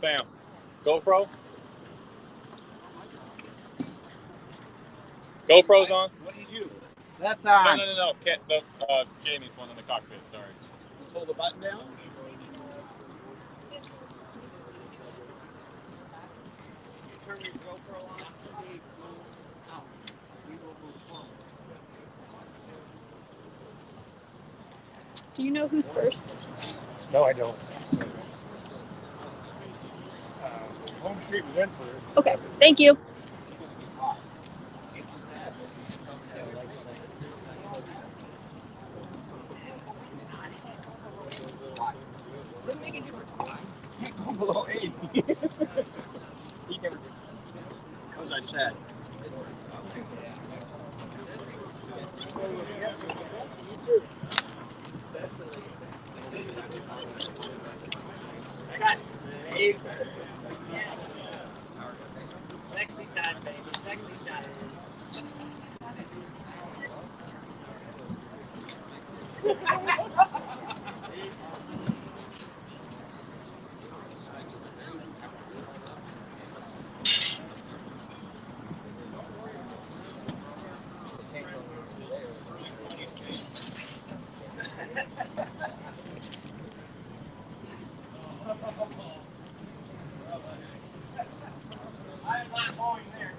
Sam. GoPro? GoPro's on? What do you do? That's on. No. Jamie's one in the cockpit, sorry. Just hold the button down. Turn your GoPro on. Do you know who's first? No, I don't. Home Street went first. Okay, thank you. Below 80. He never did. As I said. You too. I got it. Sexy time, baby. Sexy time. I'm not going there.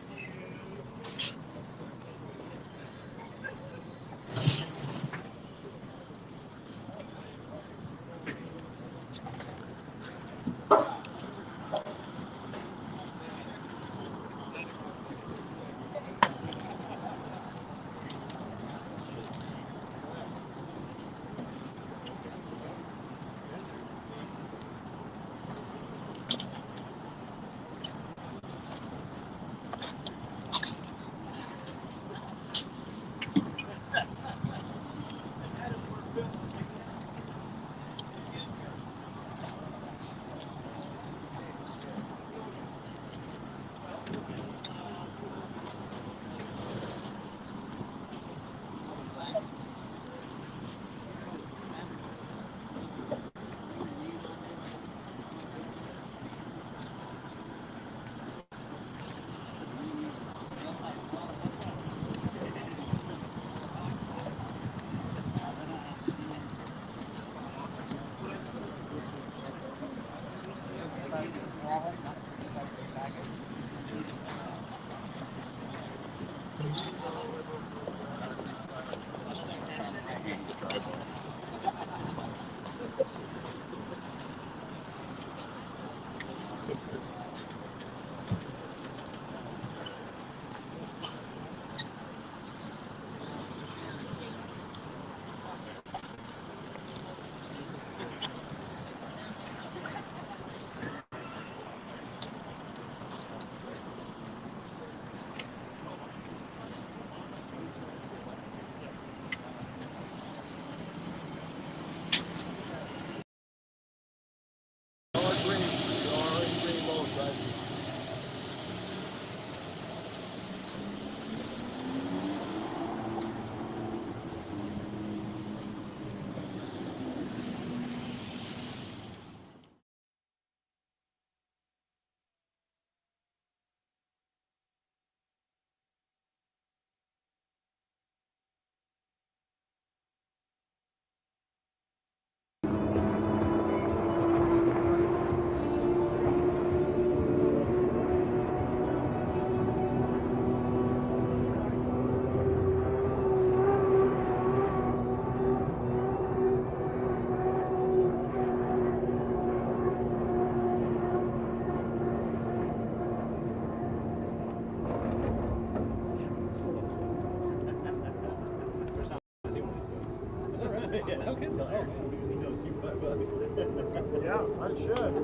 Yeah, I should.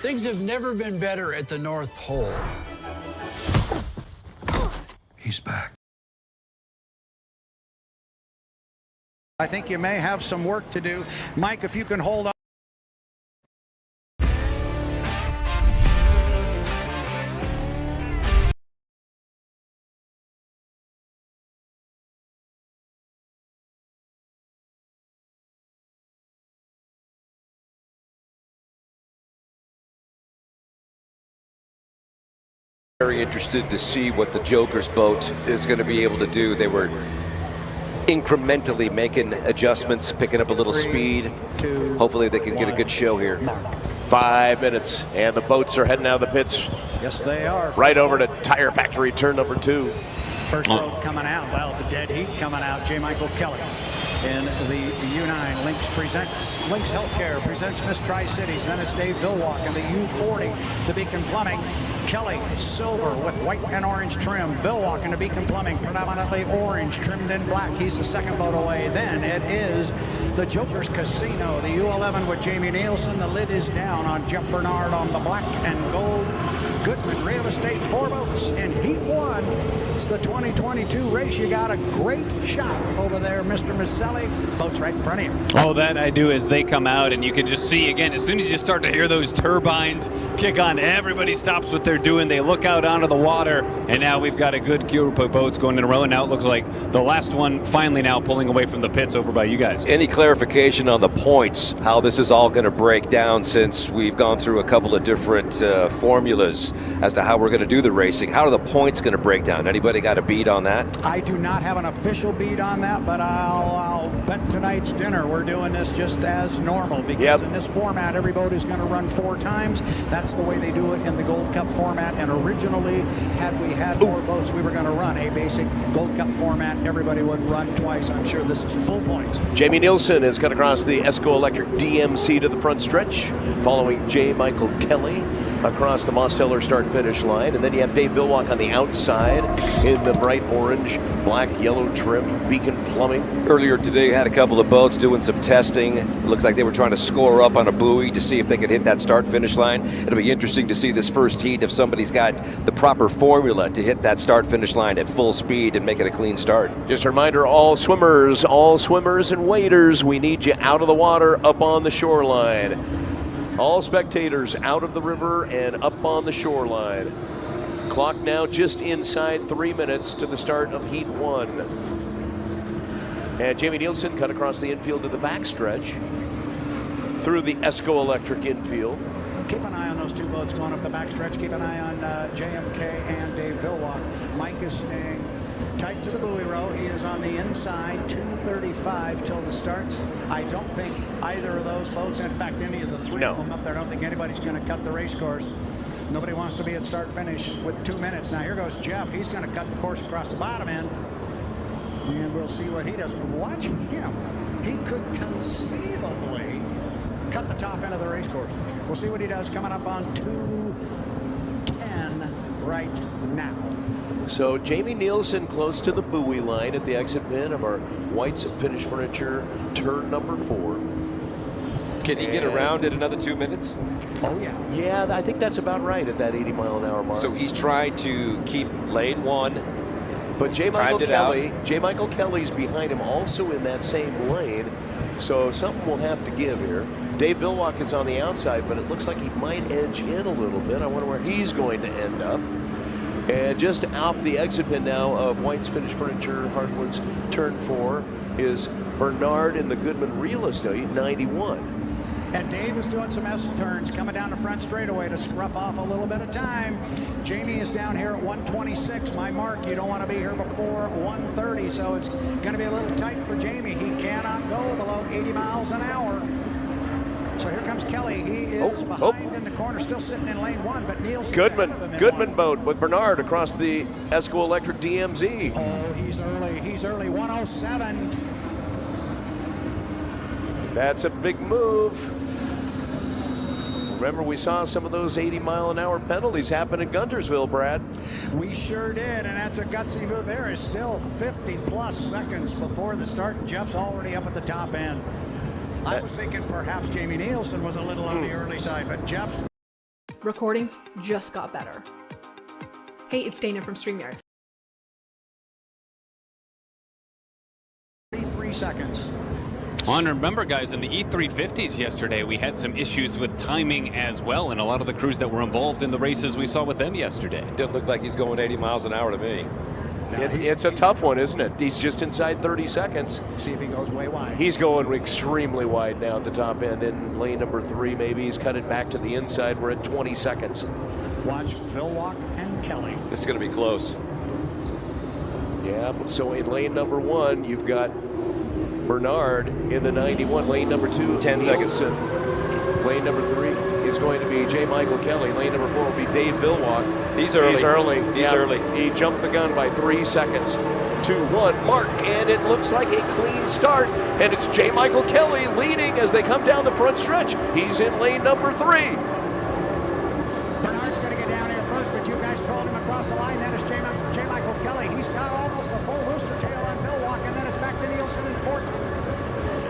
Things have never been better at the North Pole. He's back. I think you may have some work to do. Mike, if you can hold on. Very interested to see what the Joker's boat is going to be able to do. They were incrementally making adjustments, picking up a little speed. Hopefully they can get a good show here. 5 minutes, and the boats are heading out of the pits. Yes, they are. Right over to Tire Factory, turn number 2. First boat coming out. Well, it's a dead heat coming out. J. Michael Kelly in the U9. Lynx Healthcare presents Miss Tri-Cities. Then it's Dave Villwalk in the U40 to Beacon Plumbing. Kelly, silver with white and orange trim. Villwalk into Beacon Plumbing, predominantly orange, trimmed in black. He's the second boat away. Then it is the Joker's Casino, the U11 with Jamie Nielsen. The lid is down on Jeff Bernard on the black and gold. Goodman Real Estate, 4 boats in Heat 1. It's the 2022 race. You got a great shot over there, Mr. Maselli. Boat's right in front of you. Oh, that I do as they come out, and you can just see, again, as soon as you start to hear those turbines kick on, everybody stops what they're doing. They look out onto the water, and now we've got a good group of boats going in a row, and now it looks like the last one finally now pulling away from the pits over by you guys. Any clarification on the points, how this is all going to break down, since we've gone through a couple of different formulas as to how we're going to do the racing? How are the points going to break down? Anybody got a beat on that? I do not have an official beat on that, but I'll bet tonight's dinner we're doing this just as normal, because in this format every boat is going to run 4 times. That's the way they do it in the Gold Cup format, and originally had we had more boats we were going to run a basic Gold Cup format. Everybody would run twice. I'm sure this is full points. Jamie Nielsen has cut across the Esco Electric DMC to the front stretch, following J. Michael Kelly across the Mosteller start-finish line. And then you have Dave Villwalk on the outside in the bright orange, black, yellow trim, Beacon Plumbing. Earlier today, had a couple of boats doing some testing. It looks like they were trying to score up on a buoy to see if they could hit that start-finish line. It'll be interesting to see this first heat if somebody's got the proper formula to hit that start-finish line at full speed and make it a clean start. Just a reminder, all swimmers and waders, we need you out of the water, up on the shoreline. All spectators out of the river and up on the shoreline. Clock now just inside 3 minutes to the start of Heat 1. And Jamie Nielsen cut across the infield to the backstretch through the Esco Electric infield. Keep an eye on those 2 boats going up the backstretch. Keep an eye on JMK and Dave Villwalk. Mike is staying tight to the buoy row. He is on the inside, 2:35 till the starts. I don't think either of those boats, in fact, any of the 3 of them up there, I don't think anybody's going to cut the race course. Nobody wants to be at start finish with 2 minutes. Now here goes Jeff. He's going to cut the course across the bottom end, and we'll see what he does. Watch him. He could conceivably cut the top end of the race course. We'll see what he does coming up on 2:10 right now. So Jamie Nielsen close to the buoy line at the exit pin of our White's Finish Furniture turn number 4. Can he get around in another 2 minutes? Oh, yeah. Yeah, I think that's about right at that 80-mile-an-hour mark. So he's trying to keep lane 1. But J. Michael Kelly's behind him, also in that same lane. So something will have to give here. Dave Villwalk is on the outside, but it looks like he might edge in a little bit. I wonder where he's going to end up. And just off the exit pin now of White's Finish Furniture Hardwoods turn 4 is Bernard in the Goodman Real Estate 91. And Dave is doing some S-turns coming down the front straightaway to scruff off a little bit of time. Jamie is down here at 1:26, my mark. You don't want to be here before 1:30, so it's going to be a little tight for Jamie. He cannot go below 80 miles an hour. So here comes Kelly. He is behind in the corner, still sitting in lane 1, but Nielsen. Goodman boat with Bernard across the Esco Electric DMZ. Oh, he's early. He's early. 1:07. That's a big move. Remember, we saw some of those 80-mile-an-hour penalties happen in Guntersville, Brad. We sure did, and that's a gutsy move. There is still 50-plus seconds before the start, and Jeff's already up at the top end. I was thinking perhaps Jamie Nielsen was a little on the early side, but Jeff's recordings just got better. Hey, it's Dana from StreamYard. 3 seconds. Well, and remember, guys, in the E350s yesterday, we had some issues with timing as well, and a lot of the crews that were involved in the races we saw with them yesterday. Doesn't look like he's going 80 miles an hour to me. It's a tough one, isn't it? He's just inside 30 seconds. See if he goes way wide. He's going extremely wide now at the top end in lane number 3. Maybe he's cut it back to the inside. We're at 20 seconds. Watch Vilwalk and Kelly. This is going to be close. Yeah, so in lane number 1, you've got Bernard in the 91. Lane number 2, 10 seconds. Lane number 3 is going to be J. Michael Kelly. Lane number 4 will be Dave Vilwalk. He's early. He's early. He jumped the gun by 3 seconds. 2-1 mark, and it looks like a clean start. And it's J. Michael Kelly leading as they come down the front stretch. He's in lane number 3. Bernard's going to get down here first, but you guys told him across the line. That is J. Michael Kelly. He's got almost a full rooster tail on Vilwalk, and then it's back to Nielsen in 4th.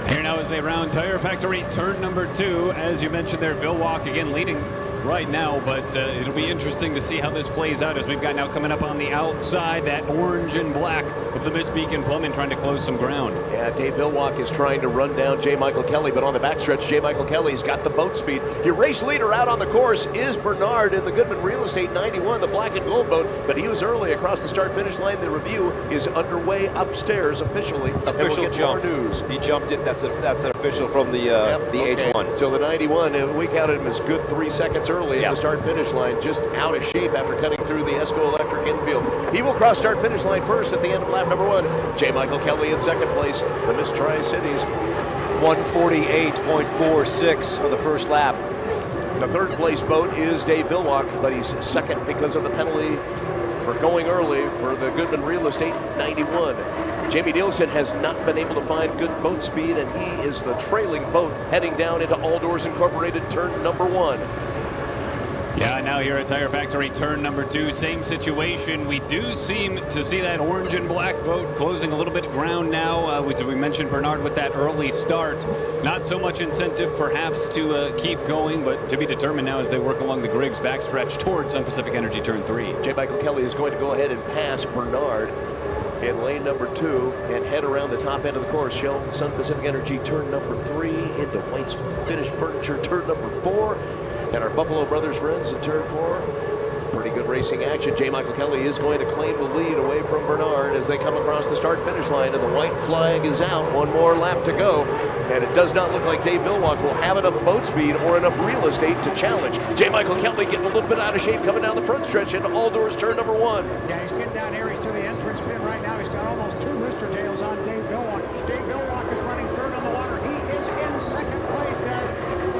Here now as they round Tire Factory turn number 2. As you mentioned there, Vilwalk again leading right now, but it'll be interesting to see how this plays out as we've got now coming up on the outside that orange and black of the Miss Beacon Plumbing trying to close some ground. Yeah, Dave Vilwalk is trying to run down J. Michael Kelly, but on the backstretch, J. Michael Kelly's got the boat speed. Your race leader out on the course is Bernard in the Goodman Real Estate 91, the black and gold boat, but he was early across the start-finish line. The review is underway upstairs officially. Official jump. News. He jumped it. That's an official from the Okay. H1. So the 91, we counted him as good 3 seconds early at the start-finish line, just out of shape after cutting through the Esco Electric infield. He will cross start-finish line first at the end of lap number 1. J. Michael Kelly in second place, the Miss Tri-Cities. 148.46 on the first lap. The third place boat is Dave Vilwalk, but he's second because of the penalty for going early for the Goodman Real Estate 91. Jamie Nielsen has not been able to find good boat speed, and he is the trailing boat heading down into All Doors Incorporated turn number 1. Yeah, now here at Tire Factory turn number 2, same situation. We do seem to see that orange and black boat closing a little bit of ground now. We mentioned Bernard with that early start. Not so much incentive perhaps to keep going, but to be determined now as they work along the Griggs backstretch towards Sun Pacific Energy turn 3. J. Michael Kelly is going to go ahead and pass Bernard in lane number 2 and head around the top end of the course. Shell Sun Pacific Energy turn number 3 into White's Finished Furniture turn number 4. And our Buffalo Brothers friends in turn 4. Pretty good racing action. J. Michael Kelly is going to claim the lead away from Bernard as they come across the start-finish line, and the white flag is out. One more lap to go, and it does not look like Dave Vilwalk will have enough boat speed or enough real estate to challenge. J. Michael Kelly getting a little bit out of shape coming down the front stretch into All Doors turn number 1. Yeah, he's getting down here. He's to the entrance pin right now. He's got almost 2 rooster tails on Dave Vilwalk. Dave Vilwalk is running third on the water. He is in second place there.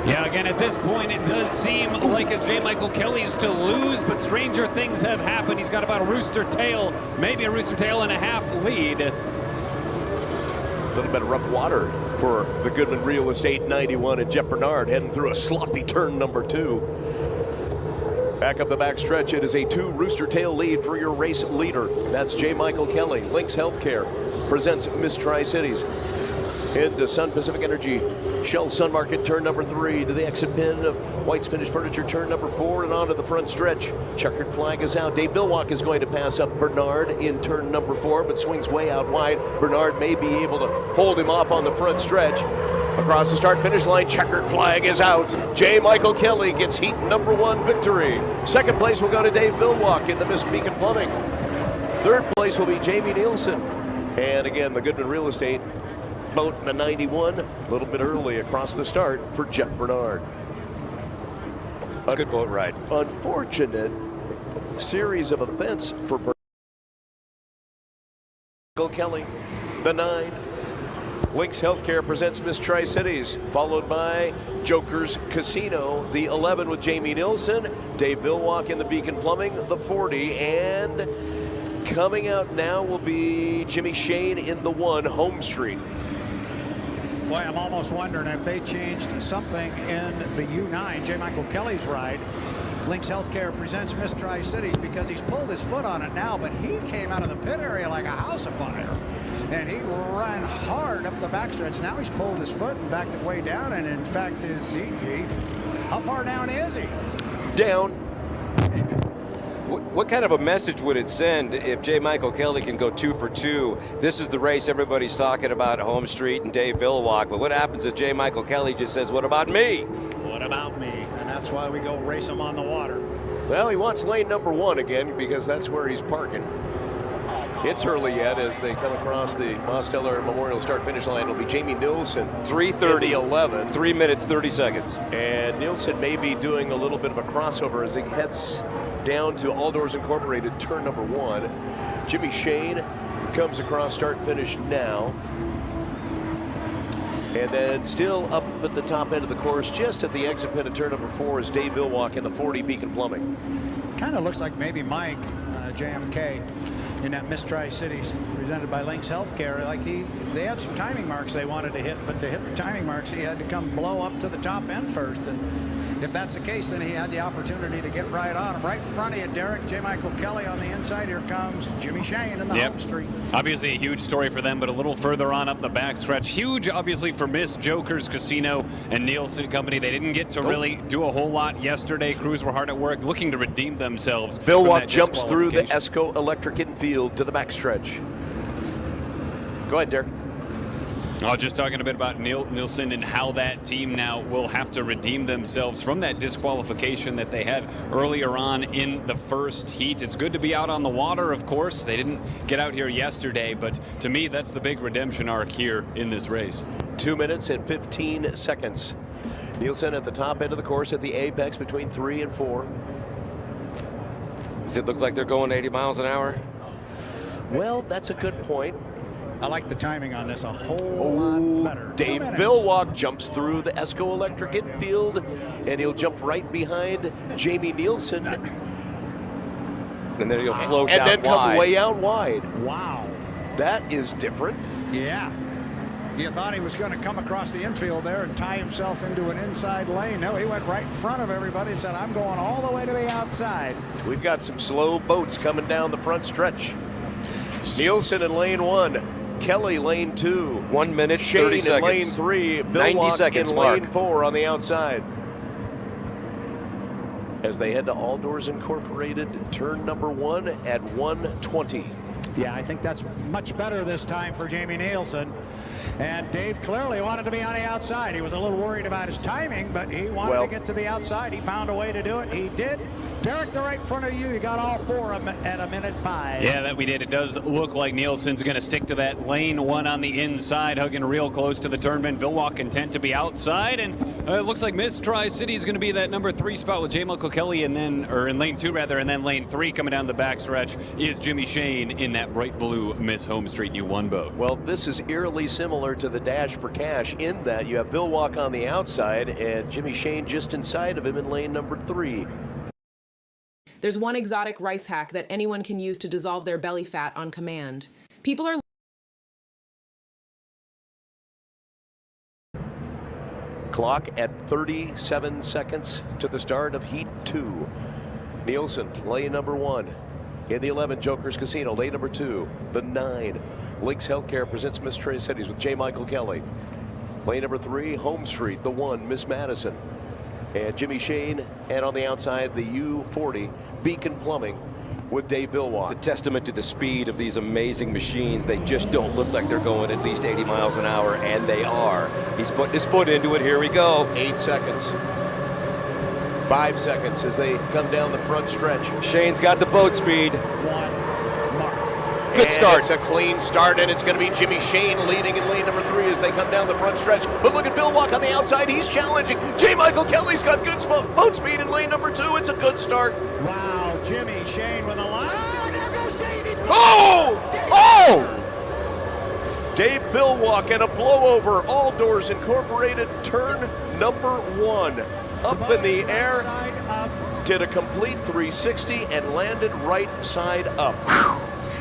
Yeah, again, at this point, it does seem like it's J. Michael Kelly's to lose, but stranger things have happened. He's got about a rooster tail, maybe a rooster tail and a half lead. A little bit of rough water for the Goodman Real Estate 91 and Jeff Bernard heading through a sloppy turn number 2. Back up the back stretch, it is a 2 rooster tail lead for your race leader. That's J. Michael Kelly. Lynx Healthcare presents Miss Tri-Cities. Into Sun Pacific Energy, Shell Sun Market turn number 3 to the exit pin of White's Finished Furniture turn number 4 and onto the front stretch. Checkered flag is out. Dave Vilwalk is going to pass up Bernard in turn number 4, but swings way out wide. Bernard may be able to hold him off on the front stretch. Across the start-finish line, checkered flag is out. J. Michael Kelly gets heat number 1 victory. Second place will go to Dave Vilwalk in the Miss Beacon Plumbing. Third place will be Jamie Nielsen. And again, the Goodman Real Estate boat in the 91, a little bit early across the start for Jeff Bernard. It's a good boat ride. Unfortunate series of events for Michael Kelly. The 9. Lynx Healthcare presents Miss Tri-Cities, followed by Joker's Casino, the 11 with Jamie Nielsen, Dave Vilwalk in the Beacon Plumbing, the 40, and coming out now will be Jimmy Shane in the 1, Home Street. Boy, I'm almost wondering if they changed something in the U9, J. Michael Kelly's ride. Lynx Healthcare presents Miss Tri-Cities because he's pulled his foot on it now, but he came out of the pit area like a house afire. And he ran hard up the backstretch. Now he's pulled his foot and backed it way down. And in fact, how far down is he? down. What kind of a message would it send if J. Michael Kelly can go 2 for 2? This is the race everybody's talking about, Home Street and Dave Villwalk. But what happens if J. Michael Kelly just says, what about me? What about me? And that's why we go race him on the water. Well, he wants lane number 1 again because that's where he's parking. It's early yet as they come across the Mosteller Memorial start-finish line. It'll be Jamie Nielsen, 3:30:11, 3 minutes 30 seconds. And Nielsen may be doing a little bit of a crossover as he heads down to All Doors Incorporated, turn number 1. Jimmy Shane comes across start-finish now. And then still up at the top end of the course, just at the exit pin of turn number 4 is Dave Villwalk in the 40 Beacon Plumbing. Kind of looks like maybe Mike, JMK, in that Miss Tri-Cities presented by Lynx Healthcare. Like they had some timing marks they wanted to hit, but to hit the timing marks, he had to come blow up to the top end first. And if that's the case, then he had the opportunity to get right on him. Right in front of you, Derek, J. Michael Kelly on the inside. Here comes Jimmy Shane in the home street. Obviously a huge story for them, but a little further on up the backstretch. Huge, obviously, for Miss Jokers Casino and Nielsen Company. They didn't get to really do a whole lot yesterday. Crews were hard at work, looking to redeem themselves. Villwalk jumps through the Esco Electric infield to the backstretch. Go ahead, Derek. Just talking a bit about Nielsen and how that team now will have to redeem themselves from that disqualification that they had earlier on in the first heat. It's good to be out on the water, of course. They didn't get out here yesterday, but to me, that's the big redemption arc here in this race. 2 minutes and 15 seconds. Nielsen at the top end of the course at the apex between 3 and 4. Does it look like they're going 80 miles an hour? Well, that's a good point. I like the timing on this a whole lot better. Dave Villwalk jumps through the Esco Electric infield, and he'll jump right behind Jamie Nielsen. And then he'll float and down then wide. come way out wide. Wow. That is different. Yeah. You thought he was going to come across the infield there and tie himself into an inside lane. No, he went right in front of everybody and said, I'm going all the way to the outside. We've got some slow boats coming down the front stretch. Nielsen in lane 1. Kelly lane 2. 1 minute, Shane 30 in seconds. lane 3. 90 seconds, in Mark. lane 4 on the outside. As they head to All Doors Incorporated, turn number 1 at 1:20. Yeah, I think that's much better this time for Jamie Nielsen. And Dave clearly wanted to be on the outside. He was a little worried about his timing, but he wanted to get to the outside. He found a way to do it. He did. Derek, they're right in front of you. You got all 4 at a minute 5. Yeah, that we did. It does look like Nielsen's going to stick to that lane 1 on the inside, hugging real close to the turnman. Villwalk content to be outside, and it looks like Miss Tri-City is going to be that number 3 spot with J. Michael Kelly, and then, or in lane 2 rather, and then lane 3 coming down the backstretch is Jimmy Shane in that bright blue Miss Home Street U1 boat. Well, this is eerily similar to the Dash for Cash in that you have Villwalk on the outside and Jimmy Shane just inside of him in lane number 3. There's one exotic rice hack that anyone can use to dissolve their belly fat on command. People are Clock at 37 seconds to the start of Heat 2. Nielsen, lane number 1. In the 11, Jokers Casino, lane number 2. The 9, Lynx Healthcare presents Miss Tri-Cities with J. Michael Kelly. Lane number 3, Home Street, the 1, Miss Madison. And Jimmy Shane, and on the outside, the U40, Beacon Plumbing with Dave Villwalk. It's a testament to the speed of these amazing machines. They just don't look like they're going at least 80 miles an hour, and they are. He's putting his foot into it. Here we go. 8 seconds. 5 seconds as they come down the front stretch. Shane's got the boat speed. 1 mark. Good start. It's a clean start, and it's going to be Jimmy Shane leading in lane number 3 as they come down the front stretch. But look at Villwalk on the outside. He's challenging. J. Michael Kelly's got good boat speed in lane number 2. It's a good start. Wow, Jimmy Shane with a line. Oh, there goes Davey. Oh! Oh! Dave Villwalk and a blowover. All Doors Incorporated, turn number 1. Up in the air. Did a complete 360 and landed right side up.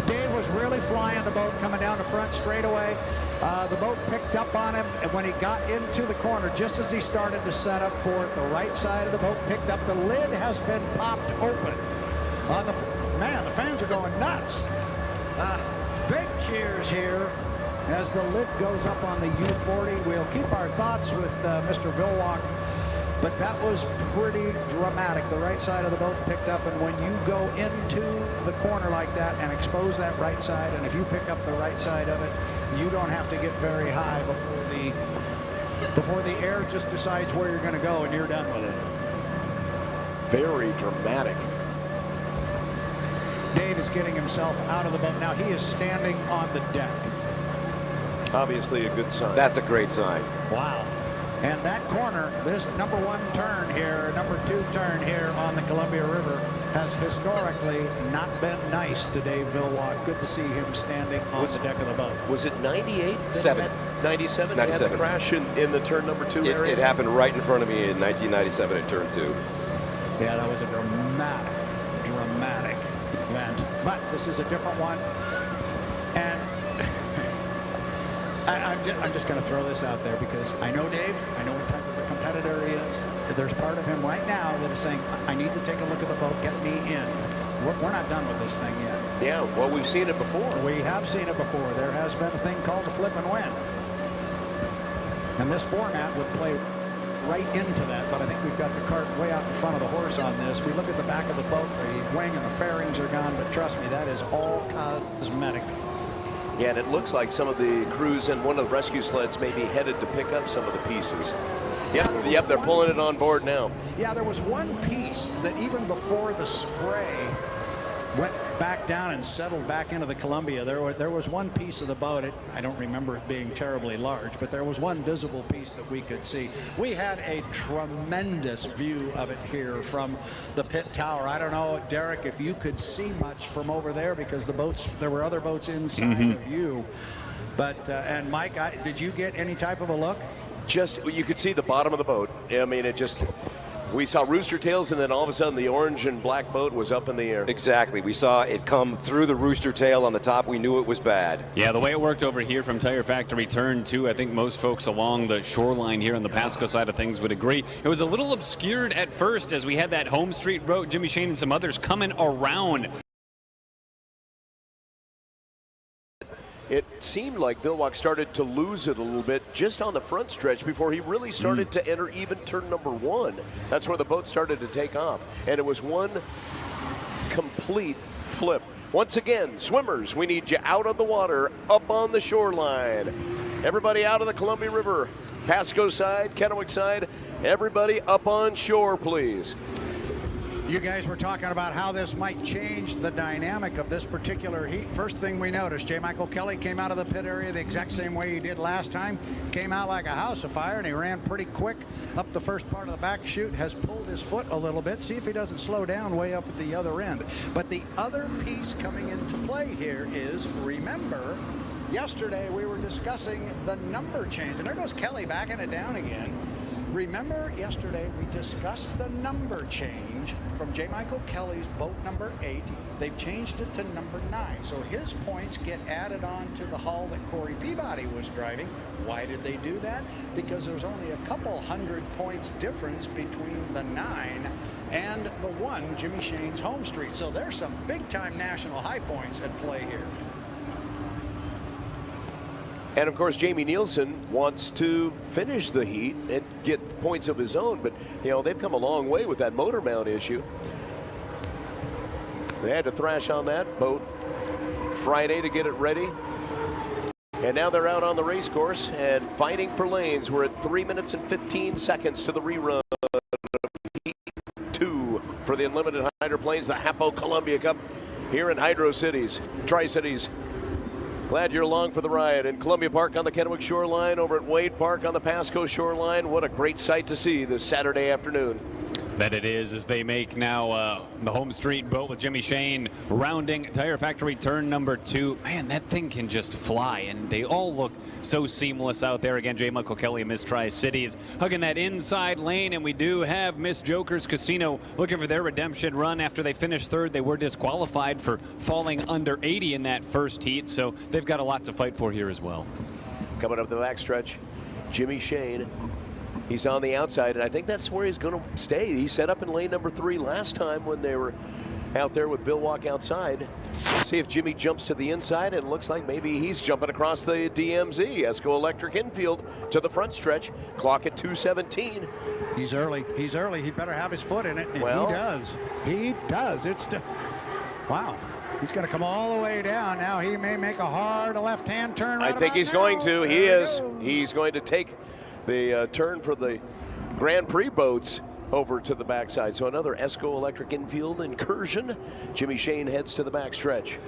Dave was really flying the boat coming down the front straightaway. The boat picked up on him, and when he got into the corner, just as he started to set up for it, the right side of the boat picked up. The lid has been popped open. Man, the fans are going nuts. Big cheers here as the lid goes up on the U40. We'll keep our thoughts with Mr. Villwalk But that was pretty dramatic. The right side of the boat picked up, and when you go into the corner like that and expose that right side, and if you pick up the right side of it, you don't have to get very high before the air just decides where you're going to go, and you're done with it. Very dramatic. Dave is getting himself out of the boat. Now he is standing on the deck. Obviously a good sign. That's a great sign. Wow. And that corner, this number 1 turn here, number 2 turn here on the Columbia River has historically not been nice to Dave Villwalk. Good to see him standing on the deck of the boat. Was it 98? 7. 97? 97. He had the crash in the turn number 2 area? It happened right in front of me in 1997 at turn 2. Yeah, that was a dramatic event. But this is a different one. And I'm just going to throw this out there because I know Dave. I know what type of a competitor he is. There's part of him right now that is saying, I need to take a look at the boat, get me in. We're not done with this thing yet. Yeah, well, we've seen it before. We have seen it before. There has been a thing called a flip and win. And this format would play right into that, but I think we've got the cart way out in front of the horse on this. We look at the back of the boat, the wing and the fairings are gone, but trust me, that is all cosmetic. Yeah, and it looks like some of the crews and one of the rescue sleds may be headed to pick up some of the pieces. Yep, they're pulling it on board now. Yeah, there was one piece that even before the spray went back down and settled back into the Columbia, there was one piece of the boat, I don't remember it being terribly large, but there was one visible piece that we could see. We had a tremendous view of it here from the pit tower. I don't know, Derek, if you could see much from over there because there were other boats inside of you. But, and Mike, did you get any type of a look? Just, you could see the bottom of the boat. I mean, we saw rooster tails, and then all of a sudden the orange and black boat was up in the air. Exactly. We saw it come through the rooster tail on the top. We knew it was bad. Yeah, the way it worked over here from Tire Factory Turn 2, I think most folks along the shoreline here on the Pasco side of things would agree. It was a little obscured at first as we had that Home Street boat, Jimmy Shane and some others coming around. It seemed like Villwalk started to lose it a little bit just on the front stretch before he really started to enter even turn number 1. That's where the boat started to take off. And it was one complete flip. Once again, swimmers, we need you out on the water, up on the shoreline. Everybody out of the Columbia River, Pasco side, Kennewick side, everybody up on shore, please. You guys were talking about how this might change the dynamic of this particular heat. First thing we noticed, J. Michael Kelly came out of the pit area the exact same way he did last time. Came out like a house of fire, and he ran pretty quick up the first part of the back chute, has pulled his foot a little bit. See if he doesn't slow down way up at the other end. But the other piece coming into play here is, remember, yesterday we were discussing the number change. And there goes Kelly backing it down again. Remember yesterday we discussed the number change from J. Michael Kelly's boat number 8. They've changed it to number 9. So his points get added on to the hull that Corey Peabody was driving. Why did they do that? Because there's only a couple hundred points difference between the 9 and the 1, Jimmy Shane's Home Street. So there's some big time national high points at play here. And of course, Jamie Nielsen wants to finish the heat and get points of his own, but you know, they've come a long way with that motor mount issue. They had to thrash on that boat Friday to get it ready. And now they're out on the race course and fighting for lanes. We're at 3 minutes and 15 seconds to the rerun of Heat 2 for the Unlimited Hydroplanes, the Hapo Columbia Cup here in Hydro Cities, Tri-Cities. Glad you're along for the ride in Columbia Park on the Kennewick shoreline, over at Wade Park on the Pasco shoreline. What a great sight to see this Saturday afternoon. That it is, as they make now the Home Street boat with Jimmy Shane rounding Tire Factory Turn number 2. Man, that thing can just fly, and they all look so seamless out there. Again, J. Michael Kelly and Miss Tri-Cities hugging that inside lane, and we do have Miss Joker's Casino looking for their redemption run. After they finished third, they were disqualified for falling under 80 in that first heat, so they've got a lot to fight for here as well. Coming up the backstretch, Jimmy Shane. He's on the outside, and I think that's where he's going to stay. He set up in lane number 3 last time when they were out there with Villwalk outside. See if Jimmy jumps to the inside, and it looks like maybe he's jumping across the DMZ. Esco Electric infield to the front stretch. Clock at 2:17. He's early. He's early. He better have his foot in it. And well, he does. He does. Wow. He's going to come all the way down. Now he may make a hard left-hand turn. Right I think he's going to. He is. He's going to take the turn for the Grand Prix boats over to the backside. So another Esco Electric infield incursion. Jimmy Shane heads to the backstretch.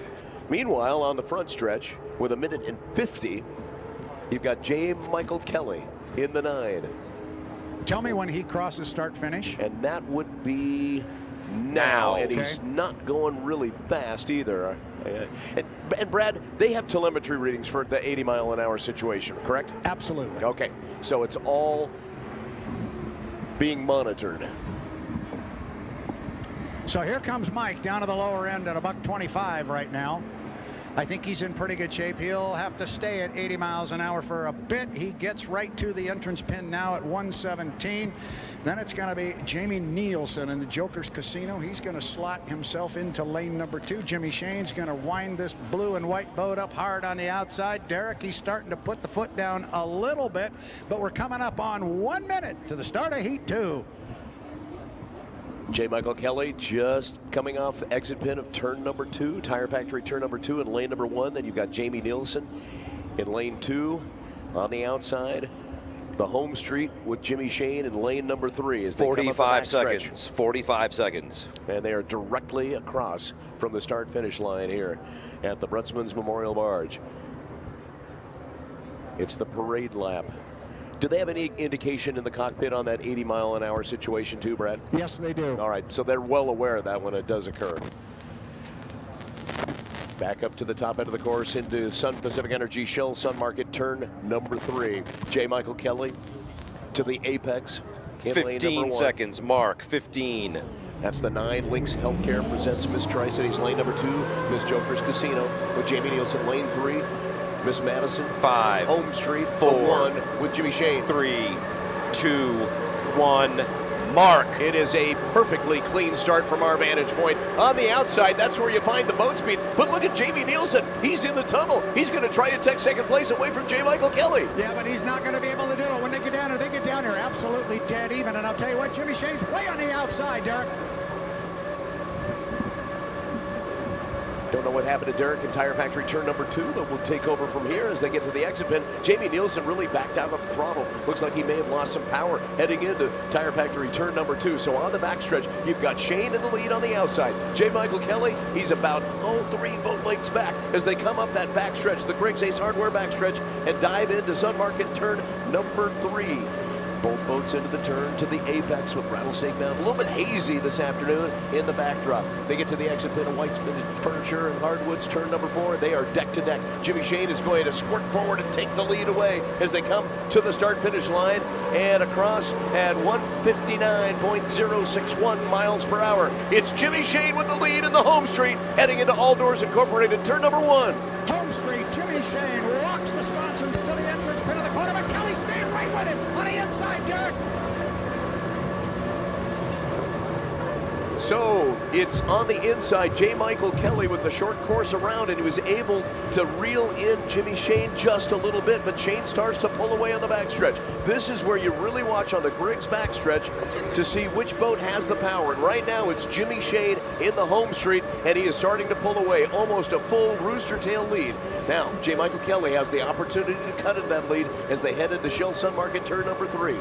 Meanwhile, on the front stretch, with 1:50, you've got J. Michael Kelly in the 9. Tell me when he crosses start-finish. And that would be now. And okay. He's not going really fast either. And Brad, they have telemetry readings for the 80-mile-an-hour situation, correct? Absolutely. Okay, so it's all being monitored. So here comes Mike down to the lower end at $125 right now. I think he's in pretty good shape. He'll have to stay at 80 miles an hour for a bit. He gets right to the entrance pin now at 117. Then it's going to be Jamie Nielsen in the Joker's Casino. He's going to slot himself into lane number 2. Jimmy Shane's going to wind this blue and white boat up hard on the outside. Derek, he's starting to put the foot down a little bit, but we're coming up on 1 minute to the start of Heat 2. J. Michael Kelly just coming off the exit pin of turn number 2, Tire Factory turn number 2 in lane number 1. Then you've got Jamie Nielsen in lane 2 on the outside. The home street with Jimmy Shane in lane number 3. As they 45 seconds. 45 seconds. And they are directly across from the start-finish line here at the Brutzmann's Memorial Barge. It's the parade lap. Do they have any indication in the cockpit on that 80-mile-an-hour situation too, Brad? Yes, they do. All right, so they're well aware of that when it does occur. Back up to the top end of the course into Sun Pacific Energy Shell Sun Market turn number 3. J. Michael Kelly to the apex in lane number 1. 15 seconds, Mark, 15. That's the 9. Lynx Healthcare presents Miss Tri-Cities lane number 2. Miss Joker's Casino with Jamie Nielsen lane 3. Miss Madison 5. Home Street 4. 1 with Jimmy Shane 3, 2, 1. Mark. It is a perfectly clean start from our vantage point. On the outside, that's where you find the boat speed. But look at Jamie Nielsen. He's in the tunnel. He's going to try to take second place away from J. Michael Kelly. Yeah, but he's not going to be able to do it. When they get down here, absolutely dead even. And I'll tell you what, Jimmy Shane's way on the outside, Derek. Don't know what happened to Derek in Tire Factory turn number 2, but we'll take over from here as they get to the exit pin. Jamie Nielsen really backed out of the throttle. Looks like he may have lost some power heading into Tire Factory turn number 2. So on the backstretch, you've got Shane in the lead on the outside. J. Michael Kelly, he's about 3 boat lengths back as they come up that backstretch, the Griggs Ace Hardware backstretch, and dive into Sun Market turn number 3. Both boats into the turn to the apex with Rattlesnake Mountain. A little bit hazy this afternoon in the backdrop. They get to the exit pin of White Furniture and Hardwoods, turn number 4. They are deck to deck. Jimmy Shane is going to squirt forward and take the lead away as they come to the start-finish line and across at 159.061 miles per hour. It's Jimmy Shane with the lead in the home street, heading into All Doors Incorporated, turn number 1. Home street, Jimmy Shane walks the sponsons to the entrance pin of the corner, but Kelly staying right with him on the inside, Derek. So it's on the inside, J. Michael Kelly with the short course around, and he was able to reel in Jimmy Shane just a little bit, but Shane starts to pull away on the backstretch. This is where you really watch on the Griggs backstretch to see which boat has the power, and right now it's Jimmy Shane in the home street, and he is starting to pull away, almost a full rooster tail lead. Now, J. Michael Kelly has the opportunity to cut into that lead as they head into Shell Sun Market turn number 3.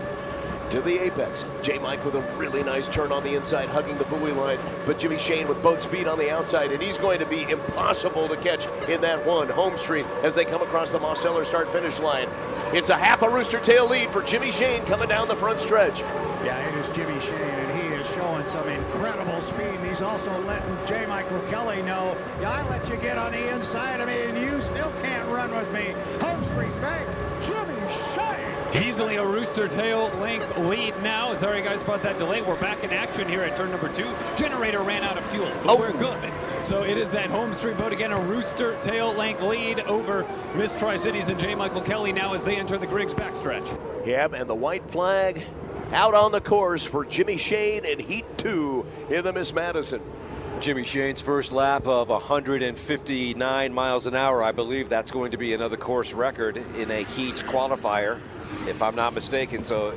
To the apex. J. Mike with a really nice turn on the inside, hugging the buoy line, but Jimmy Shane with boat speed on the outside, and he's going to be impossible to catch in that one home street as they come across the Mosteller start-finish line. It's a half a rooster tail lead for Jimmy Shane coming down the front stretch. Yeah, it is Jimmy Shane, and he is showing some incredible speed, and he's also letting J. Michael Kelly know, yeah, I let you get on the inside of me, and you still can't run with me. Home street back, Jimmy Shane. Easily a rooster tail length lead now. Sorry guys about that delay. We're back in action here at turn number 2. Generator ran out of fuel, but we're good. So it is that home street boat again, a rooster tail length lead over Miss Tri-Cities and J. Michael Kelly now as they enter the Griggs backstretch. Yeah, and the white flag out on the course for Jimmy Shane in Heat 2 in the Miss Madison. Jimmy Shane's first lap of 159 miles an hour. I believe that's going to be another course record in a heat qualifier, if I'm not mistaken. So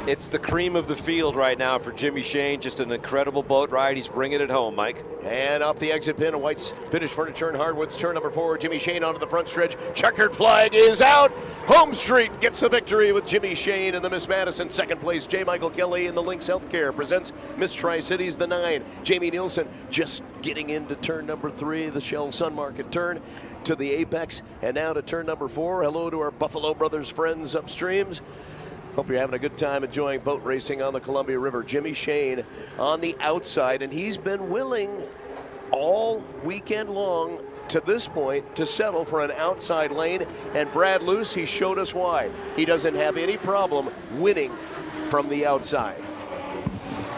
it's the cream of the field right now for Jimmy Shane. Just an incredible boat ride. He's bringing it home, Mike. And off the exit pin, White's Finished Furniture and Hardwoods, turn number 4. Jimmy Shane onto the front stretch. Checkered flag is out. Home Street gets the victory with Jimmy Shane and the Miss Madison. Second place, J. Michael Kelly in the Lynx Healthcare presents Miss Tri-Cities, the 9. Jamie Nielsen just getting into turn number 3, the Shell Sun Market turn to the apex, and now to turn number 4. Hello to our Buffalo Brothers friends upstreams. Hope you're having a good time enjoying boat racing on the Columbia River. Jimmy Shane on the outside, and he's been willing all weekend long to this point to settle for an outside lane. And Brad Luce, he showed us why. He doesn't have any problem winning from the outside.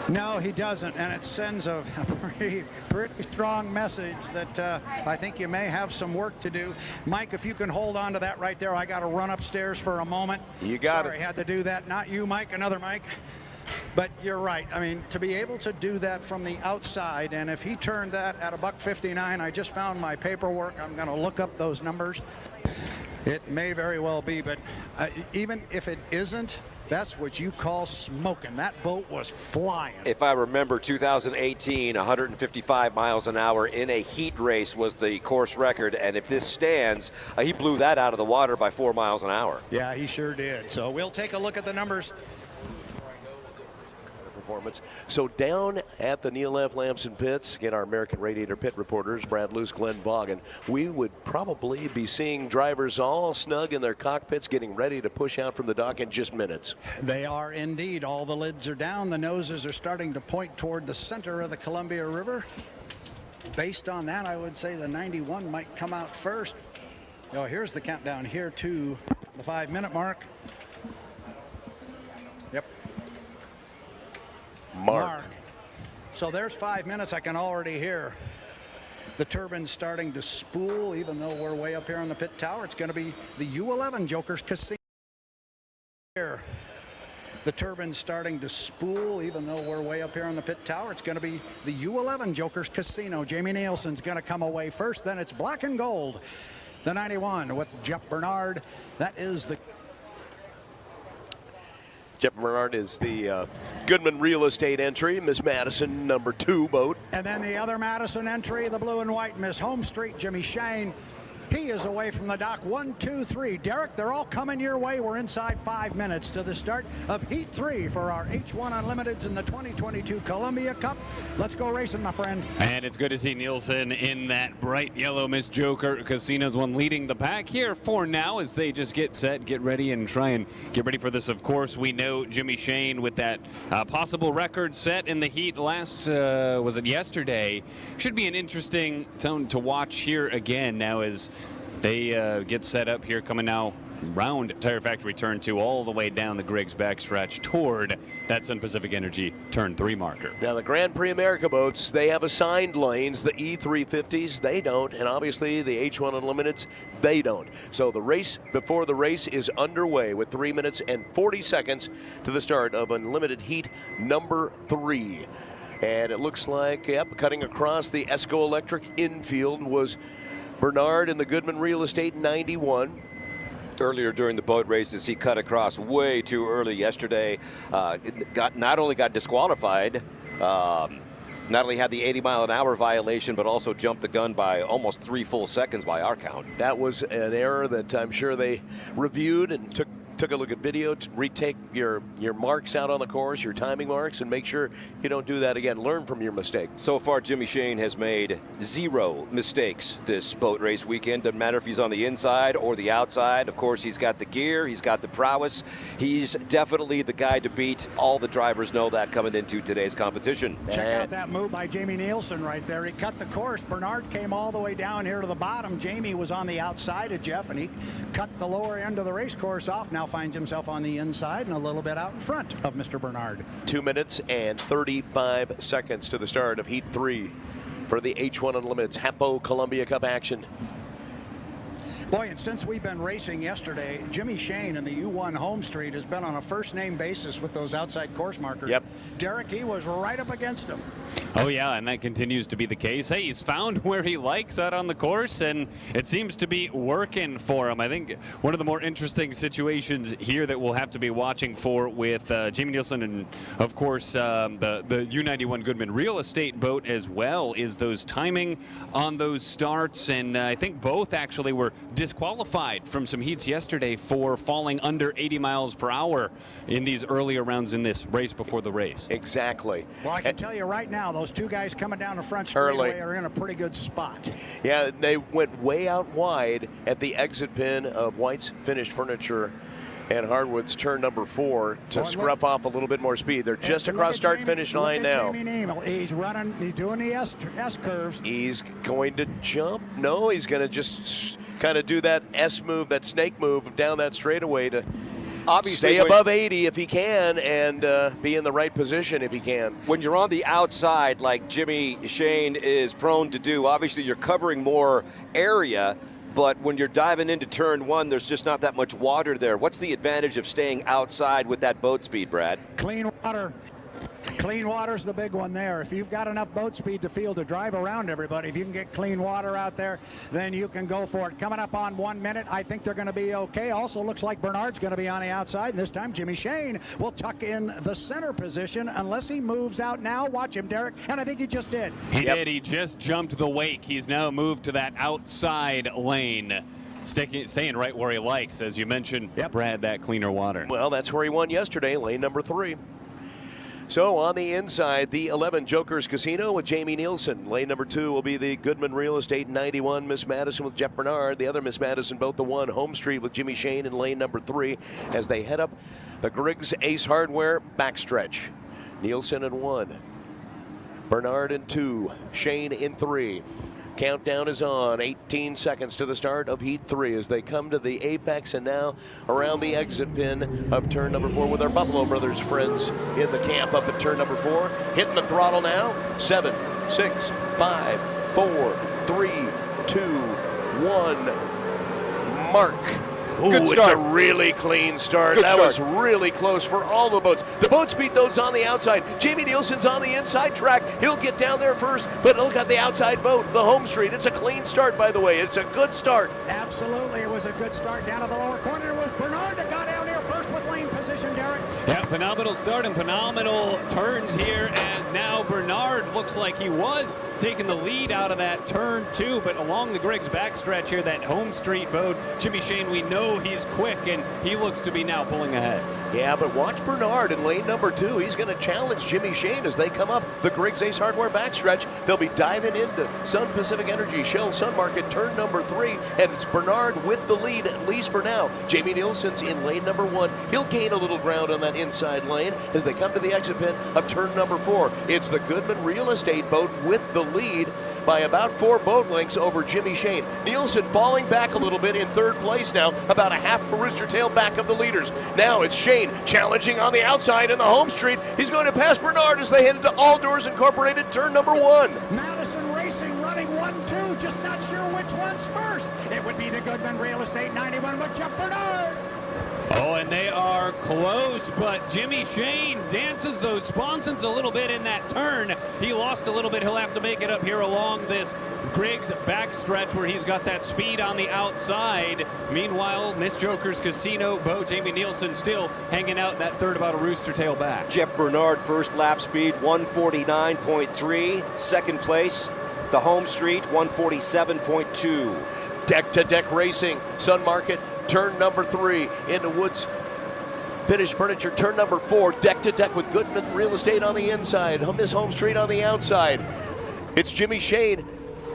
No, he doesn't, and it sends a pretty strong message that I think you may have some work to do. Mike, if you can hold on to that right there, I got to run upstairs for a moment. You got Sorry, it. I had to do that. Not you, Mike, another Mike. But you're right. I mean, to be able to do that from the outside, and if he turned that at $1.59, I just found my paperwork. I'm going to look up those numbers. It may very well be, but even if it isn't, that's what you call smoking. That boat was flying. If I remember, 2018, 155 miles an hour in a heat race was the course record. And if this stands, he blew that out of the water by 4 miles an hour. Yeah, he sure did. So we'll take a look at the numbers. Performance. So down at the Neil F. Lamson pits, again, our American Radiator pit reporters, Brad Luce, Glenn Vaughan, we would probably be seeing drivers all snug in their cockpits getting ready to push out from the dock in just minutes. They are indeed. All the lids are down. The noses are starting to point toward the center of the Columbia River. Based on that, I would say the 91 might come out first. Oh, here's the countdown here to the 5-minute mark. Yep. Mark. So there's 5 minutes. I can already hear the turbines starting to spool, even though we're way up here on the pit tower. It's going to be the U11 Jokers Casino. Here, the turbines starting to spool, even though we're way up here on the pit tower. It's going to be the U11 Jokers Casino. Jamie Nielsen's going to come away first. Then it's black and gold, the 91 with Jeff Bernard. That is the Jeff Bernard is the Goodman Real Estate entry, Miss Madison number 2 boat. And then the other Madison entry, the blue and white Miss Home Street, Jimmy Shane. He is away from the dock. 1, 2, 3. Derek, they're all coming your way. We're inside 5 minutes to the start of Heat 3 for our H1 Unlimiteds in the 2022 Columbia Cup. Let's go racing, my friend. And it's good to see Nielsen in that bright yellow Miss Joker Casinos one leading the pack here for now as they just get set, get ready, and try and get ready for this. Of course, we know Jimmy Shane with that possible record set in the heat last, was it yesterday? Should be an interesting zone to watch here again now as they get set up here, coming now round Tire Factory turn 2 all the way down the Griggs backstretch toward that Sun Pacific Energy turn 3 marker. Now the Grand Prix America boats, they have assigned lanes. The E350s, they don't, and obviously the H1 Unlimiteds, they don't. So the race before the race is underway with 3 minutes and 40 seconds to the start of Unlimited Heat number 3. And it looks like, yep, cutting across the Esco Electric infield was Bernard in the Goodman Real Estate 91. Earlier during the boat races, he cut across way too early yesterday. Not only got disqualified, not only had the 80-mile-an-hour violation, but also jumped the gun by almost 3 full seconds by our count. That was an error that I'm sure they reviewed and took a look at video to retake your marks out on the course, your timing marks, and make sure you don't do that again. Learn from your mistake. So far, Jimmy Shane has made 0 mistakes this boat race weekend. Doesn't matter if he's on the inside or the outside. Of course, he's got the gear, he's got the prowess. He's definitely the guy to beat. All the drivers know that coming into today's competition. Check out that move by Jamie Nielsen right there. He cut the course. Bernard came all the way down here to the bottom. Jamie was on the outside of Jeff, and he cut the lower end of the race course off. Now finds himself on the inside and a little bit out in front of Mr. Bernard. 2 minutes and 35 seconds to the start of Heat 3 for the H1 Unlimited's Hapo Columbia Cup action. Boy, and since we've been racing yesterday, Jimmy Shane in the U1 home street has been on a first-name basis with those outside course markers. Yep. Derek, he was right up against him. Oh, yeah, and that continues to be the case. Hey, he's found where he likes out on the course, and it seems to be working for him. I think one of the more interesting situations here that we'll have to be watching for with Jamie Nielsen and, of course, the U91 Goodman Real Estate boat as well is those timing on those starts, and I think both actually were disqualified from some heats yesterday for falling under 80 miles per hour in these earlier rounds in this race before the race. Exactly. Well, I can tell you right now, those two guys coming down the front straightaway are in a pretty good spot. Yeah, they went way out wide at the exit pin of White's Finished Furniture and Hardwood's turn number 4 to scruff off a little bit more speed. They're just across start-finish line now. He's running, he's doing the S curves. He's going to jump. No, he's going to just kind of do that S move, that snake move down that straightaway to stay above 80 if he can and be in the right position if he can. When you're on the outside, like Jimmy Shane is prone to do, obviously you're covering more area, but when you're diving into turn 1, there's just not that much water there. What's the advantage of staying outside with that boat speed, Brad? Clean water. Clean water's the big one there. If you've got enough boat speed to field to drive around everybody, if you can get clean water out there, then you can go for it. Coming up on 1 minute, I think they're going to be okay. Also looks like Bernard's going to be on the outside, and this time Jimmy Shane will tuck in the center position unless he moves out now. Watch him, Derek, and I think he just did. He did. He just jumped the wake. He's now moved to that outside lane. Staying right where he likes, as you mentioned, Brad, that cleaner water. Well, that's where he won yesterday, lane number 3. So on the inside, the 11 Jokers Casino with Jamie Nielsen. Lane number 2 will be the Goodman Real Estate 91 Miss Madison with Jeff Bernard. The other Miss Madison boat, the 1 Home Street with Jimmy Shane in lane number 3 as they head up the Griggs Ace Hardware backstretch. Nielsen in 1, Bernard in 2, Shane in 3. Countdown is on. 18 seconds to the start of Heat 3 as they come to the apex and now around the exit pin of turn number 4 with our Buffalo Brothers friends in the camp up at turn number 4. Hitting the throttle now. 7, 6, 5, 4, 3, 2, 1. Mark. Ooh, Good it's a really clean start. That was really close for all the boats. The boat speed note's on the outside. Jamie Nielsen's on the inside track. He'll get down there first, but look at the outside boat, the home street. It's a clean start, by the way. It's a good start. Absolutely, it was a good start down to the lower corner. It was Bernard that got down there first with lane position, Derek. Yeah, phenomenal start and phenomenal turns here as now Bernard looks like he was taking the lead out of that turn 2, but along the Griggs backstretch here, that home street boat, Jimmy Shane, we know he's quick and he looks to be now pulling ahead. Yeah, but watch Bernard in lane number 2. He's going to challenge Jimmy Shane as they come up the Griggs Ace Hardware backstretch. They'll be diving into Sun Pacific Energy Shell Sun Market turn number 3, and it's Bernard with the lead, at least for now. Jamie Nielsen's in lane number 1. He'll gain a little ground on that inside lane as they come to the exit pin of turn number 4. It's the Goodman Real Estate boat with the lead by about 4 boat lengths over Jimmy Shane. Nielsen falling back a little bit in 3rd place now, about a half a rooster tail back of the leaders. Now it's Shane challenging on the outside in the home street. He's going to pass Bernard as they head into All Doors Incorporated turn number 1. Madison Racing running 1-2, just not sure which one's first. It would be the Goodman Real Estate 91 with Jeff Bernard. Oh, and they are close, but Jimmy Shane dances those sponsons a little bit in that turn. He lost a little bit. He'll have to make it up here along this Griggs backstretch where he's got that speed on the outside. Meanwhile, Miss Joker's Casino boat, Jamie Nielsen, still hanging out in that third about a rooster tail back. Jeff Bernard, first lap speed, 149.3. Second place, the home street, 147.2. Deck-to-deck racing, Sun Market, turn number 3 into Woods Finished Furniture, turn number 4, deck-to-deck with Goodman Real Estate on the inside, Miss Home Street on the outside. It's Jimmy Shane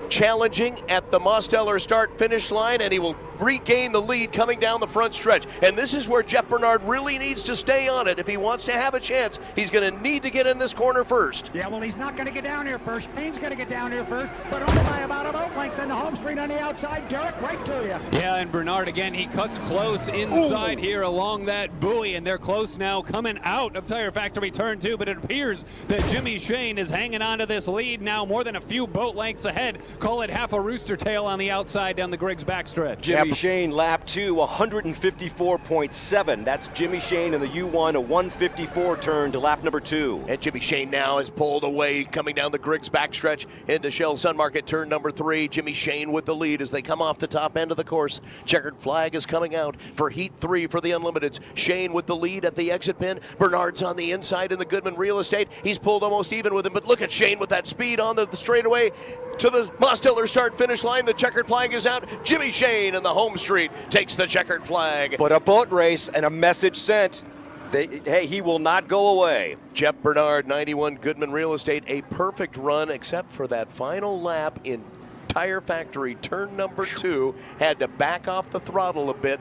challenging at the Mosteller start-finish line, and he will regain the lead coming down the front stretch. And this is where Jeff Bernard really needs to stay on it. If he wants to have a chance, he's going to need to get in this corner first. Yeah, well, he's not going to get down here first. Shane's going to get down here first, but only by about a boat length in the home street on the outside. Derek, right to you. Yeah, and Bernard, again, he cuts close inside here along that buoy, and they're close now coming out of Tire Factory turn 2, but it appears that Jimmy Shane is hanging on to this lead now more than a few boat lengths ahead. Call it half a rooster tail on the outside down the Griggs backstretch. Jimmy Jimmy Shane, lap 2, 154.7. That's Jimmy Shane in the U1, a 154 turn to lap number 2. And Jimmy Shane now is pulled away, coming down the Griggs backstretch into Shell Sun Market, turn number 3. Jimmy Shane with the lead as they come off the top end of the course. Checkered flag is coming out for Heat 3 for the Unlimiteds. Shane with the lead at the exit pin. Bernard's on the inside in the Goodman Real Estate. He's pulled almost even with him, but look at Shane with that speed on the straightaway to the Mostiller start-finish line. The checkered flag is out. Jimmy Shane in the home street takes the checkered flag. But a boat race and a message sent. Hey, he will not go away. Jeff Bernard, 91 Goodman Real Estate, a perfect run except for that final lap in Tire Factory, turn number 2. Had to back off the throttle a bit,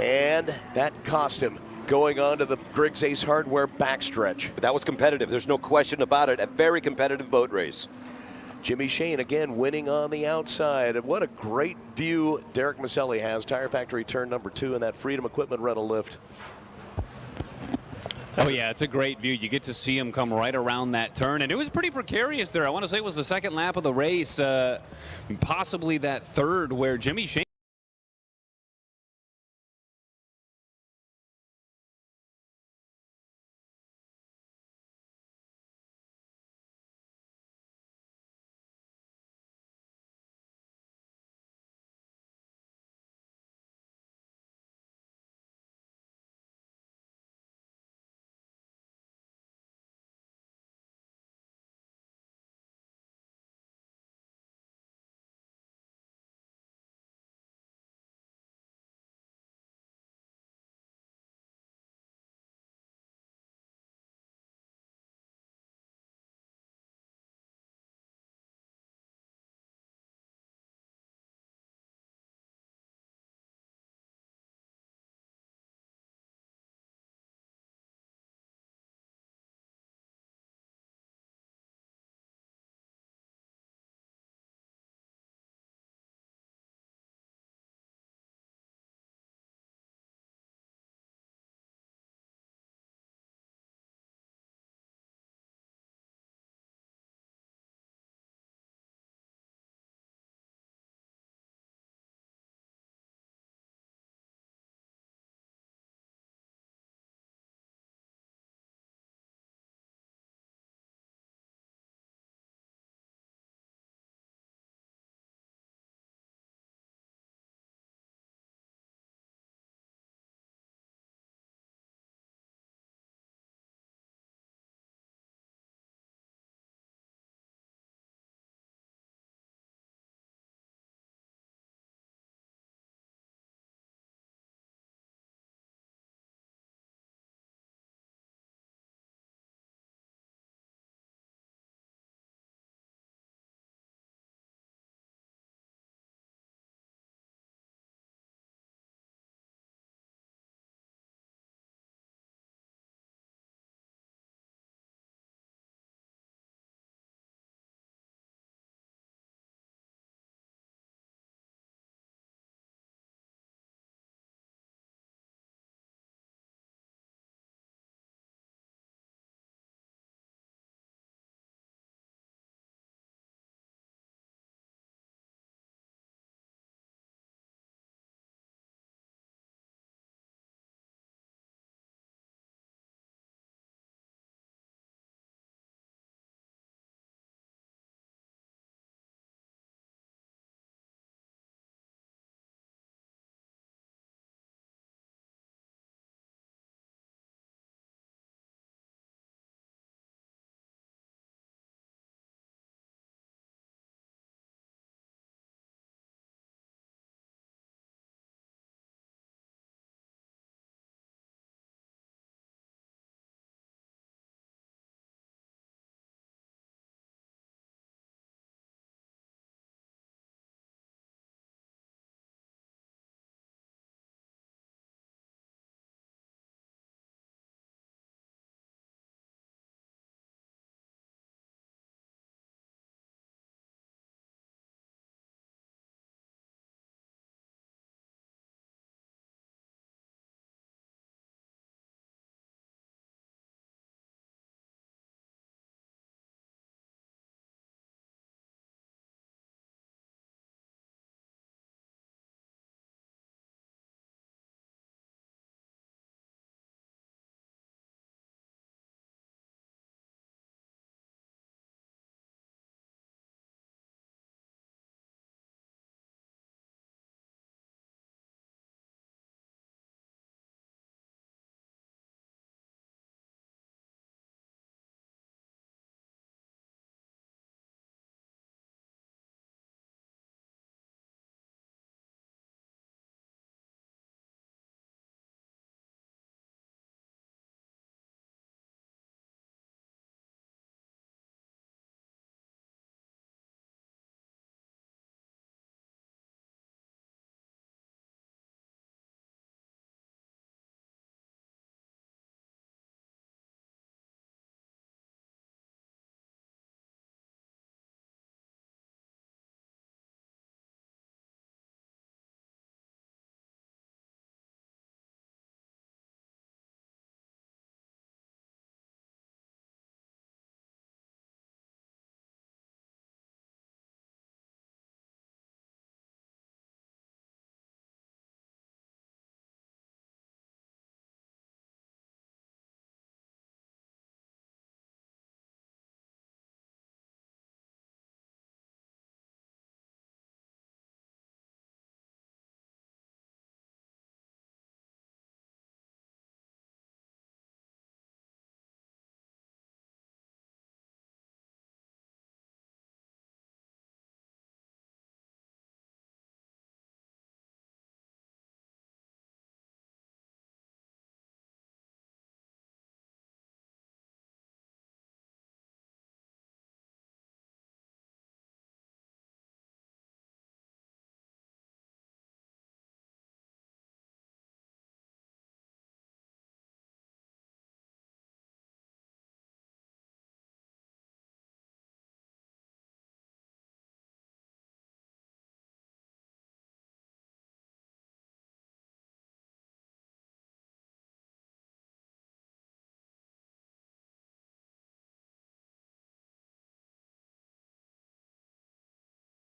and that cost him going on to the Griggs Ace Hardware backstretch. But that was competitive. There's no question about it. A very competitive boat race. Jimmy Shane again winning on the outside. And what a great view Derek Maselli has. Tire Factory turn number 2 in that Freedom Equipment rental lift. Oh, yeah, it's a great view. You get to see him come right around that turn. And it was pretty precarious there. I want to say it was the second lap of the race, possibly that third where Jimmy Shane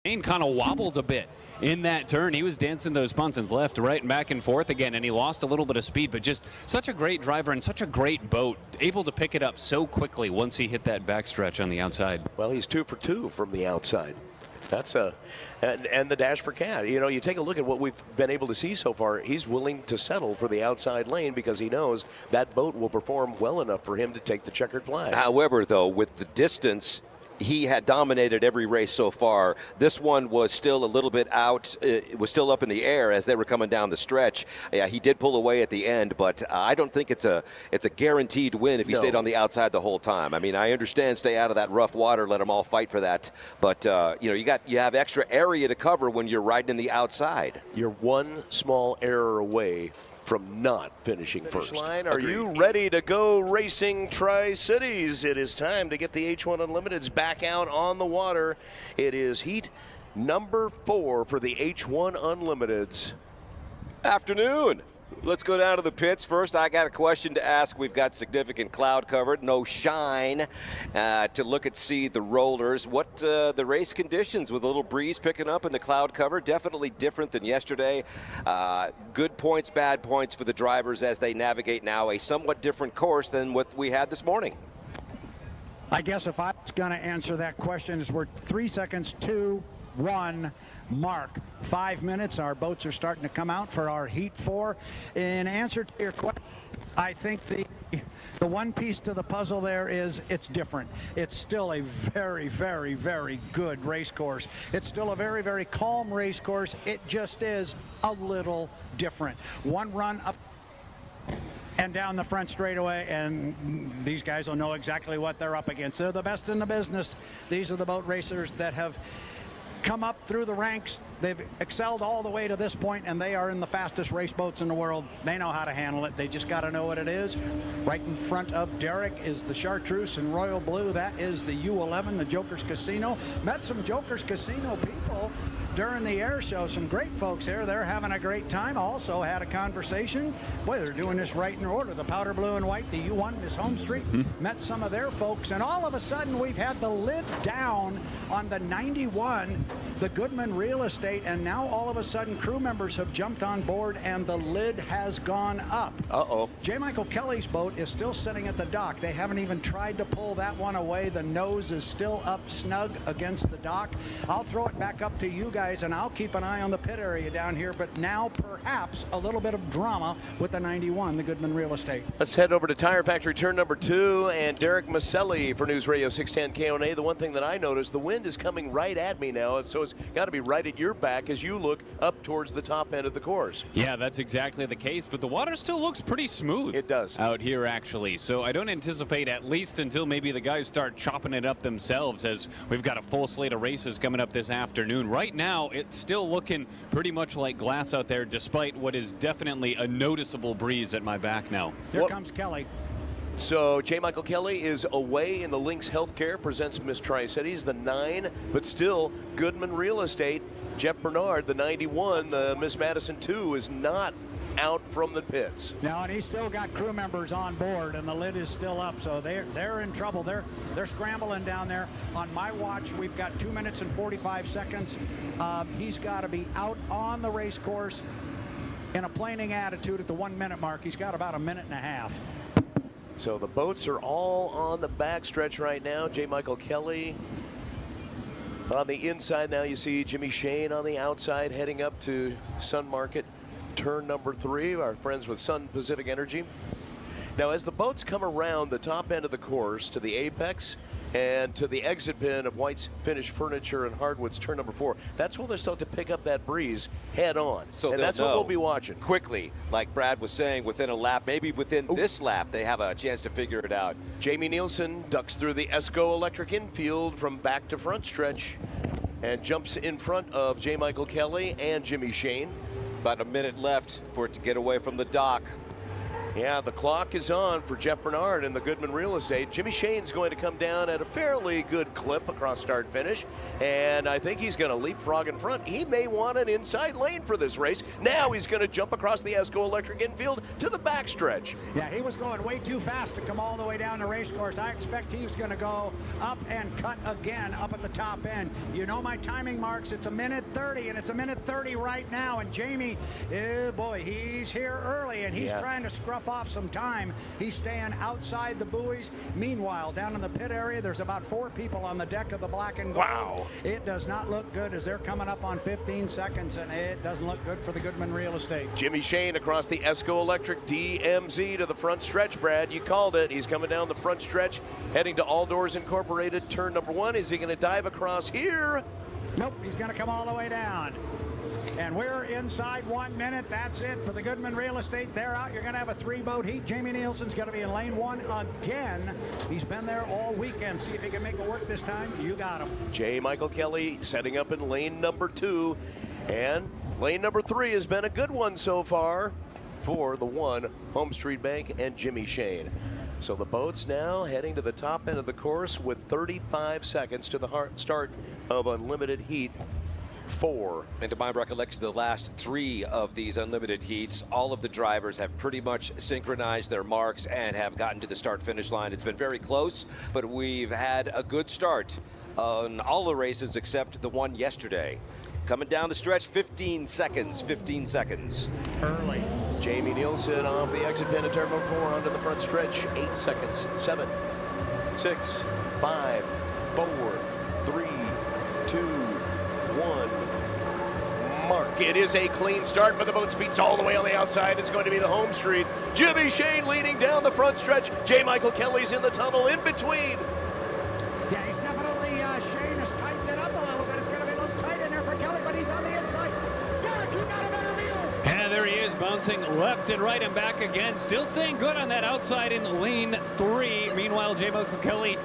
Shane kind of wobbled a bit in that turn. He was dancing those sponsons left, right, and back and forth again, and he lost a little bit of speed, but just such a great driver and such a great boat, able to pick it up so quickly once he hit that backstretch on the outside. Well, he's 2 for 2 from the outside. That's and the dash for Cat. You know, you take a look at what we've been able to see so far. He's willing to settle for the outside lane because he knows that boat will perform well enough for him to take the checkered flag. However, though, with the distance, he had dominated every race so far. This one was still a little bit out. It was still up in the air as they were coming down the stretch. Yeah, he did pull away at the end, but I don't think it's a guaranteed win if he stayed on the outside the whole time. I mean, I understand stay out of that rough water, let them all fight for that, but you know, you have extra area to cover when you're riding in the outside. You're one small error away from not finishing first. Line, are you ready to go racing Tri-Cities? It is time to get the H1 Unlimiteds back out on the water. It is heat number 4 for the H1 Unlimiteds. Afternoon. Let's go down to the pits. First, I got a question to ask. We've got significant cloud cover, no shine to look at, see the rollers. What the race conditions with a little breeze picking up in the cloud cover? Definitely different than yesterday. Good points, bad points for the drivers as they navigate now a somewhat different course than what we had this morning. I guess if I was going to answer that question, is we're 3 seconds, 2, 1 mark. 5 minutes. Our boats are starting to come out for our heat 4. In answer to your question, I think the one piece to the puzzle there is it's different. It's still a very, very, very good race course. It's still a very, very calm race course. It just is a little different. One run up and down the front straightaway, and these guys will know exactly what they're up against. They're the best in the business. These are the boat racers that have come up through the ranks. They've excelled all the way to this point, and they are in the fastest race boats in the world. They know how to handle it. They just got to know what it is. Right in front of Derek is the Chartreuse in royal blue. That is the U11, the Joker's Casino. Met some Joker's Casino people during the air show. Some great folks here. They're having a great time. Also had a conversation. Boy, they're doing this right in order. The powder blue and white, the U1, Miss Home Street. Met some of their folks, and all of a sudden we've had the lid down on the 91, the Goodman Real Estate, and now all of a sudden crew members have jumped on board and the lid has gone up. J. Michael Kelly's boat is still sitting at the dock. They haven't even tried to pull that one away. The nose is still up snug against the dock. I'll throw it back up to you guys, and I'll keep an eye on the pit area down here, but now perhaps a little bit of drama with the 91, the Goodman Real Estate. Let's head over to Tire Factory turn number 2, and Derek Maselli for News Radio 610 KONA. The one thing that I noticed, the wind is coming right at me now, so it's got to be right at your back as you look up towards the top end of the course. Yeah, that's exactly the case, but the water still looks pretty smooth. It does. Out here, actually. So I don't anticipate, at least until maybe the guys start chopping it up themselves, as we've got a full slate of races coming up this afternoon. Right now, it's still looking pretty much like glass out there, despite what is definitely a noticeable breeze at my back now. Here comes Kelly. So J. Michael Kelly is away in the Lynx Healthcare, presents Miss Tri-Cities, the 9, but still Goodman Real Estate. Jeff Bernard, the 91, the Miss Madison 2, is not out from the pits. Now, and he's still got crew members on board, and the lid is still up, so they're in trouble. They're scrambling down there. On my watch, we've got 2 minutes and 45 seconds. He's got to be out on the race course in a planing attitude at the 1 minute mark. He's got about a minute and a half. So the boats are all on the backstretch right now. J. Michael Kelly on the inside. Now you see Jimmy Shane on the outside heading up to Sun Market turn number 3, our friends with Sun Pacific Energy. Now as the boats come around the top end of the course to the apex and to the exit pin of White's Finished Furniture and Hardwood's turn number 4, that's where they're starting to pick up that breeze head on. So and that's what we'll be watching. Quickly, like Brad was saying, within a lap, maybe within this lap, they have a chance to figure it out. Jamie Nielsen ducks through the Esco Electric infield from back to front stretch and jumps in front of J. Michael Kelly and Jimmy Shane. About a minute left for it to get away from the dock. Yeah, the clock is on for Jeff Bernard and the Goodman Real Estate. Jimmy Shane's going to come down at a fairly good clip across start finish, and I think he's going to leapfrog in front. He may want an inside lane for this race. Now he's going to jump across the ESCO Electric infield to the backstretch. Yeah, he was going way too fast to come all the way down the race course. I expect he's going to go up and cut again up at the top end. You know my timing marks. It's a minute 30, and it's a minute 30 right now. And Jamie, oh boy, he's here early, and he's trying to scruff off some time. He's staying outside the buoys. Meanwhile, down in the pit area, there's about 4 people on the deck of the black and gold. Wow. It does not look good as they're coming up on 15 seconds, and it doesn't look good for the Goodman Real Estate. Jimmy Shane across the ESCO Electric DMZ to the front stretch, Brad. You called it. He's coming down the front stretch, heading to All Doors Incorporated, turn number 1. Is he going to dive across here? Nope, he's going to come all the way down. And we're inside 1 minute. That's it for the Goodman Real Estate. They're out. You're going to have a 3-boat heat. Jamie Nielsen's going to be in lane 1 again. He's been there all weekend. See if he can make it work this time. You got him. J. Michael Kelly setting up in lane number 2. And lane number 3 has been a good one so far for the 1, Home Street Bank and Jimmy Shane. So the boats now heading to the top end of the course with 35 seconds to the start of Unlimited Heat 4. And to my recollection, the last 3 of these unlimited heats, all of the drivers have pretty much synchronized their marks and have gotten to the start-finish line. It's been very close, but we've had a good start on all the races except the one yesterday. Coming down the stretch, 15 seconds, 15 seconds. Early. Jamie Nielsen off the exit pin at turn number 4 onto the front stretch. 8 seconds. 7, 6, 5, 4, 3, 2, 1. Mark. It is a clean start, but the boat speed's all the way on the outside. It's going to be the home street. Jimmy Shane leading down the front stretch. J. Michael Kelly's in the tunnel in between. Yeah, he's definitely, Shane has tightened it up a little bit. It's going to be a little tight in there for Kelly, but he's on the inside. Derek, you got a better view. And there he is, bouncing left and right and back again. Still staying good on that outside in lane 3. Meanwhile, J. Michael Kelly,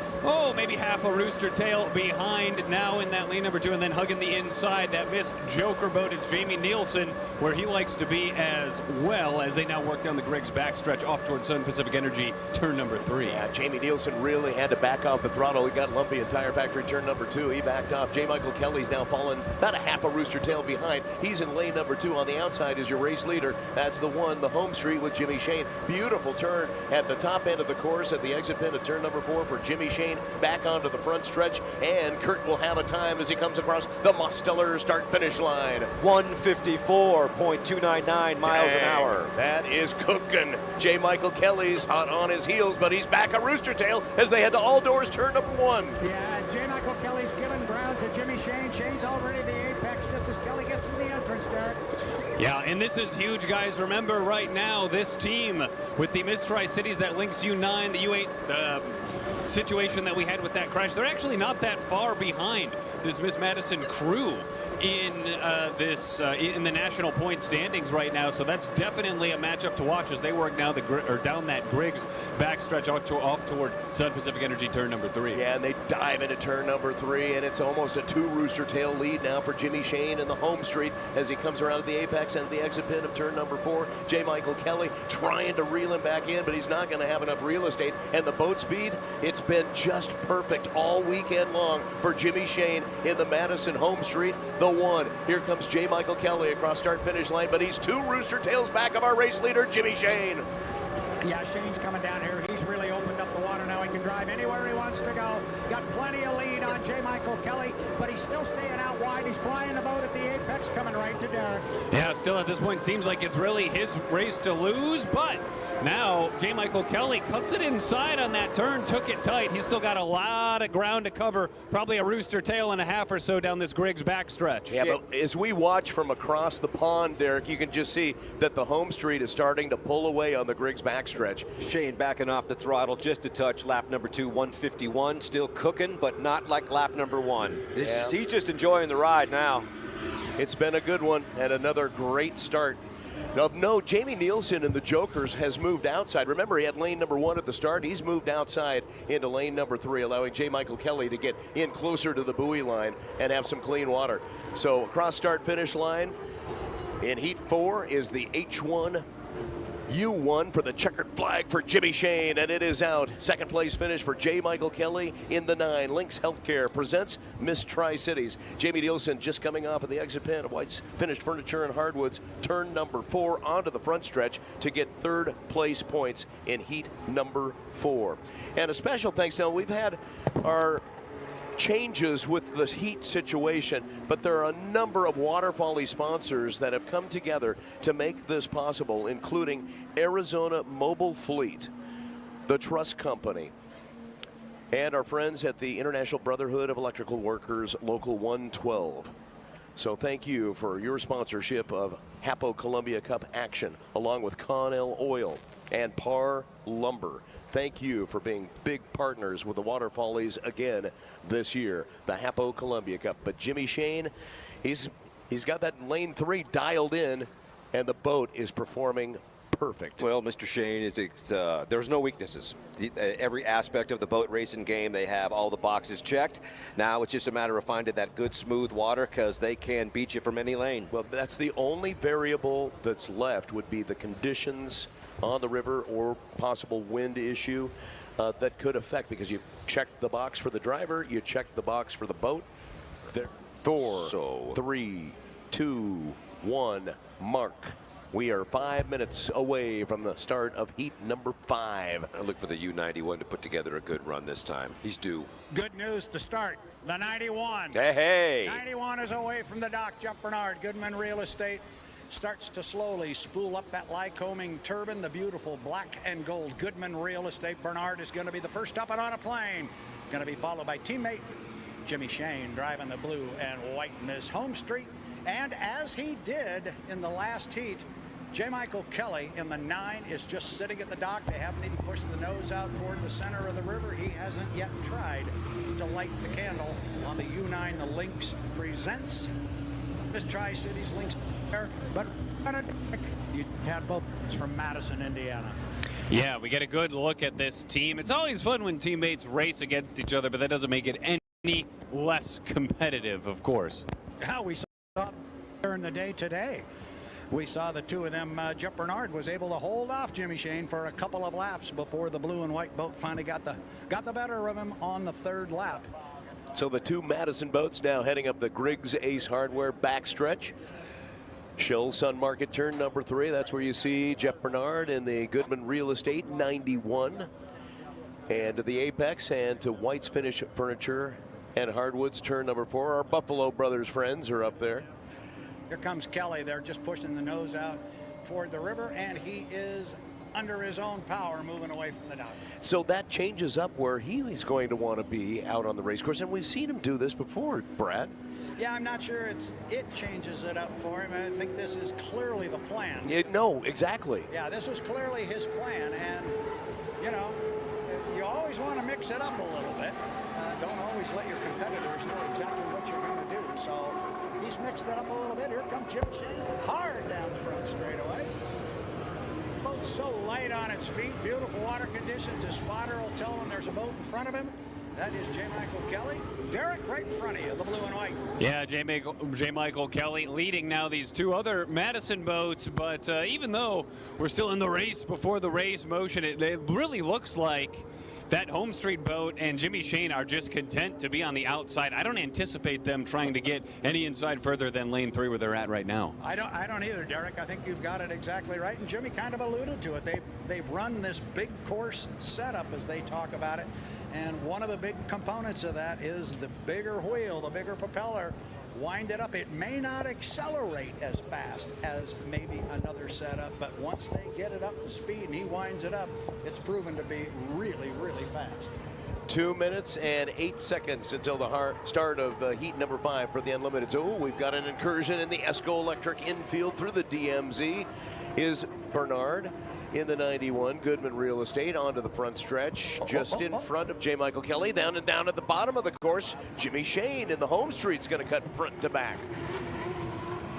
maybe half a rooster tail behind now in that lane number 2, and then hugging the inside. That missed Joker boat is Jamie Nielsen, where he likes to be as well, as they now work down the Griggs backstretch off towards Sun Pacific Energy, turn number 3. Yeah, Jamie Nielsen really had to back off the throttle. He got lumpy in Tire Factory turn number 2. He backed off. J. Michael Kelly's now fallen about a half a rooster tail behind. He's in lane number 2. On the outside is your race leader. That's the 1, the home street with Jimmy Shane. Beautiful turn at the top end of the course at the exit pin at turn number 4 for Jimmy Shane. Back onto the front stretch, and Kurt will have a time as he comes across the Mosteller start-finish line. 154.299 miles an hour. That is cooking. J. Michael Kelly's hot on his heels, but he's back a rooster tail as they head to All Doors turn number 1. Yeah, J. Michael Kelly's giving ground to Jimmy Shane. Shane's already the apex just as Kelly gets to the entrance, Derek. Yeah, and this is huge, guys. Remember right now, this team with the Miss Tri-Cities, that links U9, the U8 situation that we had with that crash, they're actually not that far behind this Miss Madison crew in in the national point standings right now. So that's definitely a matchup to watch as they work now down that Griggs backstretch off toward Sun Pacific Energy turn number 3. Yeah, and they dive into turn number 3, and it's almost a 2 rooster tail lead now for Jimmy Shane in the home street as he comes around the apex and the exit pin of turn number 4. J. Michael Kelly trying to reel him back in, but he's not going to have enough real estate. And the boat speed, it's been just perfect all weekend long for Jimmy Shane in the Madison home street. The 1. Here comes J. Michael Kelly across start-finish line, but he's 2 rooster tails back of our race leader, Jimmy Shane. Yeah, Shane's coming down here. He's really opened up the water now. He can drive anywhere he wants to go. Got plenty of lead on J. Michael Kelly, but he's still staying out wide. He's flying the boat at the apex, coming right to Derek. Yeah, still at this point seems like it's really his race to lose, but now J. Michael Kelly cuts it inside on that turn, took it tight. He's still got a lot of ground to cover, probably a rooster tail and a half or so down this Griggs backstretch. Yeah, but as we watch from across the pond, Derek, you can just see that the home street is starting to pull away on the Griggs backstretch. Shane backing off the throttle just a touch. Lap number 2, 151. Still cooking, but not like lap number 1. He's just enjoying the ride now. It's been a good one and another great start. No, Jamie Nielsen and the Jokers has moved outside. Remember, he had lane number 1 at the start. He's moved outside into lane number 3, allowing J. Michael Kelly to get in closer to the buoy line and have some clean water. So across start-finish line in Heat 4 is the H1 U1 for the checkered flag for Jimmy Shane, and it is out. Second place finish for J. Michael Kelly in the 9. Lynx Healthcare presents Miss Tri-Cities. Jamie Nielsen just coming off of the exit pin of White's Finished Furniture and Hardwoods, turn number 4 onto the front stretch to get third place points in heat number 4. And a special thanks, now we've had our changes with the heat situation, but there are a number of water volley sponsors that have come together to make this possible, including Arizona Mobile Fleet, the Truss Company, and our friends at the International Brotherhood of Electrical Workers, Local 112. So thank you for your sponsorship of Hapo Columbia Cup action, along with Con-El Oil and Par Lumber. Thank you for being big partners with the Water Follies again this year, the Hapo Columbia Cup. But Jimmy Shane, he's got that lane 3 dialed in, and the boat is performing perfect. Well, Mr. Shane, there's no weaknesses. Every aspect of the boat racing game, they have all the boxes checked. Now it's just a matter of finding that good, smooth water, because they can beat you from any lane. Well, that's the only variable that's left, would be the conditions on the river or possible wind issue that could affect, because you've checked the box for the driver, you checked the box for the boat. There, 4, 3, 2, 1, mark. We are 5 minutes away from the start of heat number 5. I look for the U91 to put together a good run this time. He's due. Good news to start. The 91. Hey. 91 is away from the dock. Jeff Bernard, Goodman Real Estate, starts to slowly spool up that Lycoming turbine, the beautiful black and gold. Goodman Real Estate. Bernard is going to be the first up and on a plane. Going to be followed by teammate Jimmy Shane driving the blue and white in his home street. And as he did in the last heat, J. Michael Kelly in the 9 is just sitting at the dock. They haven't even pushed the nose out toward the center of the river. He hasn't yet tried to light the candle on the U9. The Lynx presents Miss Tri-Cities Lynx. But you had both from Madison, Indiana. Yeah, we get a good look at this team. It's always fun when teammates race against each other, but that doesn't make it any less competitive, of course. How we saw during the day today. We saw the two of them. Jeff Bernard was able to hold off Jimmy Shane for a couple of laps before the blue and white boat finally got the better of him on the 3rd lap. So the two Madison boats now heading up the Griggs Ace Hardware backstretch. Shell Sun Market turn number 3. That's where you see Jeff Bernard in the Goodman Real Estate 91. And to the Apex and to White's Finish Furniture and Hardwoods turn number 4. Our Buffalo Brothers friends are up there. Here comes Kelly. They're just pushing the nose out toward the river, and he is under his own power moving away from the dock. So that changes up where he is going to want to be out on the race course, and we've seen him do this before, Brad. Yeah, I'm not sure it changes it up for him. I think this is clearly the plan. No, exactly. Yeah, this was clearly his plan, and, you know, you always want to mix it up a little bit. Don't always let your competitors know exactly what you're going to do. So he's mixed it up a little bit. Here comes Jimmy Shane, hard down the front straightaway. Boat's so light on its feet, beautiful water conditions. His spotter will tell him there's a boat in front of him. That is J. Michael Kelly. Derek right in front of you, the blue and white. Yeah, J. Michael Kelly leading now these two other Madison boats, but even though we're still in the race before the race motion, it really looks like that home street boat and Jimmy Shane are just content to be on the outside. I don't anticipate them trying to get any inside further than lane 3 where they're at right now. I don't either, Derek. I think you've got it exactly right, and Jimmy kind of alluded to it. They've run this big course setup, as they talk about it, and one of the big components of that is the bigger wheel, the bigger propeller. Wind it up. It may not accelerate as fast as maybe another setup, but once they get it up to speed and he winds it up, it's proven to be really, really fast. 2 minutes and 8 seconds until the start of heat number 5 for the Unlimited. Oh, we've got an incursion in the Esco Electric infield through the DMZ. Is Bernard in the 91, Goodman Real Estate onto the front stretch, just in front of J. Michael Kelly. Down and down at the bottom of the course, Jimmy Shane in the home street's going to cut front to back.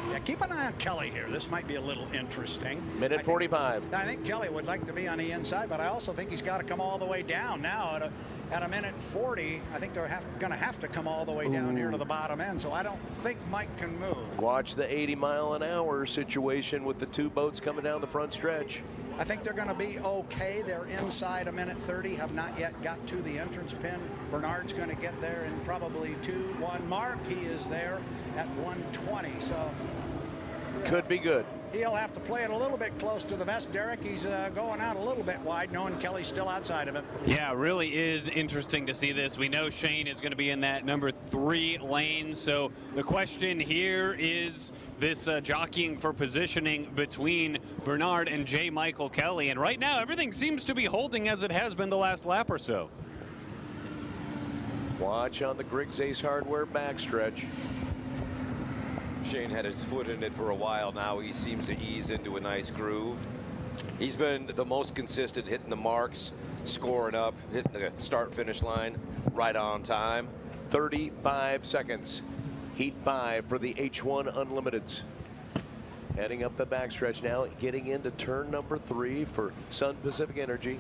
Yeah, keep an eye on Kelly here. This might be a little interesting. Minute 45. I think Kelly would like to be on the inside, but I also think he's got to come all the way down now at a minute 40. I think they're going to have to come all the way down here to the bottom end, so I don't think Mike can move. Watch the 80-mile-an-hour situation with the two boats coming down the front stretch. I think they're going to be okay. They're inside a minute 30, have not yet got to the entrance pin. Bernard's going to get there in probably 2-1 mark. He is there at 1:20, so could be good. He'll have to play it a little bit close to the vest, Derek. He's going out a little bit wide, knowing Kelly's still outside of him. Yeah, really is interesting to see this. We know Shane is going to be in that number 3 lane. So the question here is this jockeying for positioning between Bernard and J. Michael Kelly. And right now, everything seems to be holding as it has been the last lap or so. Watch on the Griggs Ace Hardware backstretch. Shane had his foot in it for a while now. He seems to ease into a nice groove. He's been the most consistent, hitting the marks, scoring up, hitting the start-finish line right on time. 35 seconds. Heat 5 for the H1 Unlimiteds. Heading up the backstretch now, getting into turn number 3 for Sun Pacific Energy.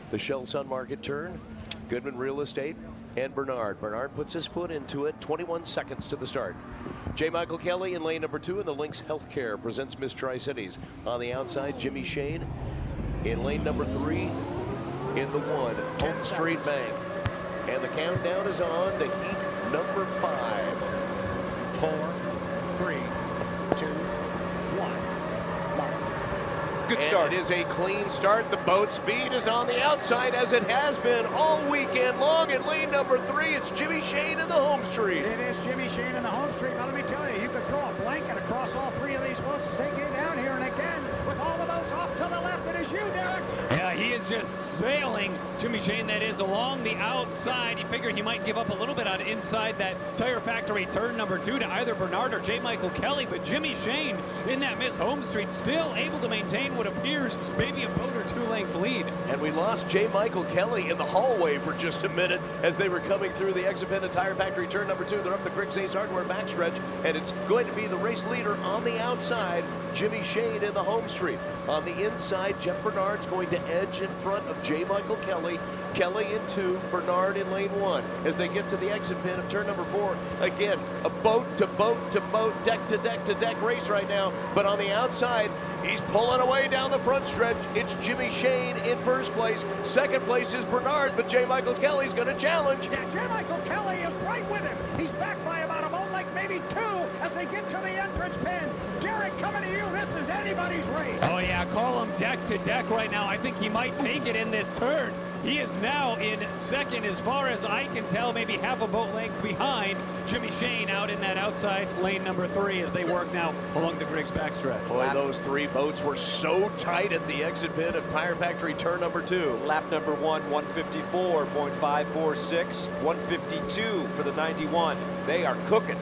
The Shell Sun Market turn, Goodman Real Estate, and Bernard. Bernard puts his foot into it, 21 seconds to the start. J. Michael Kelly in lane number 2, and the Lynx Healthcare presents Miss Tri-Cities. On the outside, Jimmy Shane in lane number 3 in the 1, Home Street Bank. And the countdown is on to heat number 5. 4, 3, 2, 1. Good start. And it is a clean start. The boat speed is on the outside, as it has been all weekend long. In lane number 3, it's Jimmy Shane in the home street. It is Jimmy Shane in the home street. Now, let me tell you, you could throw a blanket across all 3 of these boats as they get down here. And again, with all the boats off to the left, it is you, Derek. Yeah, he is just sailing, Jimmy Shane, that is, along the outside. You figure he might give up a little bit on inside that Tire Factory turn number 2 to either Bernard or J. Michael Kelly, but Jimmy Shane in that Miss Home Street still able to maintain what appears maybe a boat or 2-length lead. And we lost J. Michael Kelly in the hallway for just a minute as they were coming through the Exit Pin Tire Factory turn number 2. They're up the Griggs Ace Hardware backstretch, and it's going to be the race leader on the outside, Jimmy Shane in the home street. On the inside, Jeff Bernard's going to edge in front of J. Michael Kelly. Kelly in 2, Bernard in lane 1. As they get to the exit pin of turn number 4, again, a boat to boat to boat, deck to deck to deck race right now. But on the outside, he's pulling away down the front stretch. It's Jimmy Shane in first place. Second place is Bernard, but J. Michael Kelly's going to challenge. Yeah, J. Michael Kelly is right with him. He's back by about a boat like maybe 2 as they get to the entrance pin. Derek, coming to you. This is anybody's race. Oh, yeah, call him deck to deck right now. I think he might take it in this turn. He is now in second, as far as I can tell, maybe half a boat length behind Jimmy Shane out in that outside lane number 3 as they work now along the Griggs backstretch. Boy, those 3 boats were so tight at the exit pin of Tire Factory turn number 2. Lap number 1, 154.546, 152 for the 91. They are cooking.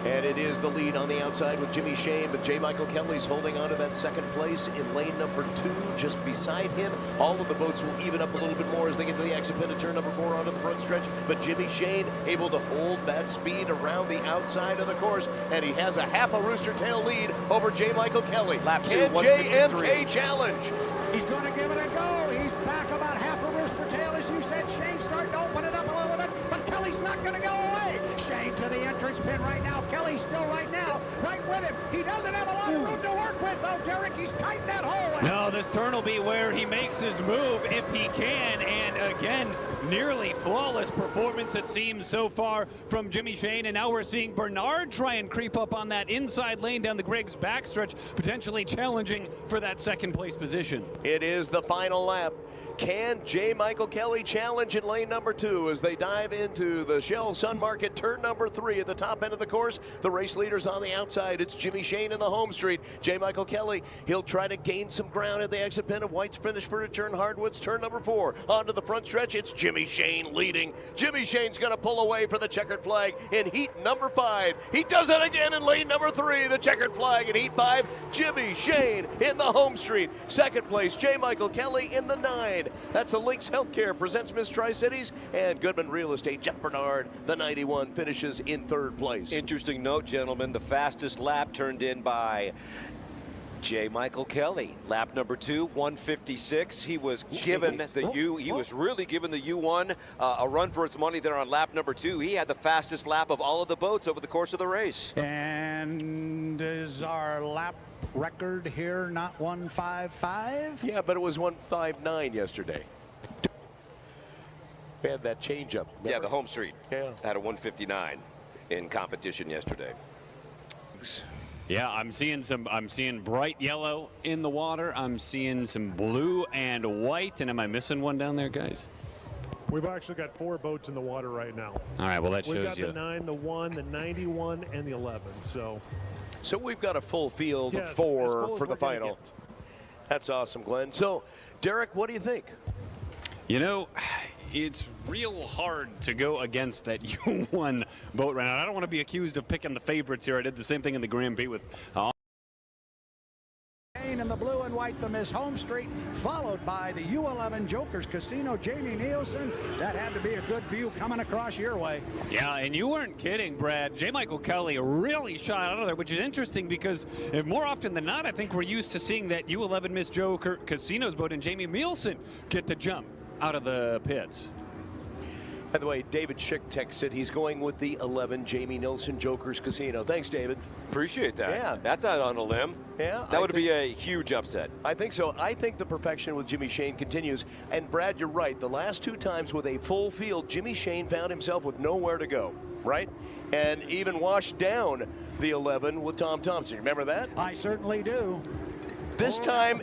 And it is the lead on the outside with Jimmy Shane, but J. Michael Kelly's holding on to that second place in lane number 2, just beside him. All of the boats will even up a little bit more as they get to the exit pin of turn number 4 onto the front stretch. But Jimmy Shane able to hold that speed around the outside of the course, and he has a half a rooster tail lead over J. Michael Kelly. Lap 2, Can JMK challenge? He's going to give it a go. He's back about half a rooster tail, as you said. Shane's starting to open it up a little bit, but Kelly's not going to go away. Shane to the entrance pin right now. Kelly's still right now, right with him. He doesn't have a lot of room to work with, though, Derek. He's tight in that hallway. No, this turn will be where he makes his move if he can. And again, nearly flawless performance, it seems, so far from Jimmy Shane. And now we're seeing Bernard try and creep up on that inside lane down the Griggs backstretch, potentially challenging for that second place position. It is the final lap. Can J. Michael Kelly challenge in lane number 2 as they dive into the Shell Sun Market turn number 3 at the top end of the course? The race leader's on the outside. It's Jimmy Shane in the home street. J. Michael Kelly, he'll try to gain some ground at the exit pin of White's Finish Furniture and Hardwoods turn number 4. Onto the front stretch, it's Jimmy Shane leading. Jimmy Shane's going to pull away for the checkered flag in heat number 5. He does it again in lane number 3, the checkered flag in heat 5. Jimmy Shane in the home street. Second place, J. Michael Kelly in the 9. That's the Lynx Healthcare presents Miss Tri-Cities, and Goodman Real Estate, Jeff Bernard, the 91, finishes in 3rd place. Interesting note, gentlemen, the fastest lap turned in by J. Michael Kelly, lap number 2, 156. He was given the he was really given the U1 a run for its money there on lap number 2. He had the fastest lap of all of the boats over the course of the race. And is our lap record here not 155? Yeah, but it was 159 yesterday. We had that change up. Remember? Yeah, the home street. Yeah. Had a 159 in competition yesterday. Yeah, I'm seeing bright yellow in the water. I'm seeing some blue and white. And am I missing one down there, guys? We've actually got 4 boats in the water right now. All right, well, that We've shows got you. the 9, the 1, the 91, and the 11. So we've got a full field yes, of 4 as full as for the we're gonna final. get. That's awesome, Glenn. So, Derek, what do you think? You know, it's real hard to go against that U1 boat right now. I don't want to be accused of picking the favorites here. I did the same thing in the Grand Prix with In the blue and white, the Miss Home Street, followed by the U11 Jokers Casino, Jamie Nielsen. That had to be a good view coming across your way. Yeah, and you weren't kidding, Brad. J. Michael Kelly really shot out of there, which is interesting because more often than not, I think we're used to seeing that U11 Miss Joker Casinos boat and Jamie Nielsen get the jump out of the pits. By the way, David Schick texted he's going with the 11 Jamie Nielsen Jokers Casino. Thanks, David. Appreciate that. Yeah. That's not on a limb. Yeah. That would be a huge upset. I think so. I think the perfection with Jimmy Shane continues. And Brad, you're right. The last 2 times with a full field, Jimmy Shane found himself with nowhere to go, right? And even washed down the 11 with Tom Thompson. Remember that? I certainly do. This time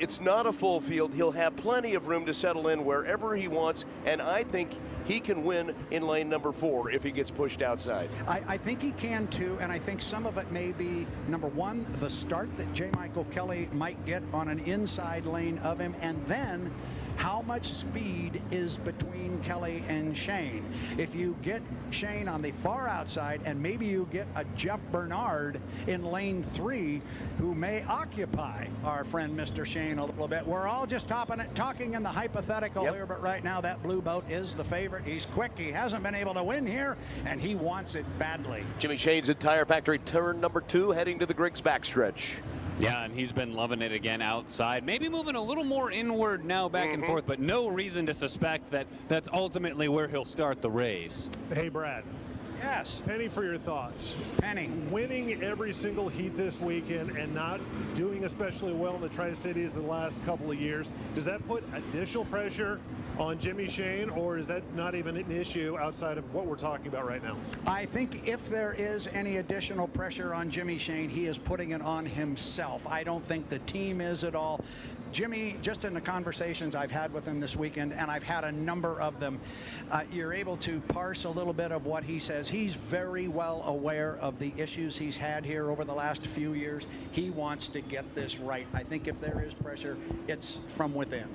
it's not a full field. He'll have plenty of room to settle in wherever he wants, and I think he can win in lane number 4 if he gets pushed outside. I think he can too, and I think some of it may be, number 1, the start that J. Michael Kelly might get on an inside lane of him, and then how much speed is between Kelly and Shane. If you get Shane on the far outside and maybe you get a Jeff Bernard in lane 3 who may occupy our friend Mr. Shane a little bit. We're all just talking in the hypothetical here, but right now that blue boat is the favorite. He's quick. He hasn't been able to win here, and he wants it badly. Jimmy Shane's at Tire Factory turn number 2, heading to the Griggs backstretch. Yeah, and he's been loving it again outside. Maybe moving a little more inward now, back and forth, but no reason to suspect that that's ultimately where he'll start the race. Hey, Brad. Yes. Penny, for your thoughts. Penny. Winning every single heat this weekend and not doing especially well in the Tri-Cities the last couple of years, does that put additional pressure on Jimmy Shane, or is that not even an issue outside of what we're talking about right now? I think if there is any additional pressure on Jimmy Shane, he is putting it on himself. I don't think the team is at all. Jimmy, just in the conversations I've had with him this weekend, and I've had a number of them, you're able to parse a little bit of what he says. He's very well aware of the issues he's had here over the last few years. He wants to get this right. I think if there is pressure, it's from within.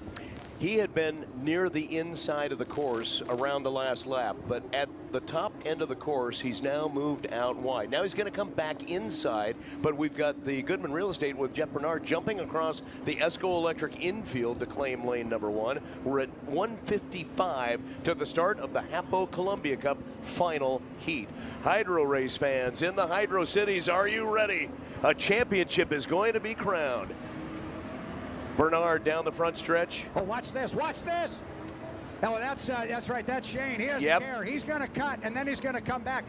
He had been near the inside of the course around the last lap, but at the top end of the course, he's now moved out wide. Now he's going to come back inside, but we've got the Goodman Real Estate with Jeff Bernard jumping across the Esco Electric infield to claim lane number 1. We're at 1:55 to the start of the Hapo Columbia Cup final heat. Hydro race fans in the Hydro Cities, are you ready? A championship is going to be crowned. Bernard down the front stretch. Oh, watch this, watch this. Oh, that's right, that's Shane. He doesn't care. He's going to cut, and then he's going to come back.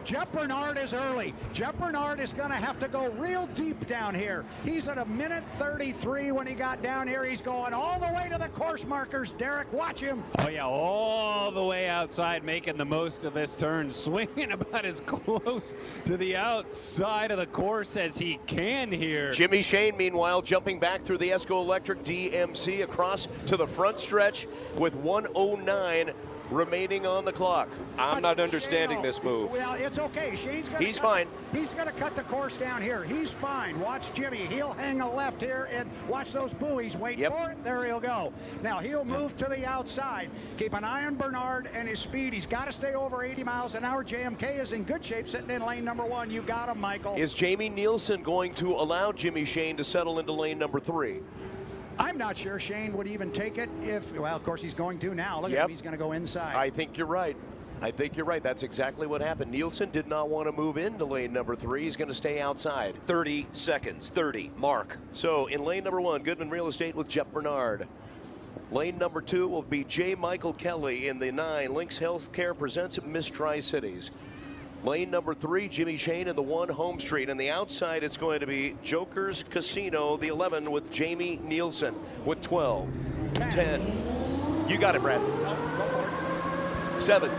Jeff Bernard is early. Jeff Bernard is going to have to go real deep down here. He's at 1:33 when he got down here. He's going all the way to the course markers. Derek, watch him. Oh, yeah, all the way outside, making the most of this turn, swinging about as close to the outside of the course as he can here. Jimmy Shane, meanwhile, jumping back through the Esco Electric DMC across to the front stretch with 1:09 remaining on the clock. I'm not understanding this move. Well, it's okay. Shane's going to He's fine. He's going to cut the course down here. He's fine. Watch Jimmy. He'll hang a left here and watch those buoys. Wait for it. There he'll go. Now he'll move to the outside. Keep an eye on Bernard and his speed. He's got to stay over 80 miles an hour. JMK is in good shape sitting in lane number 1. You got him, Michael. Is Jamie Nielsen going to allow Jimmy Shane to settle into lane number 3? I'm not sure Shane would even take it if, well, of course he's going to now. Look at him, he's going to go inside. I think you're right. I think you're right. That's exactly what happened. Nielsen did not want to move into lane number 3. He's going to stay outside. 30 seconds. 30. Mark. So in lane number 1, Goodman Real Estate with Jeff Bernard. Lane number 2 will be J. Michael Kelly in the 9. Lynx Healthcare presents Miss Tri-Cities. Lane number 3, Jimmy Shane in the 1, Home Street. And the outside, it's going to be Joker's Casino, the 11, with Jamie Nielsen with 12, 10. You got it, Brad. 7,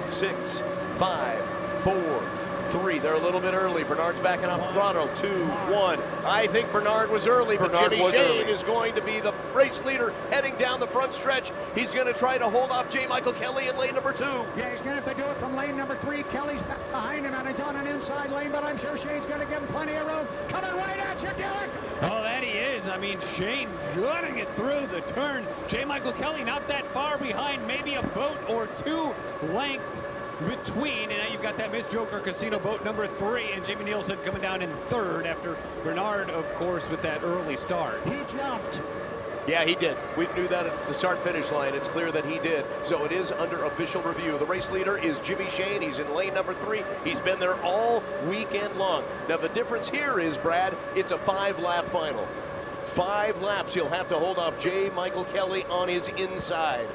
6, 5, 4, 3. They're a little bit early. Bernard's backing up throttle. 2, 1. I think Bernard was early, but Bernard Jimmy was Shane early. is going to be the race leader heading down the front stretch. He's going to try to hold off J. Michael Kelly in lane number 2. Yeah, he's going to have to do it from lane number 3. Kelly's back behind him, and he's on an inside lane, but I'm sure Shane's going to give him plenty of room. Coming right at you, Derek. Oh, that he is. I mean, Shane gutting it through the turn. J. Michael Kelly not that far behind, maybe a boat or 2 length between. And now you've got that Miss Joker Casino boat number 3, and Jamie Nielsen coming down in 3rd after Bernard, of course, with that early start. He jumped. Yeah, he did. We knew that at the start-finish line. It's clear that he did. So it is under official review. The race leader is Jimmy Shane. He's in lane number 3. He's been there all weekend long. Now, the difference here is, Brad, it's a 5-lap final. 5 laps. He'll have to hold off J. Michael Kelly on his inside.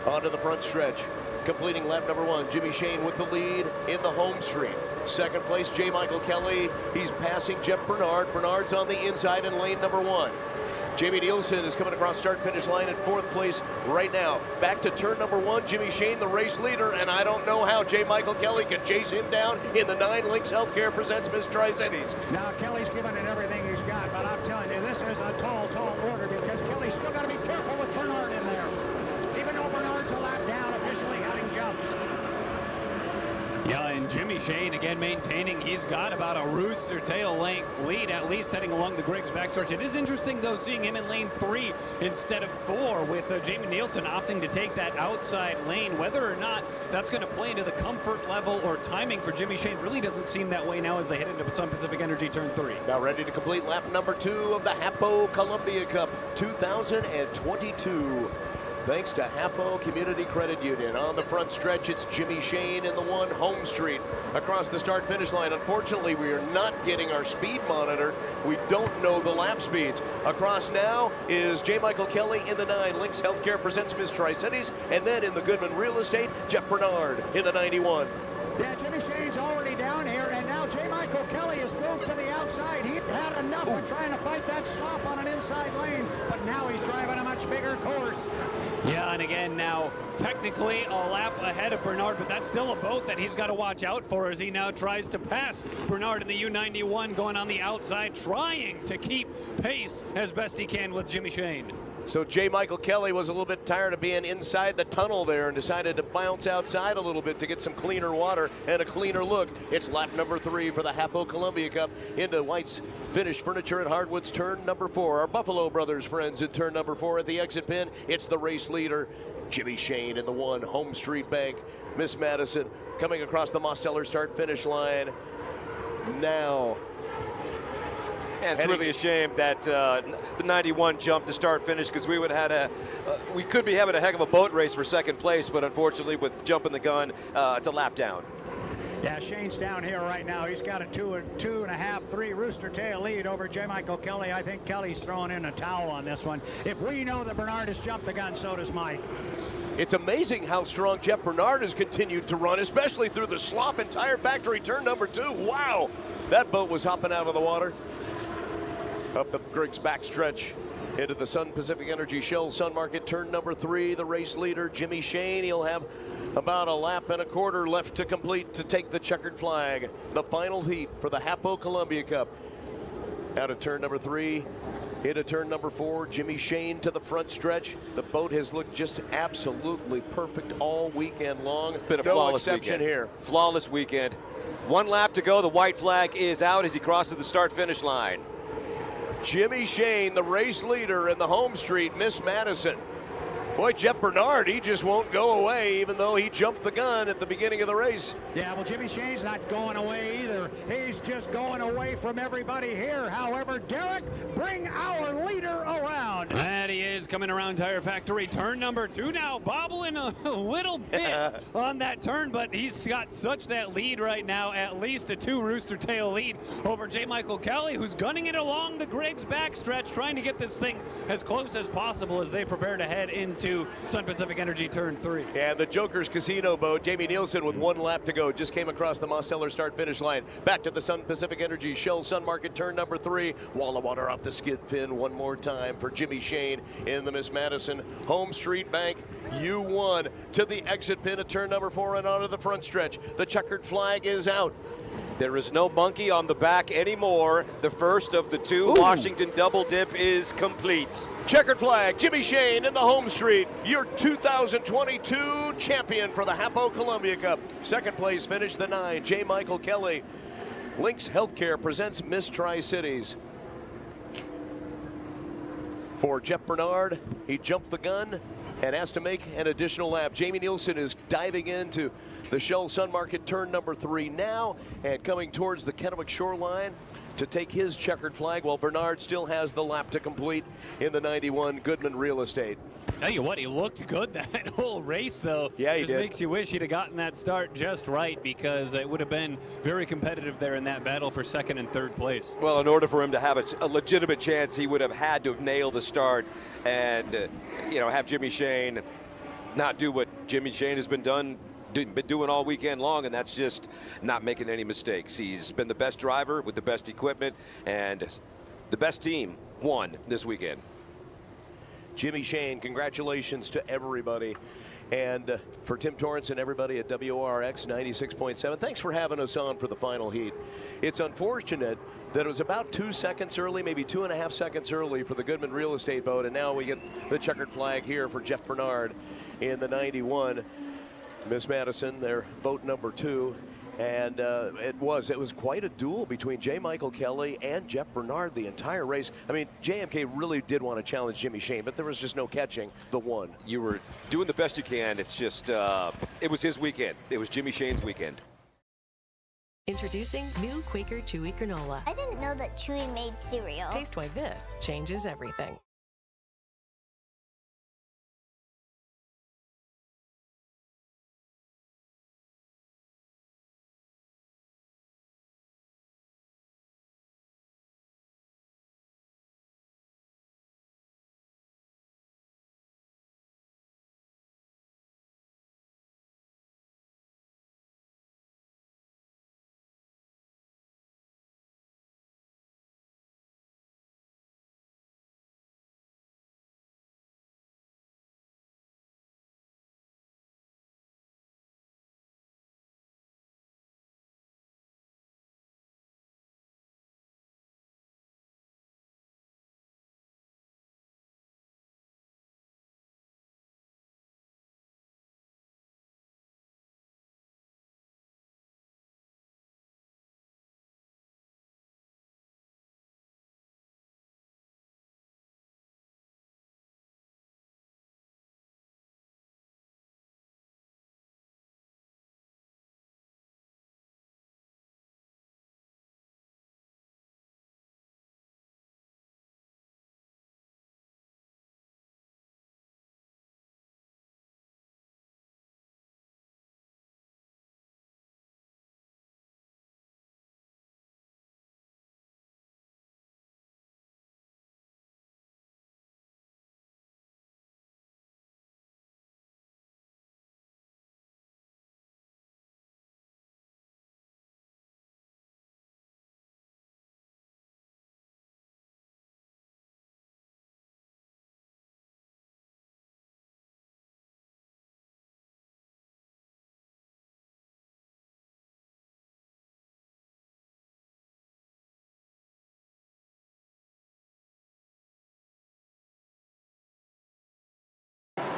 Onto the front stretch. Completing lap number 1, Jimmy Shane with the lead in the home street. Second place, J. Michael Kelly. He's passing Jeff Bernard. Bernard's on the inside in lane number 1. Jamie Nielsen is coming across start-finish line in 4th place right now. Back to turn number 1, Jimmy Shane, the race leader, and I don't know how J. Michael Kelly can chase him down in the 9. Lynx Healthcare presents Miss Tri-Cities. Now, Kelly's giving it everything he's got, but I'm telling you, this is a tall order because Kelly's still got to be careful with Bernard in there. Even though Bernard's a lap down, officially having jumped. Yeah, and Jimmy Shane again maintaining he's got about a rooster tail length lead, at least heading along the Griggs backstretch. It is interesting though seeing him in lane 3 instead of 4, with Jamie Nielsen opting to take that outside lane. Whether or not that's going to play into the comfort level or timing for Jimmy Shane really doesn't seem that way now as they head into Sun Pacific Energy turn 3. Now ready to complete lap number 2 of the Hapo Columbia Cup 2022. Thanks to Hapo Community Credit Union. On the front stretch, it's Jimmy Shane in the 1, Home Street. Across the start-finish line, unfortunately, we are not getting our speed monitor. We don't know the lap speeds. Across now is J. Michael Kelly in the 9. Lynx Healthcare presents Miss Tri-Cities. And then in the Goodman Real Estate, Jeff Bernard in the 91. Yeah, Jimmy Shane's already down here, and now J. Michael Kelly has moved to the outside. He had enough of trying to fight that slop on an inside lane, but now he's driving a much bigger course. Yeah, and again now technically a lap ahead of Bernard, but that's still a boat that he's got to watch out for as he now tries to pass Bernard in the U91, going on the outside, trying to keep pace as best he can with Jimmy Shane. So J. Michael Kelly was a little bit tired of being inside the tunnel there and decided to bounce outside a little bit to get some cleaner water and a cleaner look. It's lap number 3 for the Hapo Columbia Cup into White's Finished Furniture and Hardwoods turn number 4. Our Buffalo Brothers friends at turn number 4 at the exit pin. It's the race leader, Jimmy Shane in the 1, Home Street Bank. Miss Madison coming across the Mosteller start-finish line now. And it's really a shame that the 91 jumped to start finish, because we would have we could be having a heck of a boat race for second place, but unfortunately with jumping the gun, it's a lap down. Yeah, Shane's down here right now. He's got a 2.5, 3 rooster tail lead over J. Michael Kelly. I think Kelly's throwing in a towel on this one. If we know that Bernard has jumped the gun, so does Mike. It's amazing how strong Jeff Bernard has continued to run, especially through the Slop and Tire Factory turn number 2. Wow, that boat was hopping out of the water. Up the Griggs backstretch into the Sun Pacific Energy Shell Sun Market turn number 3. The race leader, Jimmy Shane. He'll have about a lap and a quarter left to complete to take the checkered flag. The final heat for the Hapo Columbia Cup. Out of turn number 3, into turn number 4. Jimmy Shane to the front stretch. The boat has looked just absolutely perfect all weekend long. It's been a no flawless exception weekend here. Flawless weekend. 1 lap to go. The white flag is out as he crosses the start-finish line. Jimmy Shane, the race leader in the home street, Miss Madison. Boy, Jeff Bernard, he just won't go away, even though he jumped the gun at the beginning of the race. Yeah, well, Jimmy Shane's not going away either. He's just going away from everybody here. However, Derek, bring our leader around. And he is coming around Tire Factory. Turn number 2 now, bobbling a little bit on that turn, but he's got such that lead right now, at least a 2 rooster tail lead over J. Michael Kelly, who's gunning it along the Griggs backstretch, trying to get this thing as close as possible as they prepare to head into Sun Pacific Energy Turn 3. And the Joker's Casino boat, Jamie Nielsen with 1 lap to go, just came across the Mosteller start-finish line. Back to the Sun Pacific Energy Shell Sun Market Turn number 3. Wall of water off the skid pin one more time for Jimmy Shane in the Miss Madison Home Street Bank U1 to the exit pin at turn number 4 and onto the front stretch. The checkered flag is out. There is no monkey on the back anymore. The first of the 2 Washington double dip is complete. Checkered flag, Jimmy Shane in the home street, your 2022 champion for the Hapo Columbia Cup. Second place finish, the 9, J. Michael Kelly. Lynx Healthcare presents Miss Tri-Cities. For Jeff Bernard, he jumped the gun and has to make an additional lap. Jamie Nielsen is diving into the Shell Sun Market Turn number 3 now and coming towards the Kennewick shoreline to take his checkered flag, while Bernard still has the lap to complete in the 91 Goodman Real Estate. Tell you what, he looked good that whole race, though. Yeah, he just did. makes you wish he'd have gotten that start just right, because it would have been very competitive there in that battle for 2nd and 3rd place. Well, in order for him to have a legitimate chance, he would have had to have nailed the start and, have Jimmy Shane not do what Jimmy Shane has been doing all weekend long, and that's just not making any mistakes. He's been the best driver with the best equipment, and the best team won this weekend. Jimmy Shane, congratulations to everybody. And for Tim Torrance and everybody at WRX 96.7, thanks for having us on for the final heat. It's unfortunate that it was about 2 seconds early, maybe 2.5 seconds early for the Goodman Real Estate boat, and now we get the checkered flag here for Jeff Bernard in the 91 Miss Madison, their boat number 2. And it was quite a duel between J. Michael Kelly and Jeff Bernard the entire race. I mean, JMK really did want to challenge Jimmy Shane, but there was just no catching the one. You were doing the best you can. It's just, it was his weekend. It was Jimmy Shane's weekend. Introducing new Quaker Chewy Granola. I didn't know that Chewy made cereal. Taste why this changes everything.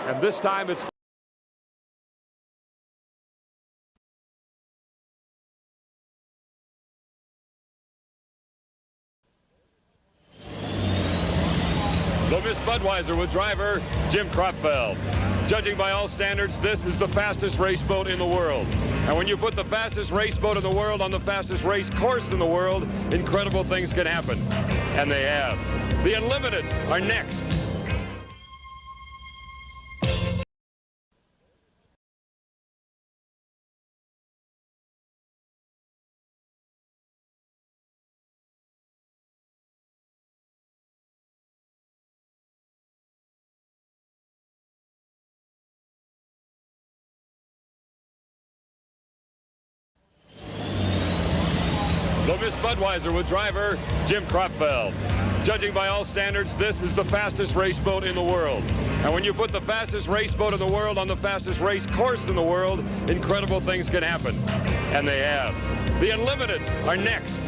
And this time it's the Miss Budweiser with driver Jim Kropfeld. Judging by all standards, this is the fastest race boat in the world. And when you put the fastest race boat in the world on the fastest race course in the world, incredible things can happen. And they have. The Unlimiteds are next. The Miss Budweiser with driver Jim Kropfeld. Judging by all standards, this is the fastest race boat in the world. And when you put the fastest race boat in the world on the fastest race course in the world, incredible things can happen. And they have. The Unlimiteds are next.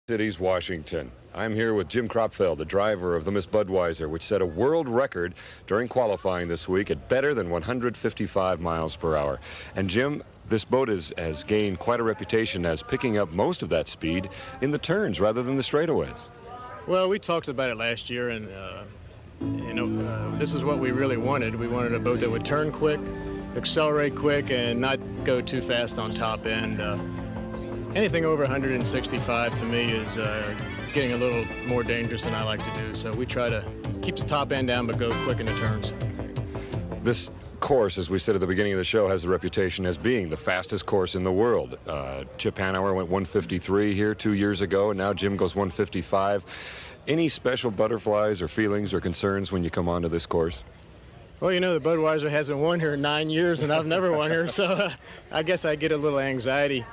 Cities, Washington. I'm here with Jim Kropfeld, the driver of the Miss Budweiser, which set a world record during qualifying this week at better than 155 miles per hour. And Jim, this boat has gained quite a reputation as picking up most of that speed in the turns rather than the straightaways. Well, we talked about it last year, and this is what we really wanted. We wanted a boat that would turn quick, accelerate quick, and not go too fast on top end. Anything over 165 to me is getting a little more dangerous than I like to do. So we try to keep the top end down but go quick in the turns. This course, as we said at the beginning of the show, has a reputation as being the fastest course in the world. Chip Hanauer went 153 here 2 years ago, and now Jim goes 155. Any special butterflies or feelings or concerns when you come onto this course? Well, you know, the Budweiser hasn't won here in 9 years, and I've never won here, so I guess I get a little anxiety.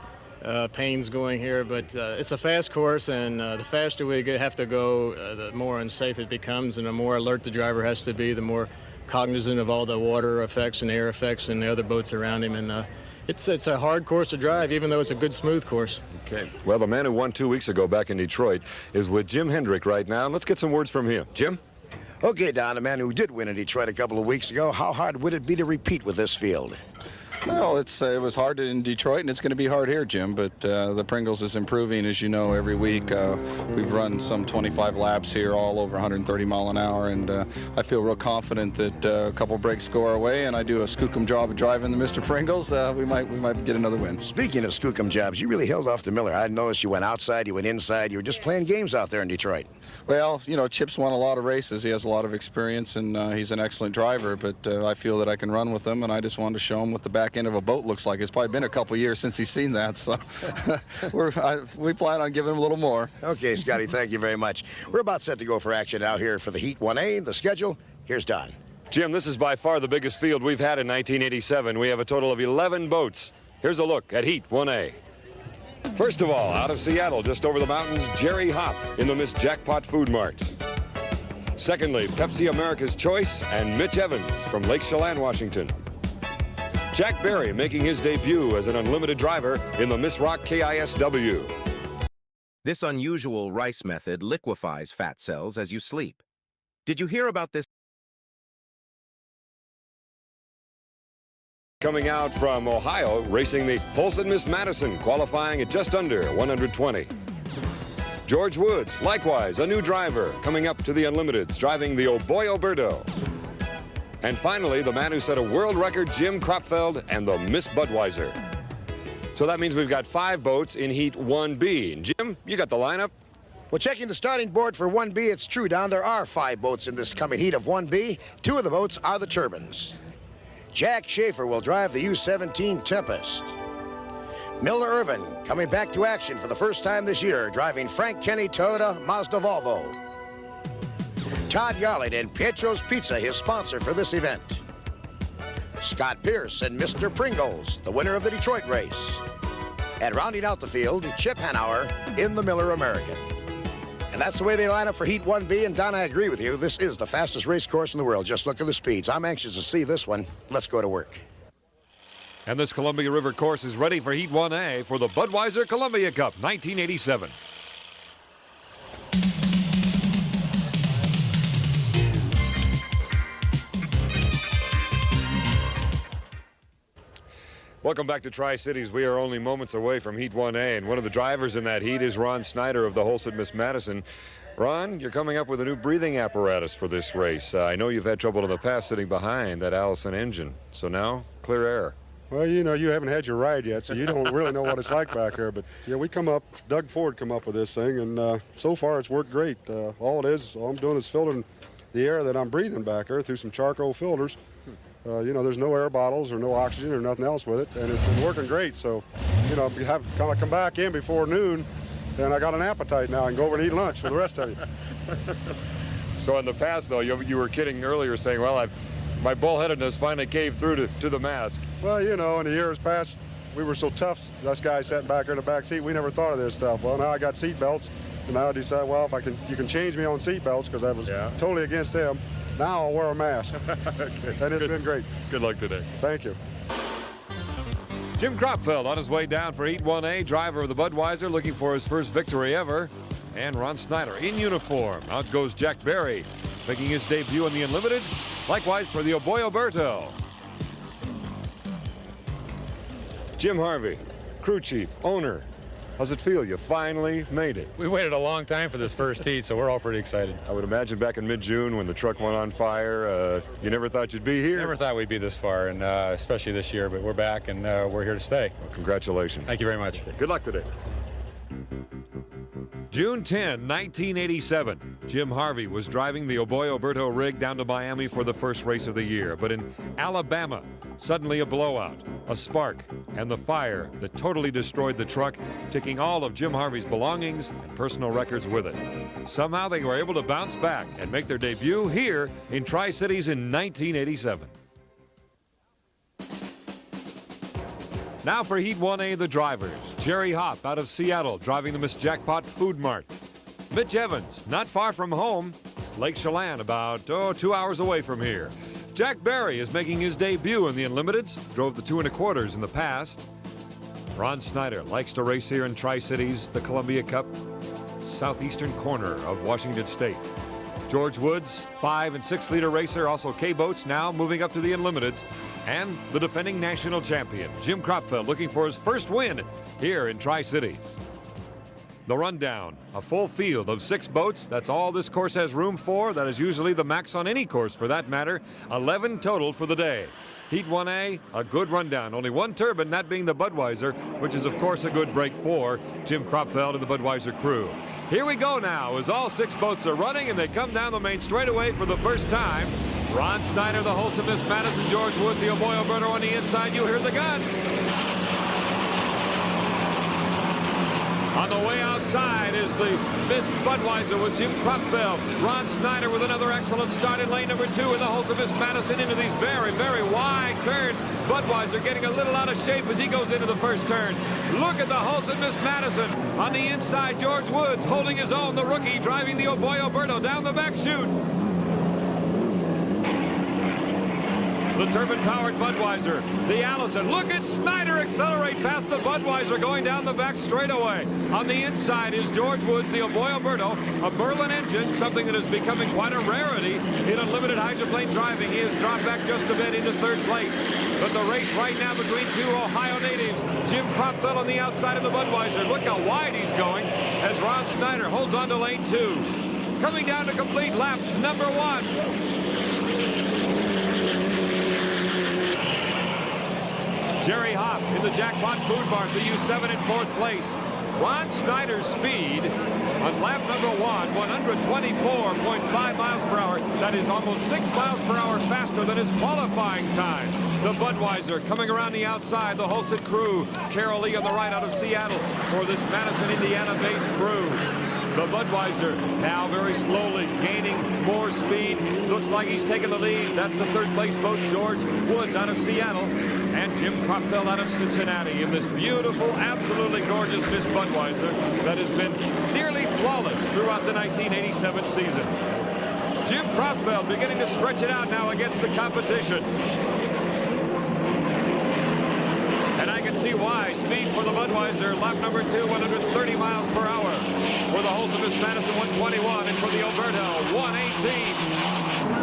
Pains going here, but it's a fast course, and the faster we have to go, the more unsafe it becomes, and the more alert the driver has to be, the more cognizant of all the water effects and air effects and the other boats around him. And it's a hard course to drive, even though it's a good, smooth course. Okay. Well, the man who won 2 weeks ago back in Detroit is with Jim Hendrick right now. Let's get some words from him. Jim? Okay, Don, the man who did win in Detroit a couple of weeks ago, how hard would it be to repeat with this field? Well, it was hard in Detroit, and it's going to be hard here, Jim, but the Pringles is improving, as you know, every week. We've run some 25 laps here, all over 130 mile an hour, and I feel real confident that a couple breaks go our way, and I do a skookum job of driving the Mr. Pringles. We might get another win. Speaking of skookum jobs, you really held off to Miller. I noticed you went outside, you went inside, you were just playing games out there in Detroit. Well, you know, Chip's won a lot of races. He has a lot of experience, and he's an excellent driver, but I feel that I can run with him, and I just wanted to show him what the back end of a boat looks like. It's probably been a couple years since he's seen that, so we plan on giving him a little more. Okay, Scotty, thank you very much. We're about set to go for action out here for the Heat 1A. The schedule, here's Don. Jim, this is by far the biggest field we've had in 1987. We have a total of 11 boats. Here's a look at Heat 1A. First of all, out of Seattle, just over the mountains, Jerry Hopp in the Miss Jackpot Food Mart. Secondly, Pepsi America's Choice and Mitch Evans from Lake Chelan, Washington. Jack Berry making his debut as an unlimited driver in the Miss Rock KISW. This unusual rice method liquefies fat cells as you sleep. Did you hear about this? Coming out from Ohio, racing the Polson Miss Madison, qualifying at just under 120. George Woods, likewise a new driver, coming up to the Unlimiteds, driving the Oboy Oberto. And finally, the man who set a world record, Jim Kropfeld, and the Miss Budweiser. So that means we've got 5 boats in Heat 1B. And Jim, you got the lineup? Well, checking the starting board for 1B, it's true, Don. There are 5 boats in this coming heat of 1B. 2 of the boats are the turbines. Jack Schaefer will drive the U-17 Tempest. Milner Irvin coming back to action for the first time this year, driving Frank Kenny Toyota Mazda Volvo. Todd Yarlett and Pietro's Pizza, his sponsor for this event. Scott Pierce and Mr. Pringles, the winner of the Detroit race. And rounding out the field, Chip Hanauer in the Miller American. And that's the way they line up for Heat 1B. And Don, I agree with you. This is the fastest race course in the world. Just look at the speeds. I'm anxious to see this one. Let's go to work. And this Columbia River course is ready for Heat 1A for the Budweiser Columbia Cup 1987. Welcome back to Tri-Cities. We are only moments away from Heat 1A, and one of the drivers in that heat is Ron Snyder of the Holstead Miss Madison. Ron, you're coming up with a new breathing apparatus for this race. I know you've had trouble in the past sitting behind that Allison engine, so now clear air. Well, you know, you haven't had your ride yet, so you don't really know what it's like back there. But, yeah, Doug Ford come up with this thing, and so far it's worked great. All I'm doing is filtering the air that I'm breathing back there through some charcoal filters. You know, there's no air bottles or no oxygen or nothing else with it, and it's been working great. So, you know, you have kind of come back in before noon, and I got an appetite now and go over and eat lunch for the rest of you. So in the past, though, you were kidding earlier saying, well, my bullheadedness finally caved through to the mask. Well, you know, in the years past, we were so tough, us guys sitting back there in the back seat, we never thought of this stuff. Well, now I got seat belts, and now I decide, well, if you can change me on seat belts, because I was totally against them. Now I'll wear a mask. Okay. And it's been great. Good luck today. Thank you. Jim Kropfeld on his way down for Heat 1A, driver of the Budweiser, looking for his first victory ever. And Ron Snyder in uniform. Out goes Jack Berry, making his debut in the Unlimiteds. Likewise for the Oboy Oberto. Jim Harvey, crew chief, owner. How's it feel? You finally made it. We waited a long time for this first heat, so we're all pretty excited. I would imagine back in mid-June when the truck went on fire, you never thought you'd be here? Never thought we'd be this far, and especially this year, but we're back and we're here to stay. Well, congratulations. Thank you very much. Good luck today. June 10, 1987. Jim Harvey was driving the Oboy Oberto rig down to Miami for the first race of the year. But in Alabama, suddenly a blowout, a spark, and the fire that totally destroyed the truck, taking all of Jim Harvey's belongings and personal records with it. Somehow they were able to bounce back and make their debut here in Tri-Cities in 1987. Now for Heat 1A, the drivers. Jerry Hopp out of Seattle, driving the Miss Jackpot Food Mart. Mitch Evans, not far from home, Lake Chelan, about 2 hours away from here. Jack Berry is making his debut in the Unlimiteds, drove the 2 1/4s in the past. Ron Snyder likes to race here in Tri-Cities, the Columbia Cup, southeastern corner of Washington State. George Woods, 5 and 6 liter racer, also K-Boats, now moving up to the Unlimiteds. And the defending national champion, Jim Kropfeld, looking for his first win here in Tri-Cities. The rundown, a full field of 6 boats. That's all this course has room for. That is usually the max on any course for that matter. 11 total for the day. Heat 1A, a good rundown. Only one turbine, that being the Budweiser, which is of course a good break for Jim Kropfeld and the Budweiser crew. Here we go now as all 6 boats are running and they come down the main straightaway for the first time. Ron Snyder, the Holstead Miss Madison, George Woods, the Oboy Oberto on the inside. You hear the gun. On the way outside is the Miss Budweiser with Jim Kropfeld. Ron Snyder with another excellent start in lane number 2 in the Holstead Miss Madison into these very, very wide turns. Budweiser getting a little out of shape as he goes into the first turn. Look at the Holstead Miss Madison. On the inside, George Woods holding his own, the rookie driving the Oboy Oberto down the back chute. The turbine-powered Budweiser, the Allison. Look at Snyder accelerate past the Budweiser going down the back straightaway. On the inside is George Woods, the Oboy Oberto, a Merlin engine, something that is becoming quite a rarity in unlimited hydroplane driving. He has dropped back just a bit into 3rd place. But the race right now between 2 Ohio natives, Jim Kropfeld on the outside of the Budweiser. Look how wide he's going as Ron Snyder holds on to lane 2. Coming down to complete lap number 1. Jerry Hopp in the Jackpot Food Mart, the U7 in 4th place. Ron Snyder's speed on lap number 1, 124.5 miles per hour. That is almost 6 miles per hour faster than his qualifying time. The Budweiser coming around the outside, the Hulset crew. Carol Lee on the right out of Seattle for this Madison, Indiana-based crew. The Budweiser now very slowly gaining more speed. Looks like he's taking the lead. That's the 3rd place boat, George Woods out of Seattle. And Jim Kropfeld out of Cincinnati in this beautiful, absolutely gorgeous Miss Budweiser that has been nearly flawless throughout the 1987 season. Jim Kropfeld beginning to stretch it out now against the competition. And I can see why. Speed for the Budweiser, lap number 2, 130 miles per hour. For the Hulset Miss Madison, 121, and for the Alberto, 118.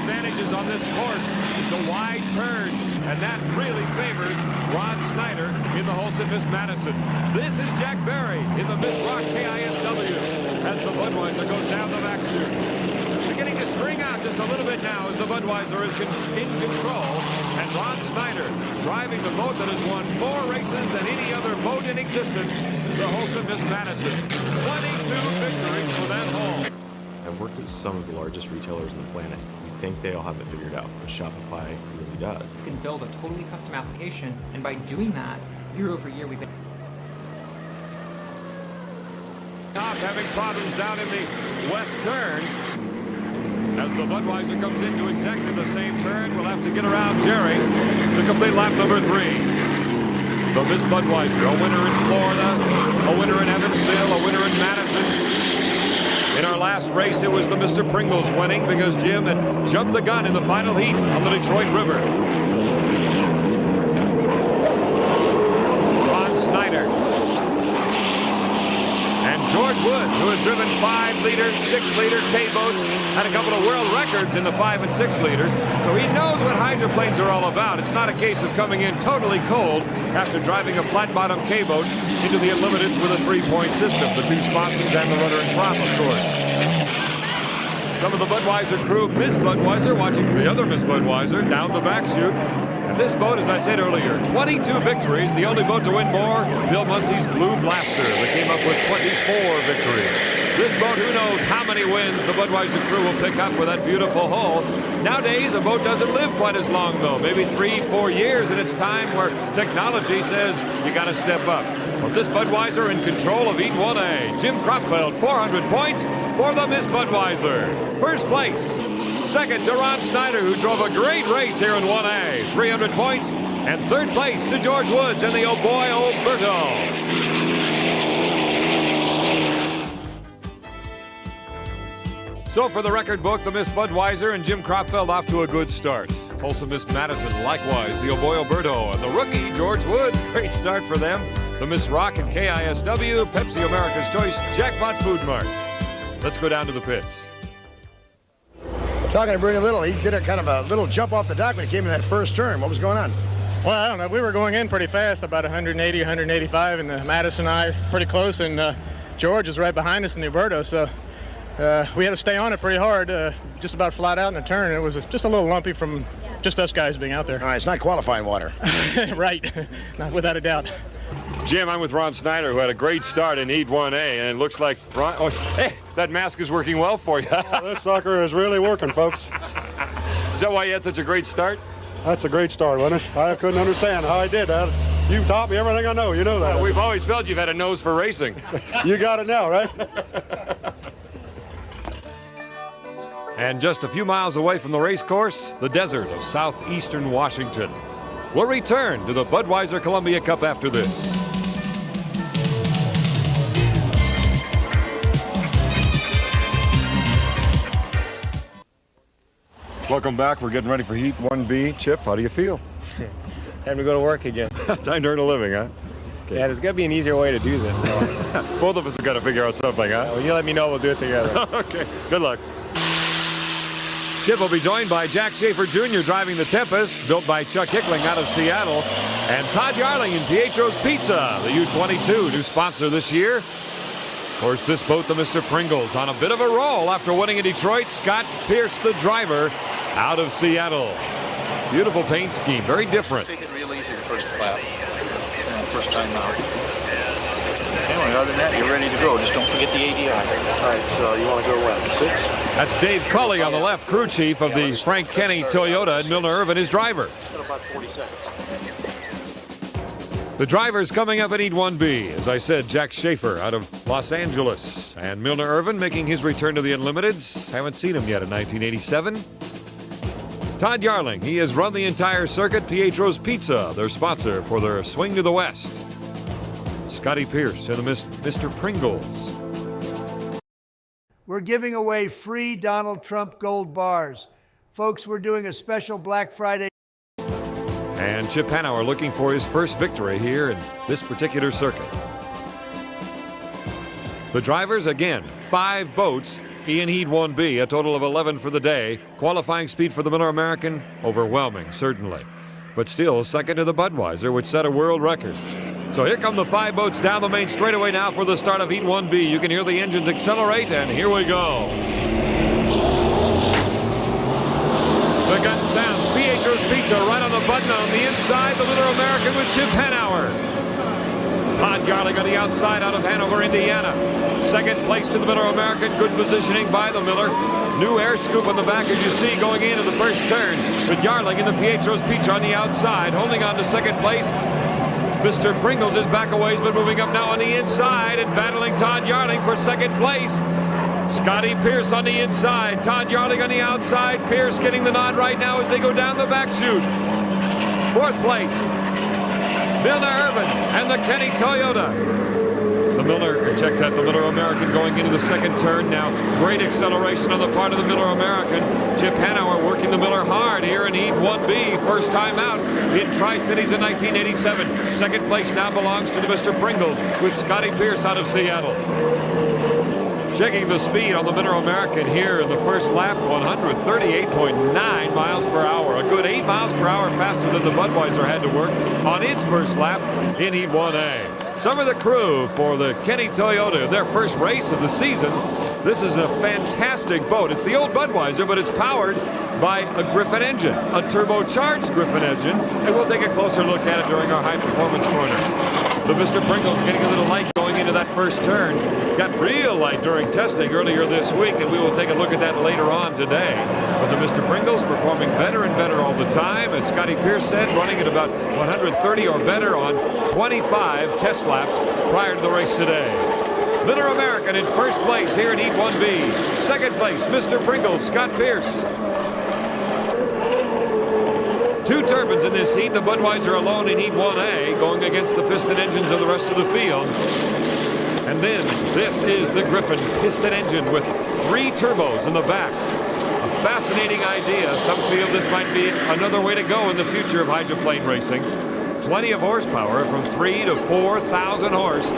Advantages on this course is the wide turns, and that really favors Ron Snyder in the Hulset Miss Madison. This is Jack Barry in the Miss Rock KISW as the Budweiser goes down the back chute. Beginning to string out just a little bit now as the Budweiser is in control, and Ron Snyder driving the boat that has won more races than any other boat in existence, the Hulset Miss Madison. 22 victories for that hull. I've worked at some of the largest retailers on the planet. You think they all have it figured out, but Shopify really does. You can build a totally custom application, and by doing that, year over year, we've been having problems down in the west turn. As the Budweiser comes into exactly the same turn, we'll have to get around Jerry to complete lap number 3. The Miss Budweiser, a winner in Florida, a winner in Evansville, a winner in Madison. In our last race, it was the Mr. Pringles winning because Jim had jumped the gun in the final heat on the Detroit River. Ron Snyder. And George Woods, who has driven 5-liter, 6-liter K-boats, had a couple of world records in the 5 and 6 liters, so he knows what hydroplanes are all about. It's not a case of coming in totally cold after driving a flat-bottom K-boat into the Unlimiteds with a 3-point system, the 2 sponsons and the rudder and prop, of course. Some of the Budweiser crew, Miss Budweiser, watching the other Miss Budweiser down the back chute. And this boat, as I said earlier, 22 victories, the only boat to win more, Bill Muncie's Blue Blaster that came up with 24 victories. This boat, who knows how many wins the Budweiser crew will pick up with that beautiful hull. Nowadays, a boat doesn't live quite as long, though, maybe 3-4 years, and it's time where technology says you got to step up. Well, this Budweiser in control of Heat 1A. Jim Kropfeld, 400 points for the Miss Budweiser. First place. Second to Ron Snyder, who drove a great race here in 1A, 300 points. And third place to George Woods and the Oh Boy Alberto. So for the record book, the Miss Budweiser and Jim Kropfeld off to a good start. Also Miss Madison, likewise, the Oh Boy Alberto, and the rookie, George Woods, great start for them. The Miss Rock and KISW, Pepsi America's Choice, Jackpot Food Mart. Let's go down to the pits. Talking to Brady Little, he did a kind of a little jump off the dock when he came in that first turn. What was going on? Well, I don't know. We were going in pretty fast, about 180, 185, and Madison and I pretty close, and George was right behind us in the Alberto, so we had to stay on it pretty hard, just about flat out in the turn. It was just a little lumpy from just us guys being out there. All right, it's not qualifying water. Right, not without a doubt. Jim, I'm with Ron Snyder, who had a great start in Heat 1A, and it looks like Ron, oh, hey, that mask is working well for you. Oh, this sucker is really working, folks. Is that why you had such a great start? That's a great start, wasn't it? I couldn't understand how I did that. You taught me everything I know. You know that. Well, we've always felt you've had a nose for racing. You got it now, right? And just a few miles away from the race course, the desert of southeastern Washington. We'll return to the Budweiser Columbia Cup after this. Welcome back. We're getting ready for Heat 1B. Chip, how do you feel? Time to go to work again. Time to earn a living, huh? Okay. Yeah, there's got to be an easier way to do this, though. Both of us have got to figure out something, huh? Well, you let me know, we'll do it together. Okay, good luck. Chip will be joined by Jack Schaefer Jr. driving the Tempest, built by Chuck Hickling out of Seattle, and Todd Yarling in Pietro's Pizza, the U-22, new sponsor this year. Of course, this boat, the Mr. Pringles, on a bit of a roll after winning in Detroit. Scott Pierce, the driver, out of Seattle. Beautiful paint scheme, very different. Take it real easy the first lap. First time out. Anyway, other than that, you're ready to go. Just don't forget the ADI. All right, so you want to go what, 6? That's Dave Cully on the left, crew chief of the Frank Kenny Toyota, and Milner Irvin is driver. About 40 seconds. The drivers coming up in Heat 1B. As I said, Jack Schaefer out of Los Angeles, and Milner Irvin making his return to the Unlimiteds. Haven't seen him yet in 1987. Todd Yarling, he has run the entire circuit. Pietro's Pizza, their sponsor for their swing to the west. Scotty Pierce and the Mr. Pringles. We're giving away free Donald Trump gold bars. Folks, we're doing a special Black Friday. And Chip Hanauer looking for his first victory here in this particular circuit. The drivers, again, 5 boats in Heat 1B, a total of 11 for the day. Qualifying speed for the Miller American, overwhelming, certainly. But still, second to the Budweiser, which set a world record. So here come the 5 boats down the main straightaway now for the start of Heat 1B. You can hear the engines accelerate, and here we go. The gun sounds. Pietro's Pizza right on the button on the inside. The Miller American with Chip Hanauer. Todd Yarling on the outside out of Hanover, Indiana. Second place to the Miller American. Good positioning by the Miller. New air scoop on the back as you see going into the first turn. But Yarling in the Pietro's Pizza on the outside, holding on to second place. Mr. Pringles is back a ways, but moving up now on the inside and battling Todd Yarling for second place. Scotty Pierce on the inside, Todd Yarling on the outside. Pierce getting the nod right now as they go down the back chute. Fourth place, Milner Irvin and the Kenny Toyota. The Miller American going into the second turn now. Great acceleration on the part of the Miller American. Chip Hanauer working the Miller hard here in Heat 1B. First time out in Tri-Cities in 1987. Second place now belongs to the Mr. Pringles with Scotty Pierce out of Seattle. Checking the speed on the Miller American here in the first lap, 138.9 miles per hour. A good 8 miles per hour faster than the Budweiser had to work on its first lap in Heat 1A. Some of the crew for the Kenny Toyota, their first race of the season. This is a fantastic boat. It's the old Budweiser, but it's powered by a Griffin engine, a turbocharged Griffin engine, and we'll take a closer look at it during our high performance corner. The Mr. Pringles getting a little light going into that first turn. Got real light during testing earlier this week, and we will take a look at that later on today. But the Mr. Pringles performing better and better all the time, as Scotty Pierce said, running at about 130 or better on 25 test laps prior to the race today. Miller American in first place here in Heat 1B. Second place, Mr. Pringles, Scott Pierce. 2 turbines in this heat, the Budweiser alone in Heat 1A, going against the piston engines of the rest of the field. And then this is the Griffin piston engine with 3 turbos in the back. A fascinating idea. Some feel this might be another way to go in the future of hydroplane racing. Plenty of horsepower from 3,000 to 4,000 horse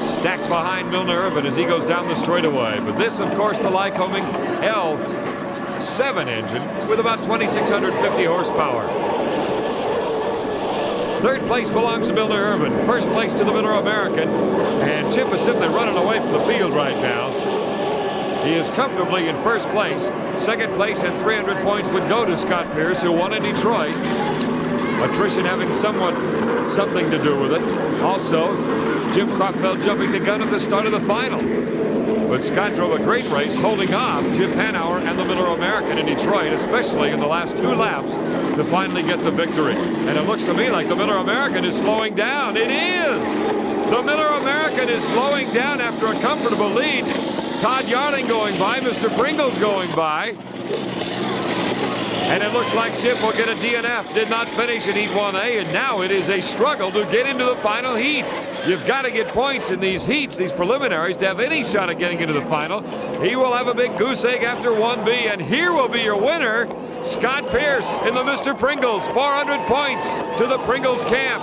stacked behind Milner Irvin as he goes down the straightaway. But this, of course, the Lycoming L7 engine with about 2,650 horsepower. Third place belongs to Milner Irvin. First place to the Miller American. And Chip is simply running away from the field right now. He is comfortably in first place. Second place and 300 points would go to Scott Pierce, who won in Detroit. Attrition having something to do with it. Also, Jim Kropfeld jumping the gun at the start of the final. But Scott drove a great race, holding off Chip Hanauer and the Miller American in Detroit, especially in the last 2 laps, to finally get the victory. And it looks to me like the Miller American is slowing down. It is! The Miller American is slowing down after a comfortable lead. Todd Yarling going by, Mr. Pringles going by. And it looks like Chip will get a DNF. Did not finish in Heat 1A, and now it is a struggle to get into the final heat. You've got to get points in these heats, these preliminaries, to have any shot at getting into the final. He will have a big goose egg after 1B, and here will be your winner, Scott Pierce in the Mr. Pringles. 400 points to the Pringles camp.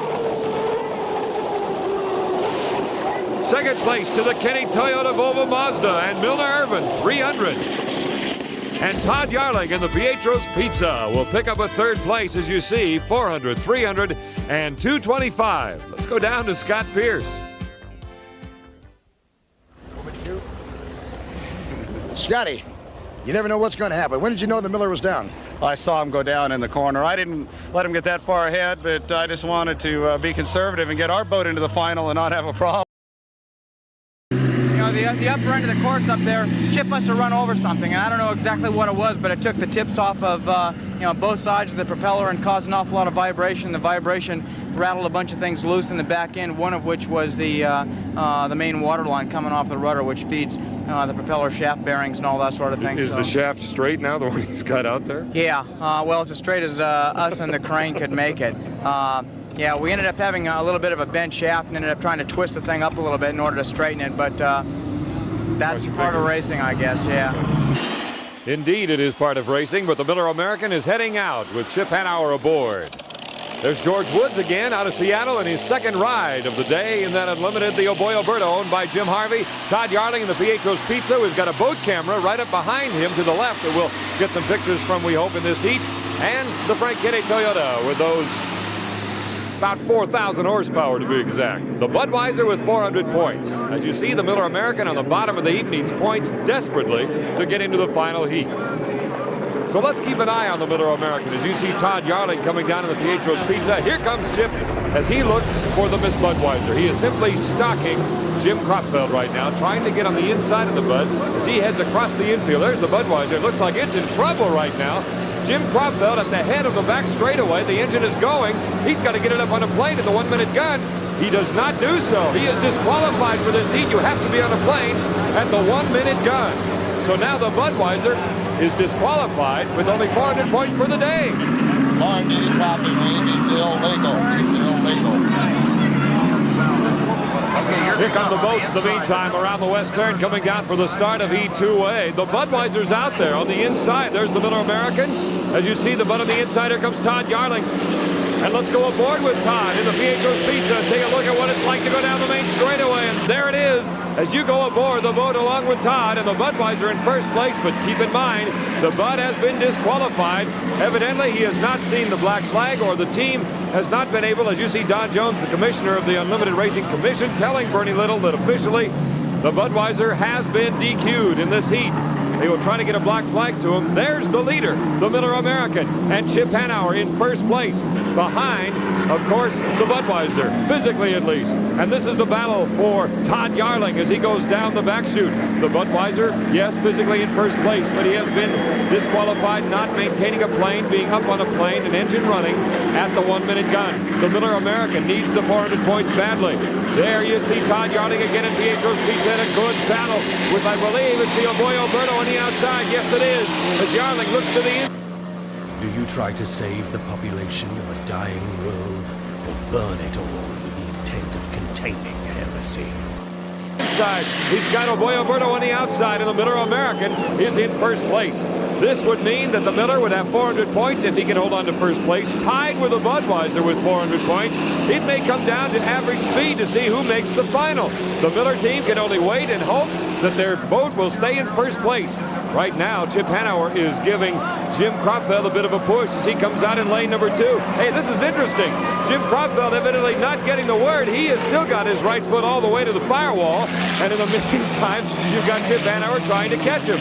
Second place to the Kenny Toyota Volvo Mazda and Milner Irvin, 300. And Todd Yarling and the Pietro's Pizza will pick up a third place, as you see, 400, 300, and 225. Let's go down to Scott Pierce. Scotty, You never know what's going to happen. When did you know the Miller was down? I saw him go down in the corner. I didn't let him get that far ahead, but I just wanted to be conservative and get our boat into the final and not have a problem. You know, the upper end of the course up there, Chip must have run over something, and I don't know exactly what it was, but it took the tips off of both sides of the propeller and caused an awful lot of vibration. The vibration rattled a bunch of things loose in the back end, one of which was the main water line coming off the rudder, which feeds the propeller shaft bearings and all that sort of thing. Is the shaft straight now, the one he's got out there? Yeah, well, it's as straight as us and the crane could make it. Yeah, we ended up having a little bit of a bent shaft and ended up trying to twist the thing up a little bit in order to straighten it, but that's part of racing, I guess, yeah. Indeed, it is part of racing, but the Miller American is heading out with Chip Hanauer aboard. There's George Woods again out of Seattle in his second ride of the day in that Unlimited, the Oboy Alberto, owned by Jim Harvey. Todd Yarling in the Pietro's Pizza. We've got a boat camera right up behind him to the left that we'll get some pictures from, we hope, in this heat. And the Frank Kennedy Toyota with those about 4,000 horsepower to be exact. The Budweiser with 400 points. As you see, the Miller American on the bottom of the heat needs points desperately to get into the final heat. So let's keep an eye on the Miller American as you see Todd Yarling coming down in the Pietro's Pizza. Here comes Chip as he looks for the Miss Budweiser. He is simply stalking Jim Kropfeld right now, trying to get on the inside of the Bud as he heads across the infield. There's the Budweiser. It looks like it's in trouble right now. Jim Kropfeld at the head of the back straightaway. The engine is going. He's got to get it up on a plane at the 1 minute gun. He does not do so. He is disqualified for this heat. You have to be on a plane at the 1 minute gun. So now the Budweiser is disqualified with only 400 points for the day. Long D copy, Wayne. It's illegal. It's illegal. Here come the boats in the meantime around the west turn coming down for the start of E2A. The Budweiser's out there on the inside. There's the Miller American. As you see the Bud on the inside, here comes Todd Yarling. And let's go aboard with Todd in the Pietro's Pizza and take a look at what it's like to go down the main straightaway. And there it is as you go aboard the boat along with Todd and the Budweiser in first place. But keep in mind, the Bud has been disqualified. Evidently, he has not seen the black flag, or the team has not been able, as you see Don Jones, the commissioner of the Unlimited Racing Commission, telling Bernie Little that officially the Budweiser has been DQ'd in this heat. They will try to get a black flag to him. There's the leader, the Miller American, and Chip Hanauer in first place. Behind, of course, the Budweiser, physically at least. And this is the battle for Todd Yarling as he goes down the back chute. The Budweiser, yes, physically in first place, but he has been disqualified, not maintaining a plane, being up on a plane, an engine running at the 1 minute gun. The Miller American needs the 400 points badly. There you see Todd Yarling again in Pietro's Pizza in a good battle with, I believe, it's the Oboy Alberto on the outside. Yes, it is. As Yarling looks to the end. Do you try to save the population of a dying world, or burn it all with the intent of containing heresy? Inside, he's got Oboy Alberto on the outside, and the Miller American is in first place. This would mean that the Miller would have 400 points if he can hold on to first place, tied with the Budweiser with 400 points. It may come down to average speed to see who makes the final. The Miller team can only wait and hope that their boat will stay in first place. Right now, Chip Hanauer is giving Jim Kropfeld a bit of a push as he comes out in lane number 2. Hey, this is interesting. Jim Kropfeld evidently not getting the word. He has still got his right foot all the way to the firewall. And in the meantime, you've got Chip Hanauer trying to catch him.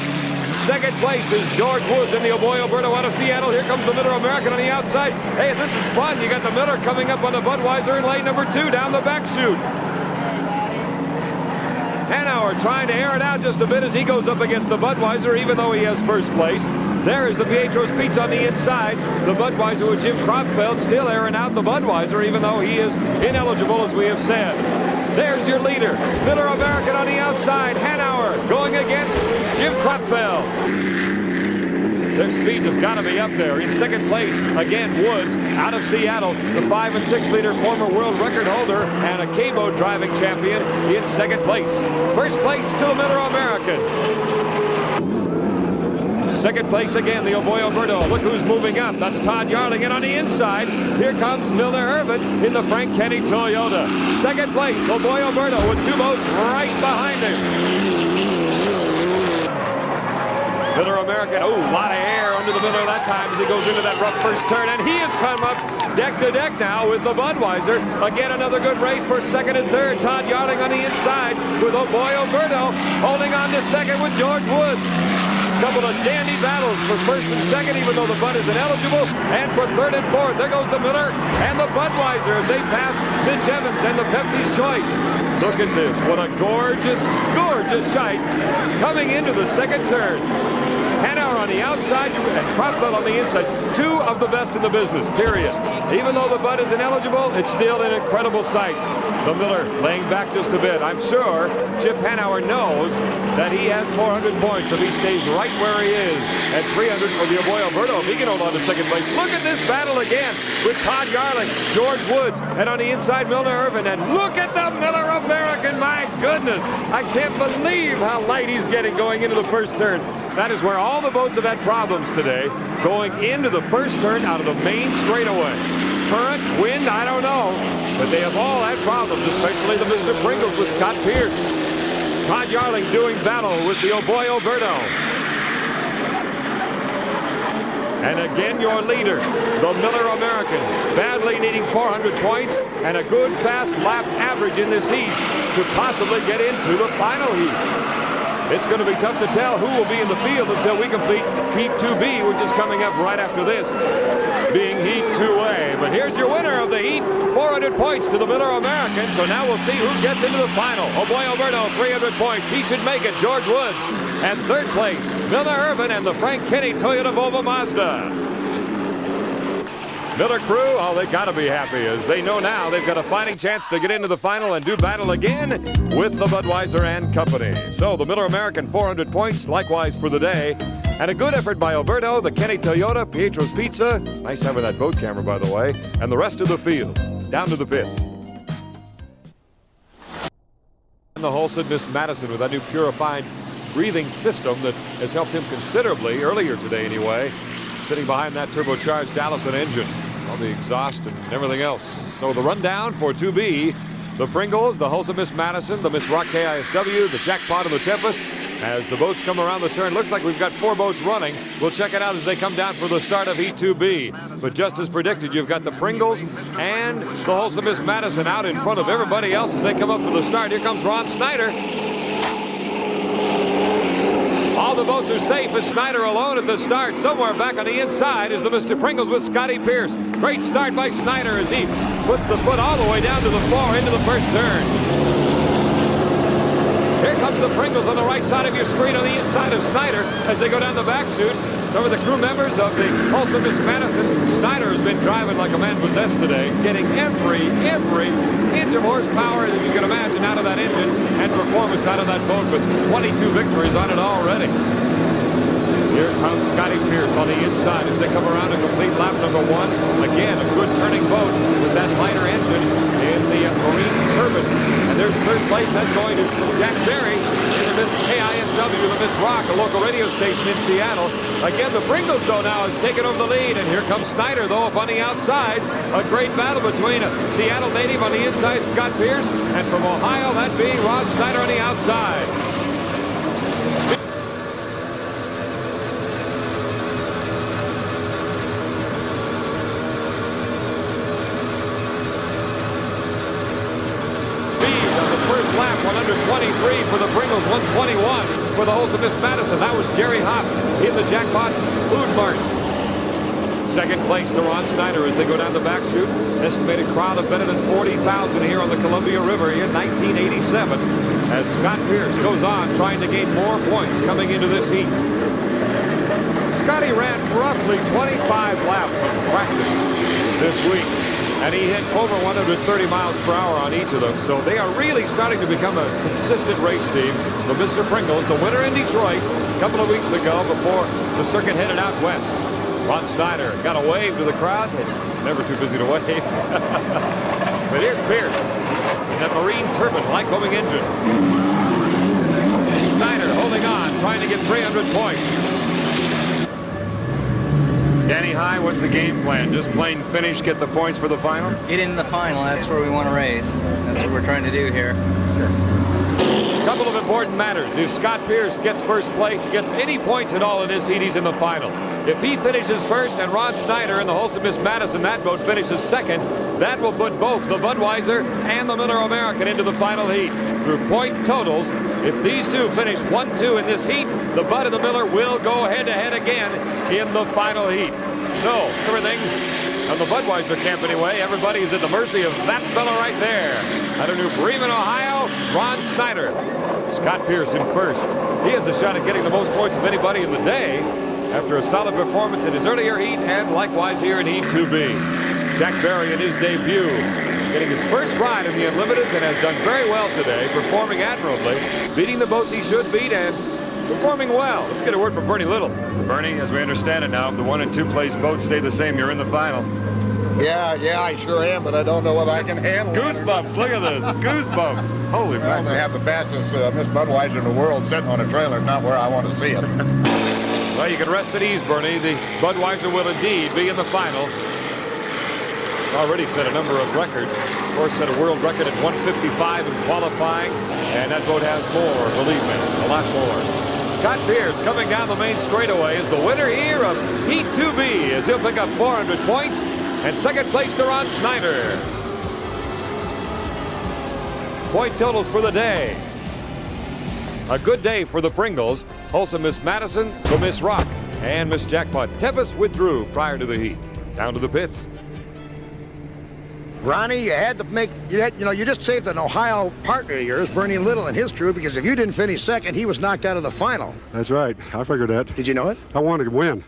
Second place is George Woods in the Oboy Alberto out of Seattle. Here comes the Miller American on the outside. Hey, this is fun. You got the Miller coming up on the Budweiser in lane number 2 down the back chute. Hanauer trying to air it out just a bit as he goes up against the Budweiser, even though he has first place. There is the Pietro's Pizza on the inside. The Budweiser with Jim Kropfeld still airing out the Budweiser, even though he is ineligible, as we have said. There's your leader, Miller American on the outside. Hanauer going against Jim Kropfeld. Their speeds have got to be up there. In second place, again, Woods out of Seattle, the 5 and 6 liter former world record holder and a K-boat driving champion in second place. First place, still Miller American. Second place again, the Oboy Alberto. Look who's moving up. That's Todd Yarling. And on the inside, here comes Milner Irvin in the Frank Kennedy Toyota. Second place, Oboy Alberto with 2 boats right behind him. Miller American, oh, a lot of air under the Miller that time as he goes into that rough first turn. And he has come up deck to deck now with the Budweiser. Again, another good race for second and third. Todd Yarling on the inside with Oboy Alberto holding on to second with George Woods. couple of dandy battles for first and second, even though the Bud is ineligible. And for third and fourth, there goes the Miller and the Budweiser as they pass Mitch Evans and the Pepsi's Choice. Look at this. What a gorgeous, gorgeous sight coming into the second turn. Hanauer on the outside and Kropfeld on the inside. Two of the best in the business, period. Even though the Bud is ineligible, it's still an incredible sight. The Miller laying back just a bit. I'm sure Chip Hanauer knows that he has 400 points if he stays right where he is at 300 for the Oboy Alberto if he can hold on to second place. Look at this battle again with Todd Yarling, George Woods, and on the inside Milner Irvin. And look at the Miller American. My goodness, I can't believe how light he's getting going into the first turn. That is where all the boats have had problems today, going into the first turn out of the main straightaway. Current, wind, I don't know, but they have all had problems, especially the Mr. Pringles with Scott Pierce. Todd Yarling doing battle with the Oboy Alberto. And again, your leader, the Miller American, badly needing 400 points and a good fast lap average in this heat to possibly get into the final heat. It's going to be tough to tell who will be in the field until we complete Heat 2B, which is coming up right after this, being Heat 2A. But here's your winner of the heat, 400 points to the Miller American. So now we'll see who gets into the final. Oboy Alberto, 300 points. He should make it. George Woods. And third place, Milner Irvin and the Frank Kinney Toyota Volvo Mazda. Miller crew, oh, they got to be happy as they know now they've got a fighting chance to get into the final and do battle again with the Budweiser and Company. So the Miller American 400 points, likewise for the day. And a good effort by Alberto, the Kenny Toyota, Pietro's Pizza, nice having that boat camera by the way, and the rest of the field, down to the pits. And the Holson, Miss Madison with that new purified breathing system that has helped him considerably earlier today anyway, sitting behind that turbocharged Allison engine. All the exhaust and everything else. So the rundown for 2B, the Pringles, the Holson Miss Madison, the Miss Rock KISW, the Jackpot and the Tempest. As the boats come around the turn, looks like we've got 4 boats running. We'll check it out as they come down for the start of Heat 2B. But just as predicted, you've got the Pringles and the Holson Miss Madison out in front of everybody else as they come up for the start. Here comes Ron Snyder. All the boats are safe as Snyder alone at the start. Somewhere back on the inside is the Mr. Pringles with Scotty Pierce. Great start by Snyder as he puts the foot all the way down to the floor into the first turn. Here comes the Pringles on the right side of your screen on the inside of Snyder as they go down the back chute. Some of the crew members of the Holson Miss Madison. Snyder has been driving like a man possessed today, getting every inch of horsepower that you can imagine out of that engine and performance out of that boat with 22 victories on it already. Here comes Scotty Pierce on the inside as they come around to complete lap number 1. Again, a good turning boat with that lighter engine in the Marine Turbine. And there's third place. That's going to Jack Berry in the Miss KISW, the Miss Rock, a local radio station in Seattle. Again, the Pringles, though, now has taken over the lead. And here comes Snyder, though, up on the outside. A great battle between a Seattle native on the inside, Scott Pierce, and from Ohio, that being Ron Snyder on the outside. Lap 123 for the Pringles, 121 for the Holson Miss Madison. That was Jerry Hopp in the Jackpot Food Mart. Second place to Ron Snyder as they go down the back chute. Estimated crowd of better than 40,000 here on the Columbia River in 1987 as Scott Pierce goes on trying to gain more points coming into this heat. Scotty ran roughly 25 laps of practice this week. And he hit over 130 miles per hour on each of them. So they are really starting to become a consistent race team. The Mr. Pringles, the winner in Detroit a couple of weeks ago before the circuit headed out west. Ron Snyder got a wave to the crowd. Never too busy to wave. But here's Pierce in that Marine Turbine Lycoming engine. Snyder holding on, trying to get 300 points. Danny High, what's the game plan? Just plain finish, get the points for the final? Get into the final. That's where we want to race. That's what we're trying to do here. A couple of important matters. If Scott Pierce gets first place, he gets any points at all in this heat, he's in the final. If he finishes first and Ron Snyder and the Holson Miss Madison, that boat finishes second, that will put both the Budweiser and the Miller American into the final heat. through point totals. If these two finish 1-2 in this heat, the Bud and the Miller will go head-to-head again in the final heat. So, everything on the Budweiser camp anyway, everybody is at the mercy of that fella right there. Out of New Bremen, Ohio, Ron Snyder. Scott Pierce in first. He has a shot at getting the most points of anybody in the day after a solid performance in his earlier heat and likewise here in Heat 2B. Jack Berry in his debut, getting his first ride in the Unlimiteds and has done very well today, performing admirably, beating the boats he should beat and performing well. Let's get a word from Bernie Little. Bernie, as we understand it now, if the 1 and 2 place boats stay the same, you're in the final. Yeah, I sure am, but I don't know whether I can handle it. Goosebumps, look at this, goosebumps. Holy well, they have the fastest Miss Budweiser in the world sitting on a trailer, not where I want to see it. Well, you can rest at ease, Bernie. The Budweiser will indeed be in the final. Already set a number of records. Of course, set a world record at 155 in qualifying, and that boat has more, believe me, a lot more. Scott Pierce coming down the main straightaway is the winner here of Heat 2B as he'll pick up 400 points, and second place to Ron Snyder. Point totals for the day. A good day for the Pringles. Also Miss Madison, the Miss Rock, and Miss Jackpot. Tempest withdrew prior to the heat. Down to the pits. Ronnie, you had to make, you just saved an Ohio partner of yours, Bernie Little, and his crew, because if you didn't finish second, he was knocked out of the final. That's right. I figured that. Did you know it? I wanted to win.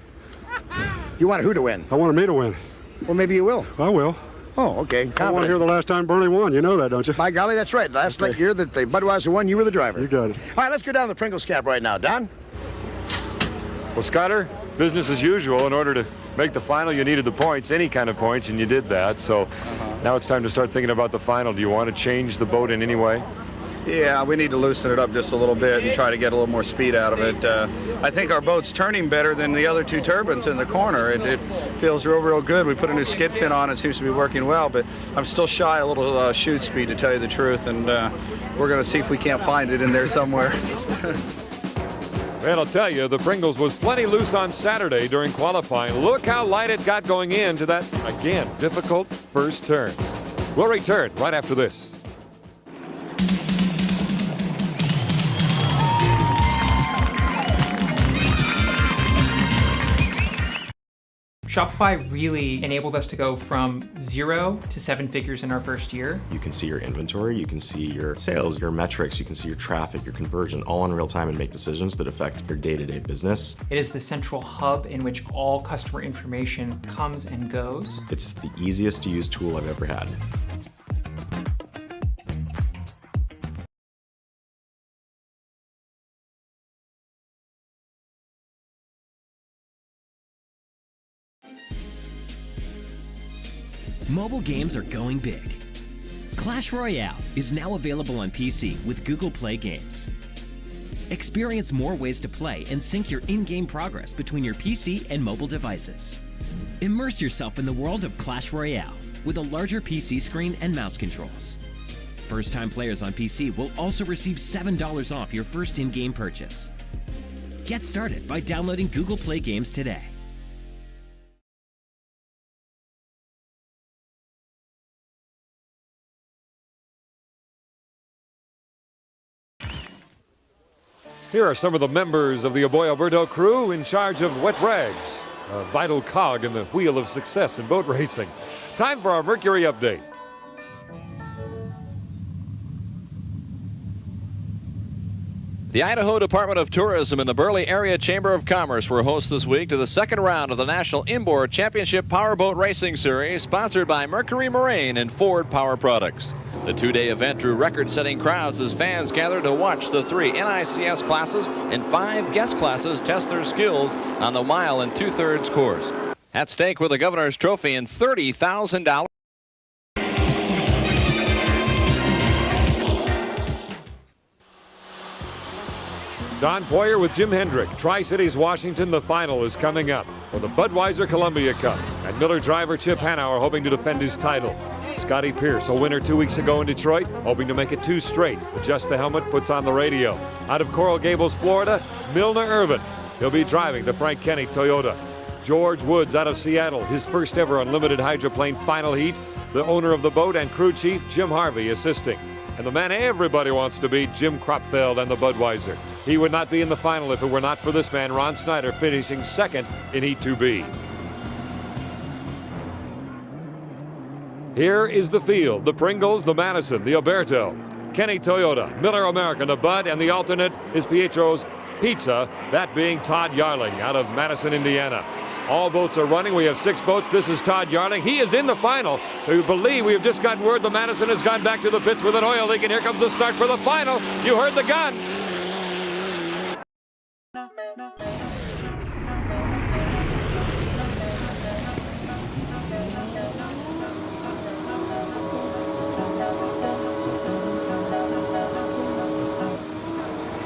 You wanted who to win? I wanted me to win. Well, maybe you will. I will. Oh, okay. Confident. I want to hear the last time Bernie won. You know that, don't you? By golly, that's right. Last year that the Budweiser won, you were the driver. You got it. All right, let's go down to the Pringles cap right now. Don? Well, Scotter, business as usual. In order to make the final, you needed the points, any kind of points, and you did that. So now it's time to start thinking about the final. Do you want to change the boat in any way? Yeah, we need to loosen it up just a little bit and try to get a little more speed out of it. I think our boat's turning better than the other two turbines in the corner. It feels real good. We put a new skid fin on. It seems to be working well, but I'm still shy a little shoot speed, to tell you the truth, and we're going to see if we can't find it in there somewhere. Well, I'll tell you, the Pringles was plenty loose on Saturday during qualifying. Look how light it got going into that, again, difficult first turn. We'll return right after this. Shopify really enabled us to go from 0 to 7 figures in our first year. You can see your inventory, you can see your sales, your metrics, you can see your traffic, your conversion, all in real time and make decisions that affect your day-to-day business. It is the central hub in which all customer information comes and goes. It's the easiest to use tool I've ever had. Mobile games are going big. Clash Royale is now available on PC with Google Play Games. Experience more ways to play and sync your in-game progress between your PC and mobile devices. Immerse yourself in the world of Clash Royale with a larger PC screen and mouse controls. First-time players on PC will also receive $7 off your first in-game purchase. Get started by downloading Google Play Games today. Here are some of the members of the Aboy Alberto crew in charge of wet rags, a vital cog in the wheel of success in boat racing. Time for our Mercury update. The Idaho Department of Tourism and the Burley Area Chamber of Commerce were hosts this week to the second round of the National Inboard Championship Powerboat Racing Series, sponsored by Mercury Marine and Ford Power Products. The two-day event drew record-setting crowds as fans gathered to watch the 3 NICS classes and 5 guest classes test their skills on the mile and 2/3 course. At stake were the Governor's Trophy and $30,000. Don Poyer with Jim Hendrick. Tri-Cities, Washington, the final is coming up for the Budweiser Columbia Cup. And Miller driver Chip Hanauer hoping to defend his title. Scotty Pierce, a winner 2 weeks ago in Detroit, hoping to make it 2 straight. Adjusts the helmet, puts on the radio. Out of Coral Gables, Florida, Milner Irvin. He'll be driving the Frank Kenny Toyota. George Woods out of Seattle, his first ever unlimited hydroplane final heat. The owner of the boat and crew chief, Jim Harvey, assisting. and the man everybody wants to beat, Jim Kropfeld and the Budweiser. He would not be in the final if it were not for this man, Ron Snyder, finishing second in Heat 2B. Here is the field, the Pringles, the Madison, the Alberto, Kenny Toyota, Miller American, the Bud, and the alternate is Pietro's Pizza, that being Todd Yarling out of Madison, Indiana. All boats are running. We have 6 boats. This is Todd Yarling. He is in the final. We believe we have just gotten word the Madison has gone back to the pits with an oil leak, and here comes the start for the final. You heard the gun.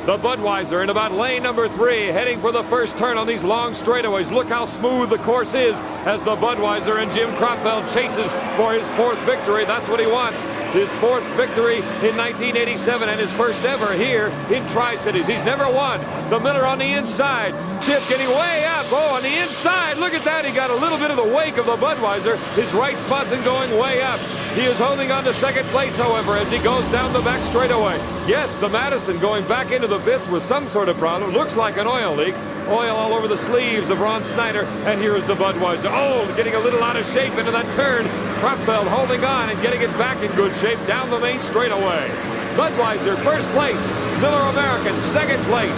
The Budweiser in about lane number 3, heading for the first turn on these long straightaways. Look how smooth the course is as the Budweiser and Jim Kropfeld chases for his 4th victory. That's what he wants. His 4th victory in 1987 and his first ever here in Tri-Cities. He's never won. The Miller on the inside. Chip getting way up. Oh, on the inside. Look at that. He got a little bit of the wake of the Budweiser. His right Sponson going way up. He is holding on to second place, however, as he goes down the back straightaway. Yes, the Madison going back into the pits with some sort of problem. Looks like an oil leak. Oil all over the sleeves of Ron Snyder. And here is the Budweiser. Oh, getting a little out of shape into that turn. Kropfeld holding on and getting it back in good shape down the main straightaway. Budweiser, first place. Miller American, second place.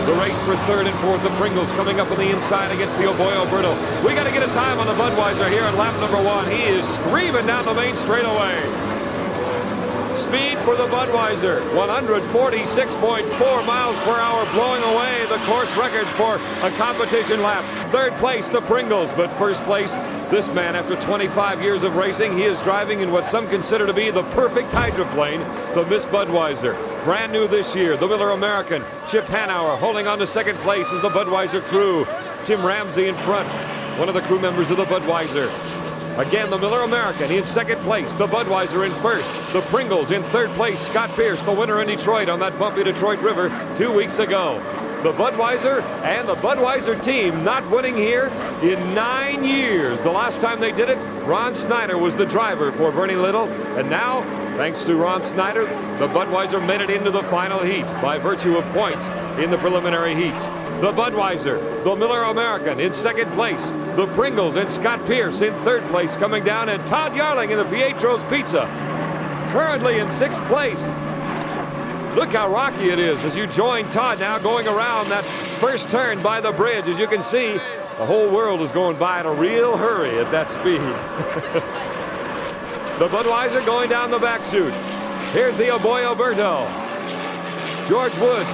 The race for 3rd and 4th, the Pringles coming up on the inside against the Oboy Alberto. We got to get a time on the Budweiser here at lap number 1. He is screaming down the main straightaway. Speed for the Budweiser, 146.4 miles per hour, blowing away the course record for a competition lap. 3rd place, the Pringles, but 1st place, this man, after 25 years of racing, he is driving in what some consider to be the perfect hydroplane, the Miss Budweiser. Brand new this year, the Miller American. Chip Hanauer holding on to 2nd place is the Budweiser crew. Tim Ramsey in front, one of the crew members of the Budweiser. Again, the Miller American in 2nd place, the Budweiser in 1st, the Pringles in 3rd place, Scott Pierce, the winner in Detroit on that bumpy Detroit River 2 weeks ago. The Budweiser and the Budweiser team not winning here in 9 years. The last time they did it, Ron Snyder was the driver for Bernie Little, and now, thanks to Ron Snyder, the Budweiser made it into the final heat by virtue of points in the preliminary heats. The Budweiser, the Miller American in 2nd place, the Pringles and Scott Pierce in 3rd place coming down, and Todd Yarling in the Pietro's Pizza currently in 6th place. Look how rocky it is as you join Todd now going around that first turn by the bridge. As you can see, the whole world is going by in a real hurry at that speed. The Budweiser going down the back chute. Here's the Oboy Alberto. George Woods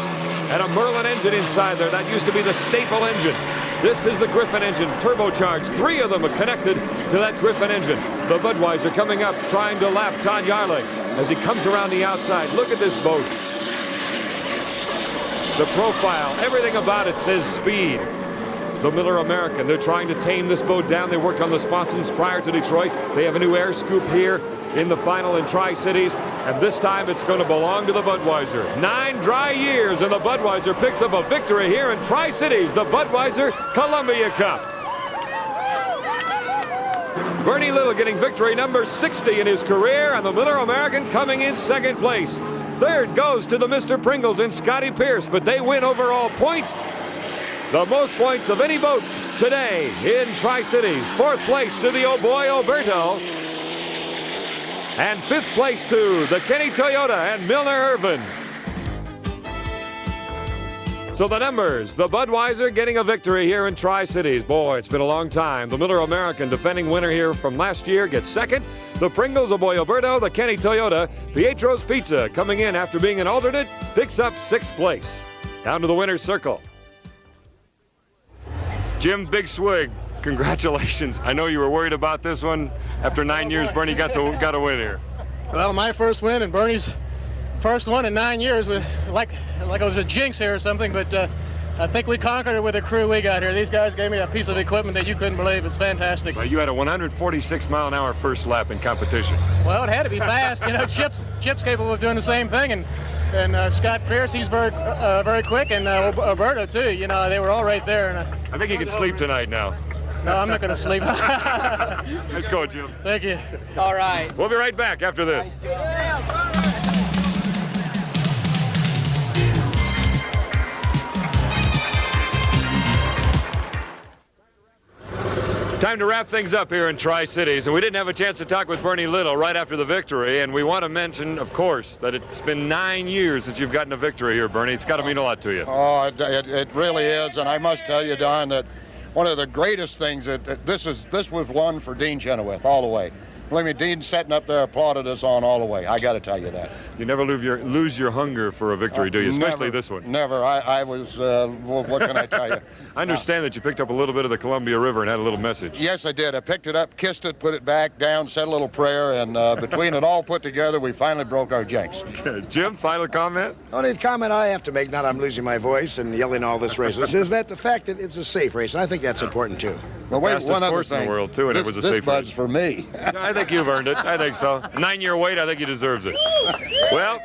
and a Merlin engine inside there. That used to be the staple engine. This is the Griffin engine, turbocharged. 3 of them are connected to that Griffin engine. The Budweiser coming up, trying to lap Todd Yarling as he comes around the outside. Look at this boat. The profile, everything about it says speed. The Miller American, they're trying to tame this boat down. They worked on the Sponsons prior to Detroit. They have a new air scoop here in the final in Tri-Cities, and this time it's going to belong to the Budweiser. 9 dry years, and the Budweiser picks up a victory here in Tri-Cities, the Budweiser Columbia Cup. Bernie Little getting victory number 60 in his career, and the Miller American coming in 2nd place. 3rd goes to the Mr. Pringles and Scotty Pierce, but they win overall points. The most points of any boat today in Tri-Cities. 4th place to the Oboy Alberto. And 5th place to the Kenny Toyota and Milner Irvin. So the numbers, the Budweiser getting a victory here in Tri-Cities. Boy, it's been a long time. The Miller American, defending winner here from last year, gets 2nd. The Pringles, Oboy Alberto, the Kenny Toyota, Pietro's Pizza, coming in after being an alternate, picks up 6th place. Down to the winner's circle. Jim, big swig. Congratulations. I know you were worried about this one. After 9 years, Bernie got a win here. Well, my first win and Bernie's first one in 9 years was like it was a jinx here or something, but I think we conquered it with the crew we got here. These guys gave me a piece of equipment that you couldn't believe. It's fantastic. Well, you had a 146-mile-an-hour first lap in competition. Well, it had to be fast. You know, Chip's capable of doing the same thing, and Scott Pierce, he's very quick, and Alberto too. You know, they were all right there. And I think you can sleep tonight now. No, I'm not going to sleep. Nice go, Jim. Thank you. All right. We'll be right back after this. Time to wrap things up here in Tri-Cities, and we didn't have a chance to talk with Bernie Little right after the victory, and we want to mention, of course, that it's been 9 years since you've gotten a victory here, Bernie. It's got to mean a lot to you. Oh, it really is, and I must tell you, Don, that one of the greatest things that this was one for Dean Chenoweth all the way. Believe me, Dean sitting up there applauded us on all the way. I got to tell you that. You never lose your hunger for a victory, do you? Especially never, this one. Never. I was, what can I tell you? I understand that you picked up a little bit of the Columbia River and had a little message. Yes, I did. I picked it up, kissed it, put it back down, said a little prayer, and between it all put together, we finally broke our jinx. Okay. Jim, final comment? Only the comment I have to make, now that I'm losing my voice and yelling all this race, is that the fact that it's a safe race, and I think that's important too. Well, wait, fastest course in the world too, and it was a safe race. For me. I think you've earned it. I think so. 9-year wait, I think he deserves it. Well,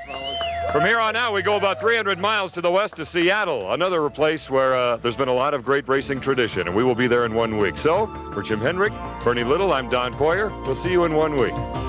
from here on out, we go about 300 miles to the west to Seattle, another place where there's been a lot of great racing tradition, and we will be there in 1 week. So, for Jim Hendrick, Bernie Little, I'm Don Poyer. We'll see you in 1 week.